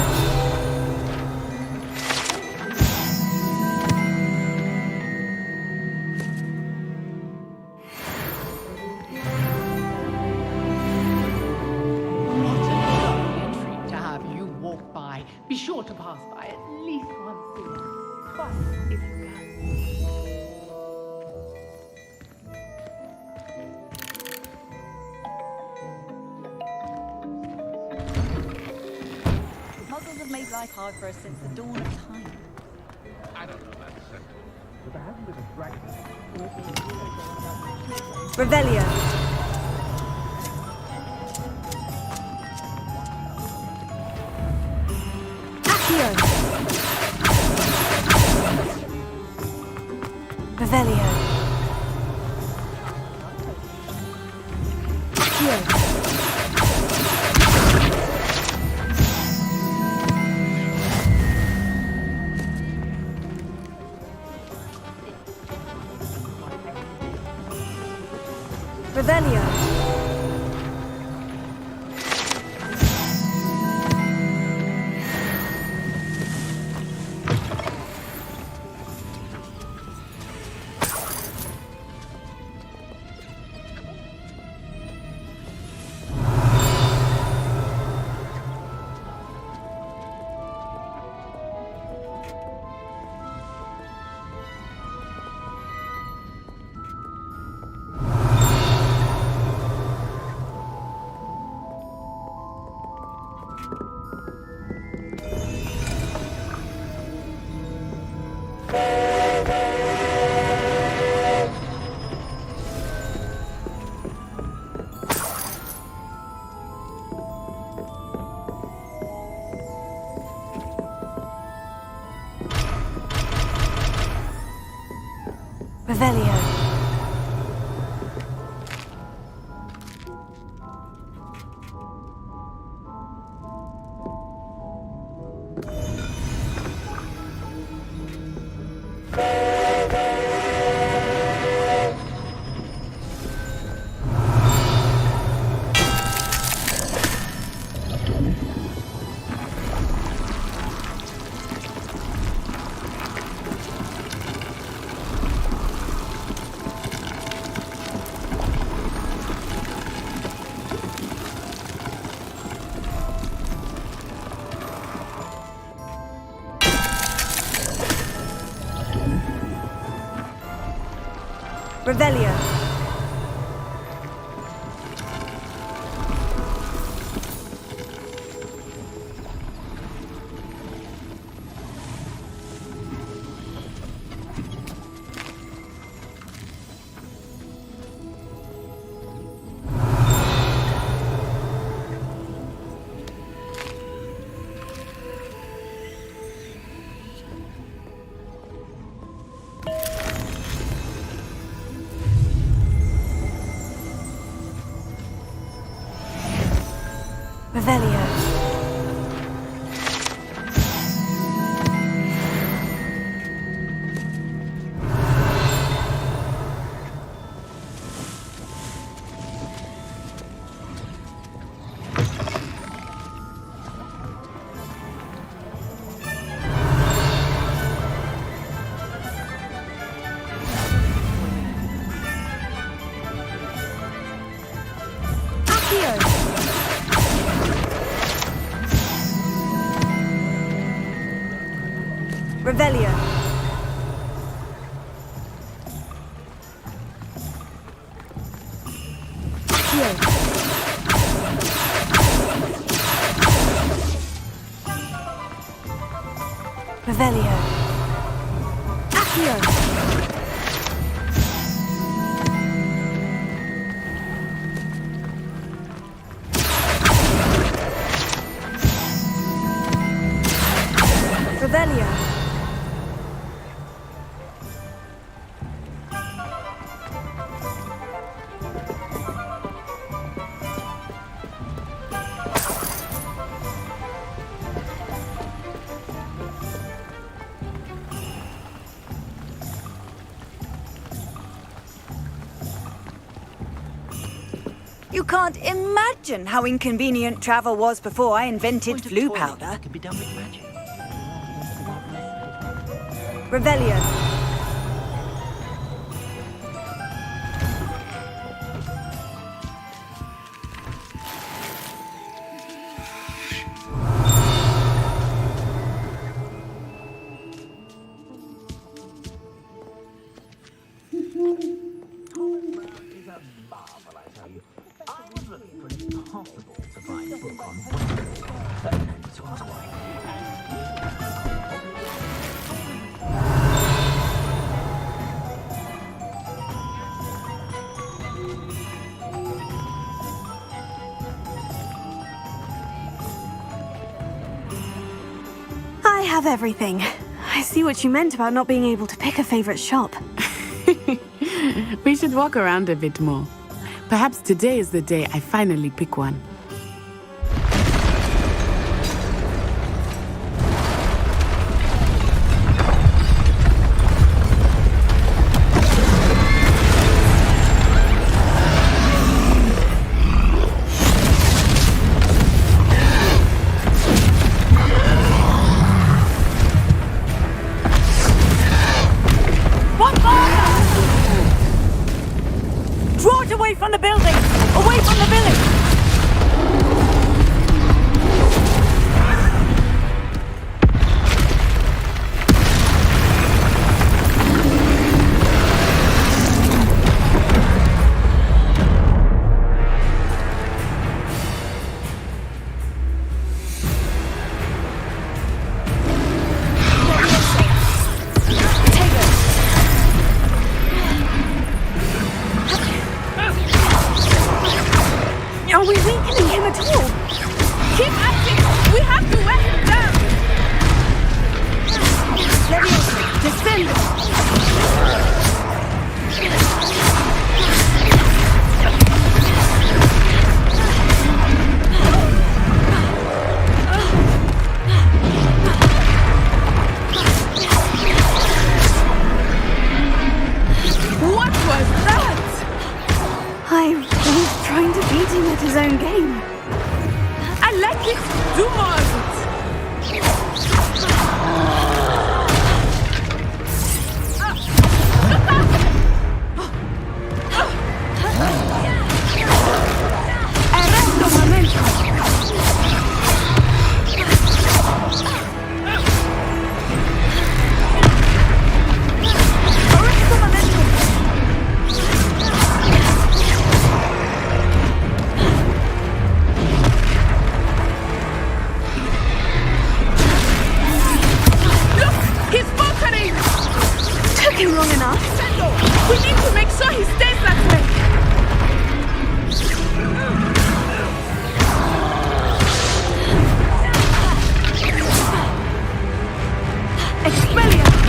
To have you walk by, be sure to pass by at least once a year. Twice if you can.
Muggles have made life hard for us since the dawn of time.
I don't know that sentence, but there hasn't been a dragon.
Revelio. Accio. Revelio. Accio. Revelio. Revelio. Revelio.
Revelio. Revelio. Revelio. Accio. Revelio.
You can't imagine how inconvenient travel was before I invented flu powder.
Can be done with magic.
Revelio.
I have everything. I see what you meant about not being able to pick a favorite shop.
We should walk around a bit more. Perhaps today is the day I finally pick one.
Draw it away from the building! Away from the village!
Are we weakening him at all? Keep acting! We have to wear him down! Descend! What was that?
I was trying to beat him at his own game.
I like it! Do more of Arresto momento! Arresto momento!
Took him long enough.
We need to make sure he stays that way. Expelliarmus!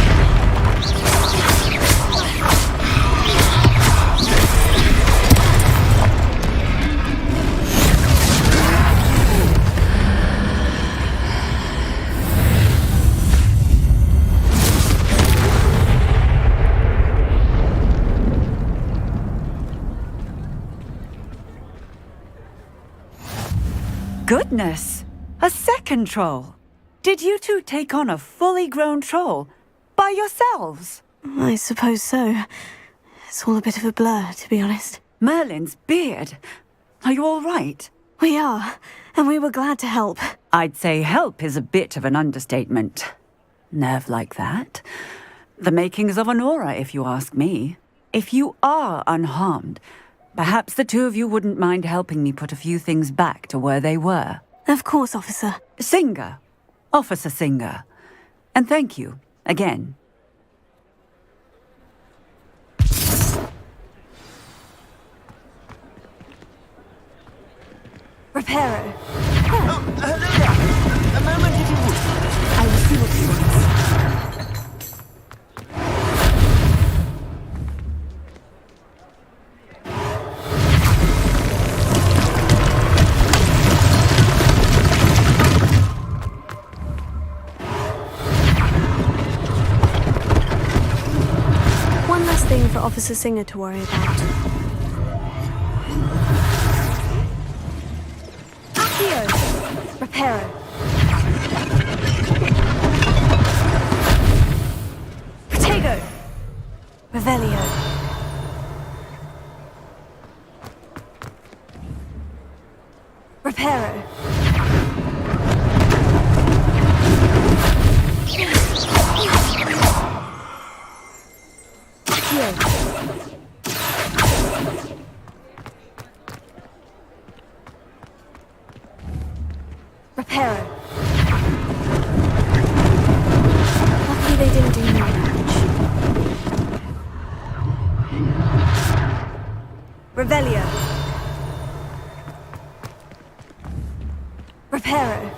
goodness! A second troll! Did you two take on a fully grown troll by yourselves?
I suppose so. It's all a bit of a blur, to be honest.
Merlin's beard. Are you all right?
We are, and we were glad to help.
I'd say help is a bit of an understatement. Nerve like that. The makings of an aura, if you ask me. If you are unharmed, perhaps the two of you wouldn't mind helping me put a few things back to where they were.
Of course, officer.
Singer. Officer Singer. And thank you, again.
Reparo.
Oh, hello there. A moment if you would.
I will see what you want. One last thing for Officer Singer to worry about. Accio! Reparo. Protego! Revelio. Reparo. Reparo. Luckily they didn't do more damage. Revelio. Reparo.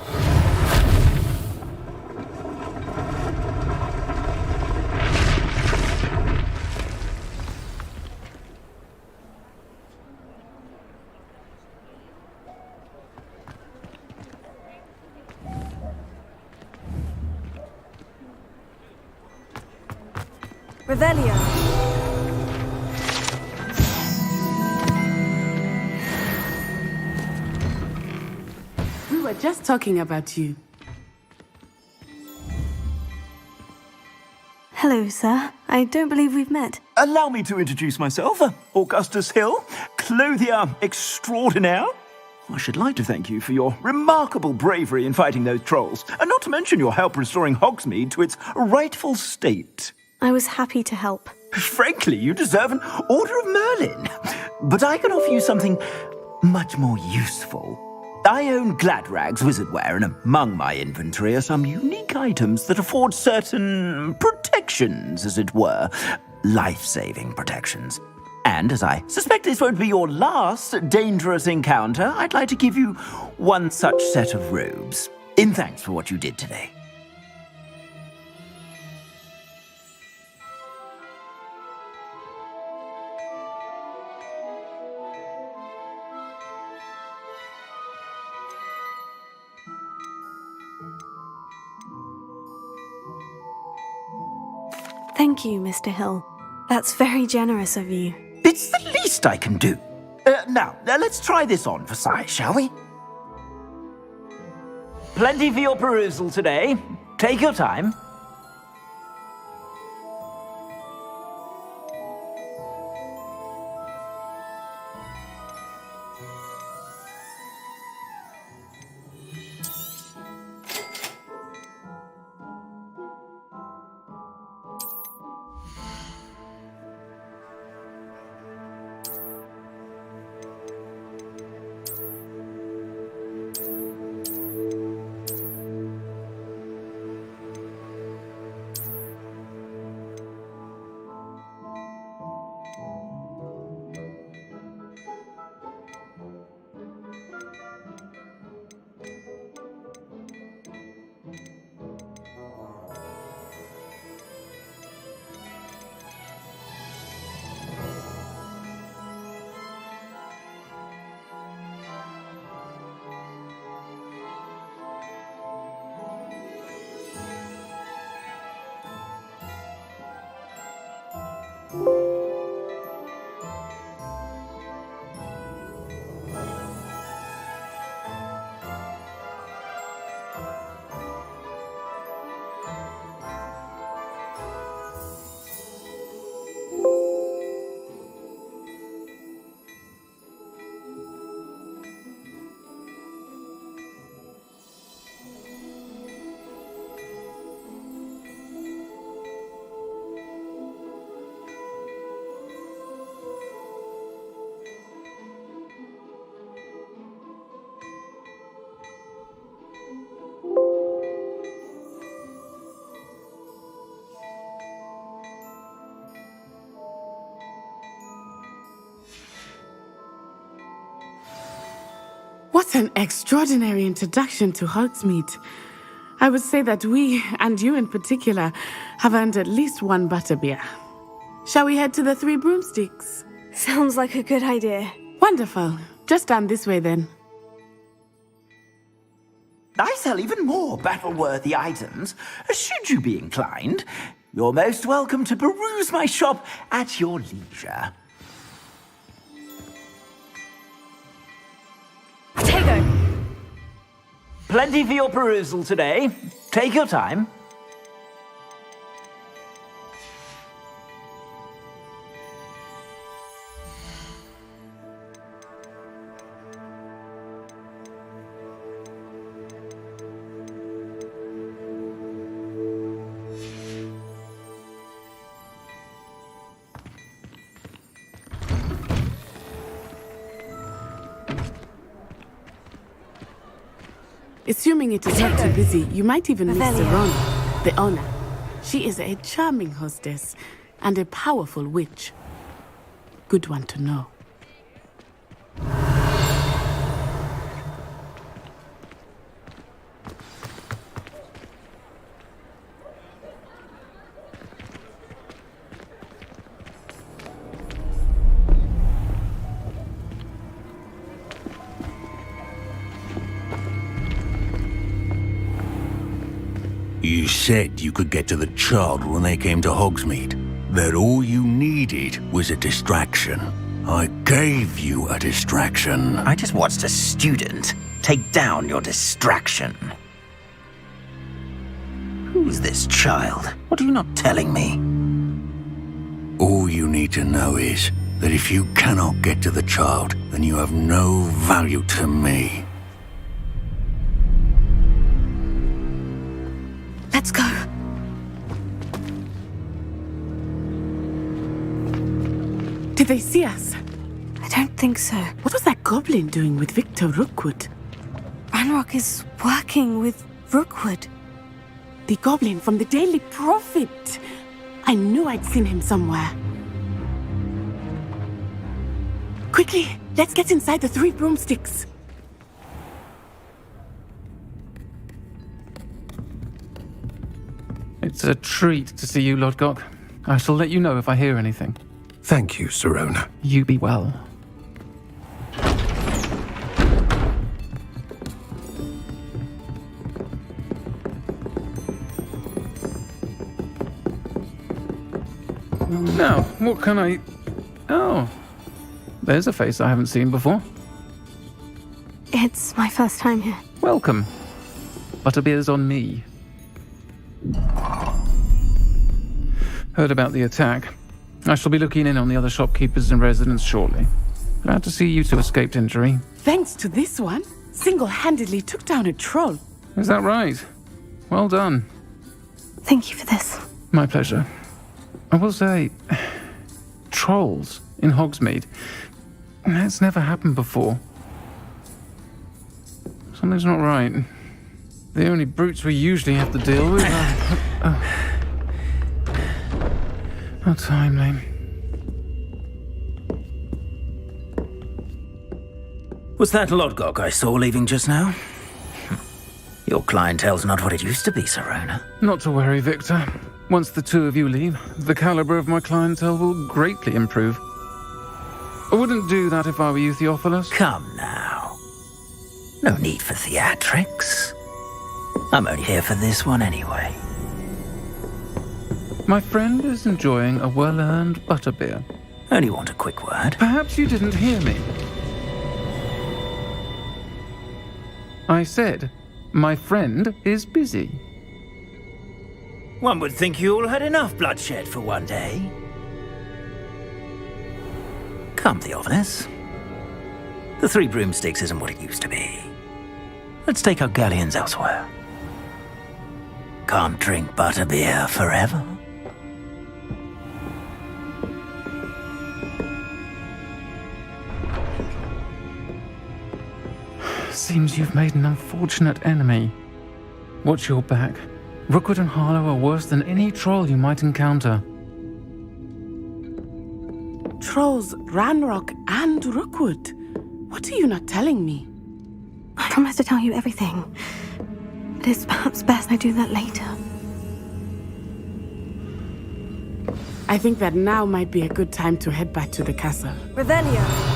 Revelio.
We were just talking about you.
Hello, sir. I don't believe we've met.
Allow me to introduce myself. Augustus Hill, clothier extraordinaire. I should like to thank you for your remarkable bravery in fighting those trolls, and not to mention your help restoring Hogsmeade to its rightful state.
I was happy to help.
Frankly, you deserve an Order of Merlin. But I can offer you something much more useful. I own Gladrag's wizardware, and among my inventory are some unique items that afford certain protections, as it were. Life-saving protections. And as I suspect this won't be your last dangerous encounter, I'd like to give you one such set of robes, in thanks for what you did today.
Thank you, Mr. Hill. That's very generous of you.
It's the least I can do. Now, let's try this on for size, shall we? Plenty for your perusal today. Take your time.
What an extraordinary introduction to Hogsmeade. I would say that we, and you in particular, have earned at least one butterbeer. Shall we head to the Three Broomsticks?
Sounds like a good idea.
Wonderful. Just down this way then.
I sell even more battle-worthy items. Should you be inclined, you're most welcome to peruse my shop at your leisure.
Potato!
Plenty for your perusal today. Take your time.
Assuming it is not too busy, you might even meet Serona, the owner. She is a charming hostess and a powerful witch. Good one to know.
You said you could get to the child when they came to Hogsmeade. That all you needed was a distraction. I gave you a distraction.
I just watched a student take down your distraction. Who's this child? What are you not telling me?
All you need to know is that if you cannot get to the child, then you have no value to me.
Let's go.
Did they see us?
I don't think so.
What was that goblin doing with Victor Rookwood?
Ranrock is working with Rookwood.
The goblin from the Daily Prophet. I knew I'd seen him somewhere. Quickly, let's get inside the Three Broomsticks.
It's a treat to see you, Lodgok. I shall let you know if I hear anything.
Thank you, Serona.
You be well. Now, what can I... Oh, there's a face I haven't seen before.
It's my first time here.
Welcome. Butterbeer's on me. Heard about the attack. I shall be looking in on the other shopkeepers and residents shortly. Glad to see you two escaped injury.
Thanks to this one, single-handedly took down a troll.
Is that right? Well done.
Thank you for this.
My pleasure. I will say, trolls in Hogsmeade. That's never happened before. Something's not right. The only brutes we usually have to deal with are... How timely.
Was that Lodgok I saw leaving just now? Your clientele's not what it used to be, Serona.
Not to worry, Victor. Once the two of you leave, the caliber of my clientele will greatly improve. I wouldn't do that if I were you, Theophilus.
Come now. No need for theatrics. I'm only here for this one anyway.
My friend is enjoying a well-earned butterbeer.
Only want a quick word.
Perhaps you didn't hear me. I said, my friend is busy.
One would think you all had enough bloodshed for one day. Come, Theophilus. The Three Broomsticks isn't what it used to be. Let's take our galleons elsewhere. Can't drink butterbeer forever.
Seems you've made an unfortunate enemy. Watch your back. Rookwood and Harlow are worse than any troll you might encounter.
Trolls, Ranrock, and Rookwood. What are you not telling me?
promised to tell you everything. But it's perhaps best I do that later.
I think that now might be a good time to head back to the castle.
Revelio.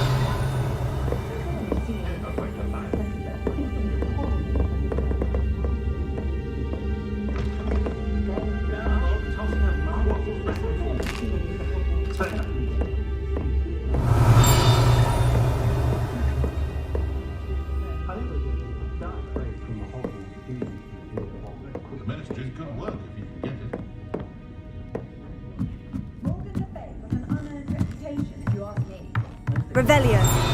Revelio.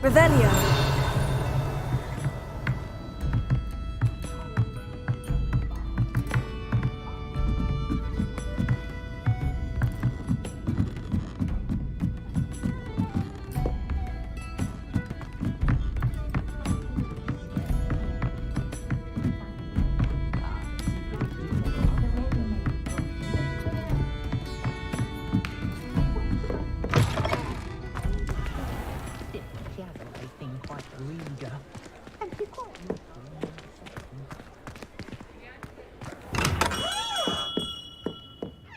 Revelio.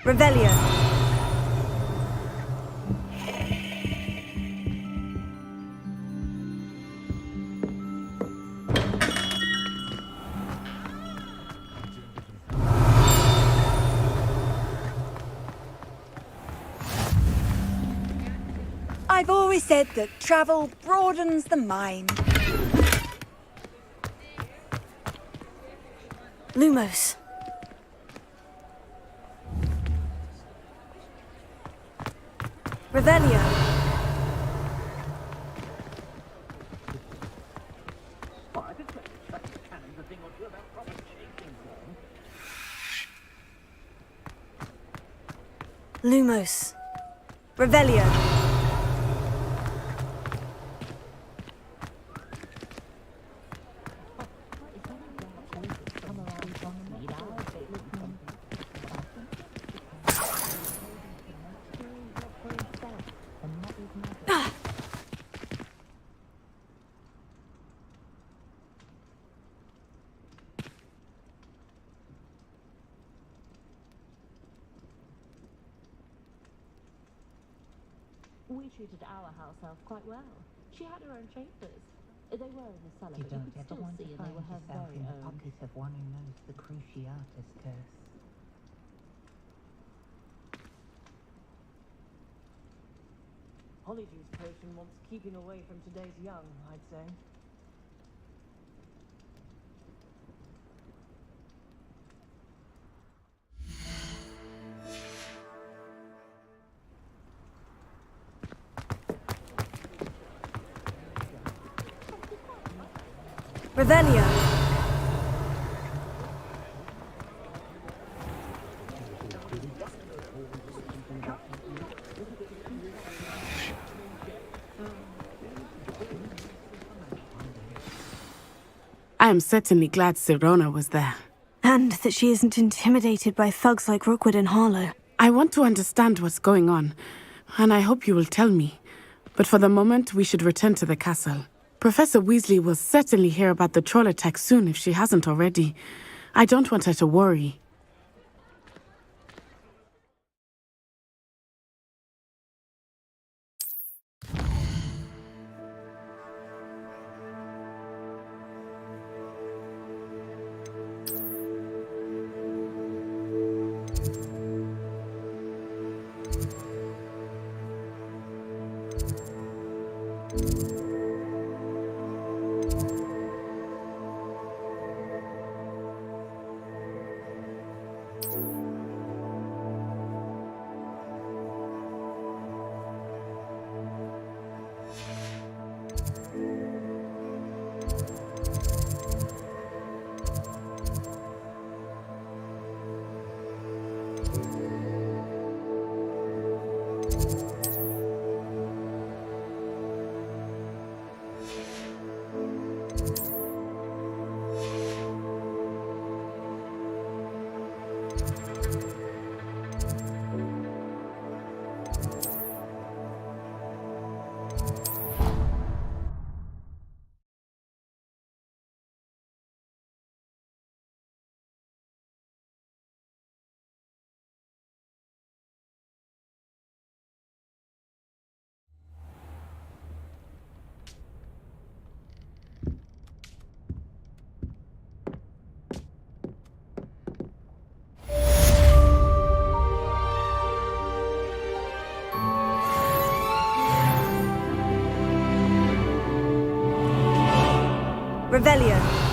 Revelio.
I've always said that travel broadens the mind.
Lumos.
Revelio.
Lumos. Revelio.
We treated our house elf quite well. She had her own chambers. They were in the cellar, but you could still see, and they were her very
in the
own.
pocket of one who knows the Cruciatus curse.
Holyjuice potion wants keeping away from today's young, I'd say.
Revelio.
I am certainly glad Sirona was there.
And that she isn't intimidated by thugs like Rookwood and Harlow.
I want to understand what's going on, and I hope you will tell me. But for the moment, we should return to the castle. Professor Weasley will certainly hear about the troll attack soon if she hasn't already. I don't want her to worry.
Revelio.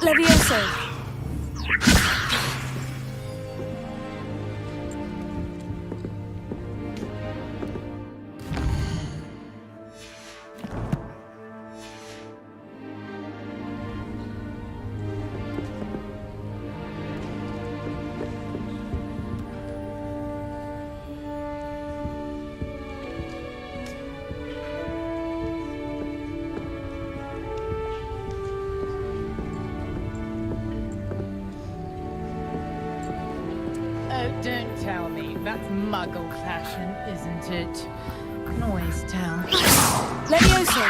Levioso.
Don't tell me. That's muggle fashion, isn't it? Can always tell.
Levioso.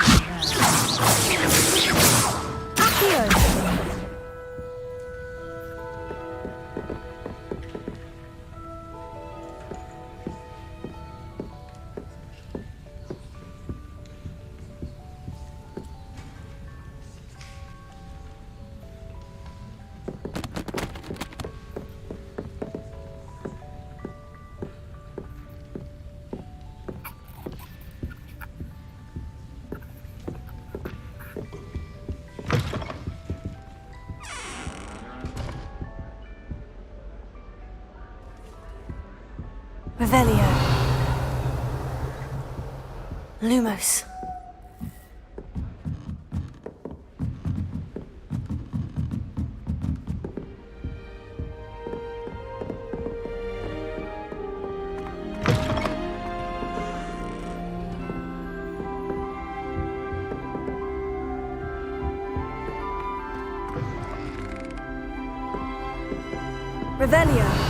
Revelio. Lumos. Revelio.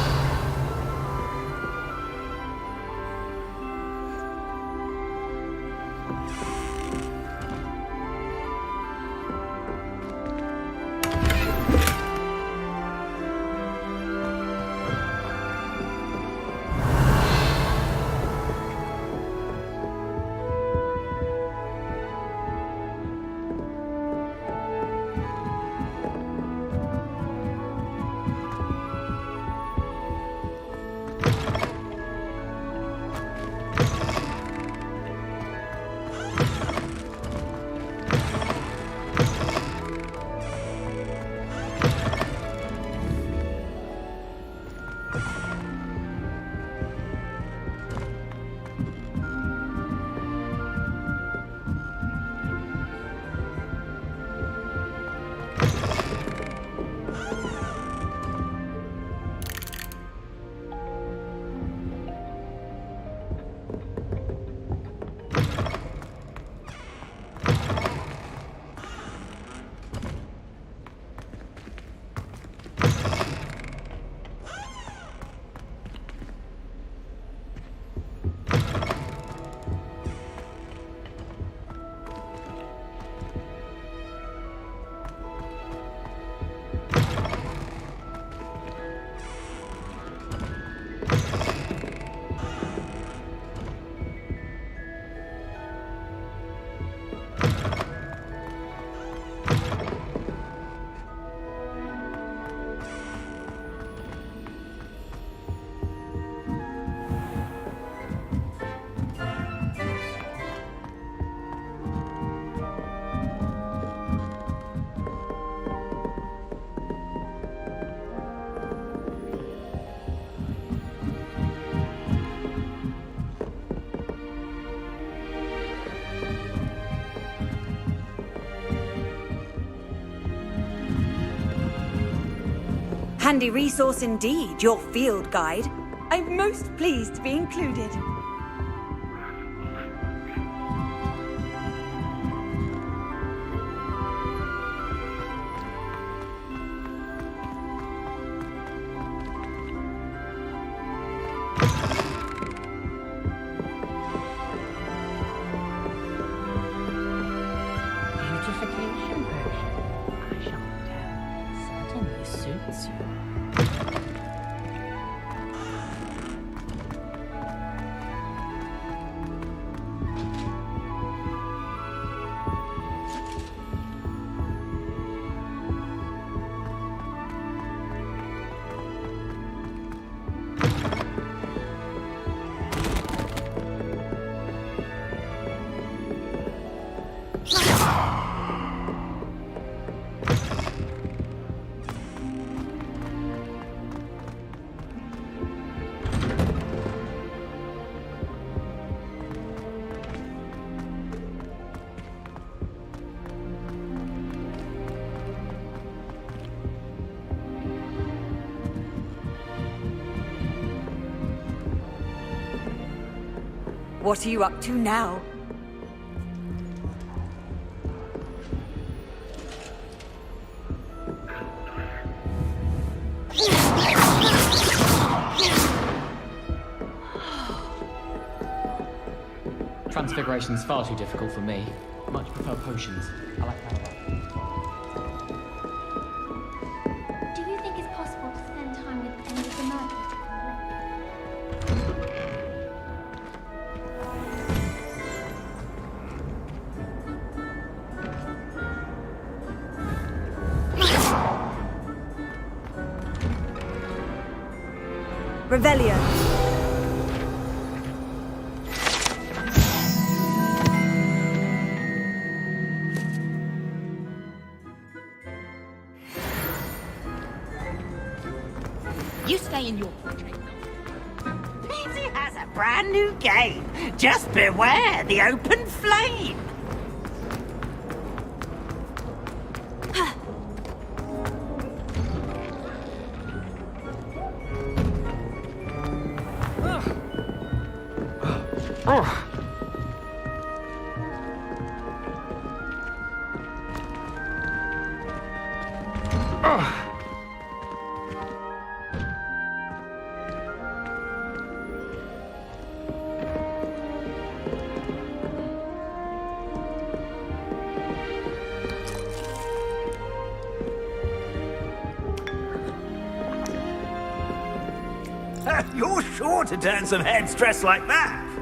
Handy resource indeed, your field guide. I'm most pleased to be included.
Beautification potion. I shan't tell. Certainly suits you.
What are you up to now?
Transfiguration's far too difficult for me. Much prefer potions. I like that a lot.
Revelio.
You stay in your country.
Peasy has a brand new game. Just beware the open flame. You're sure to turn some heads dressed like that.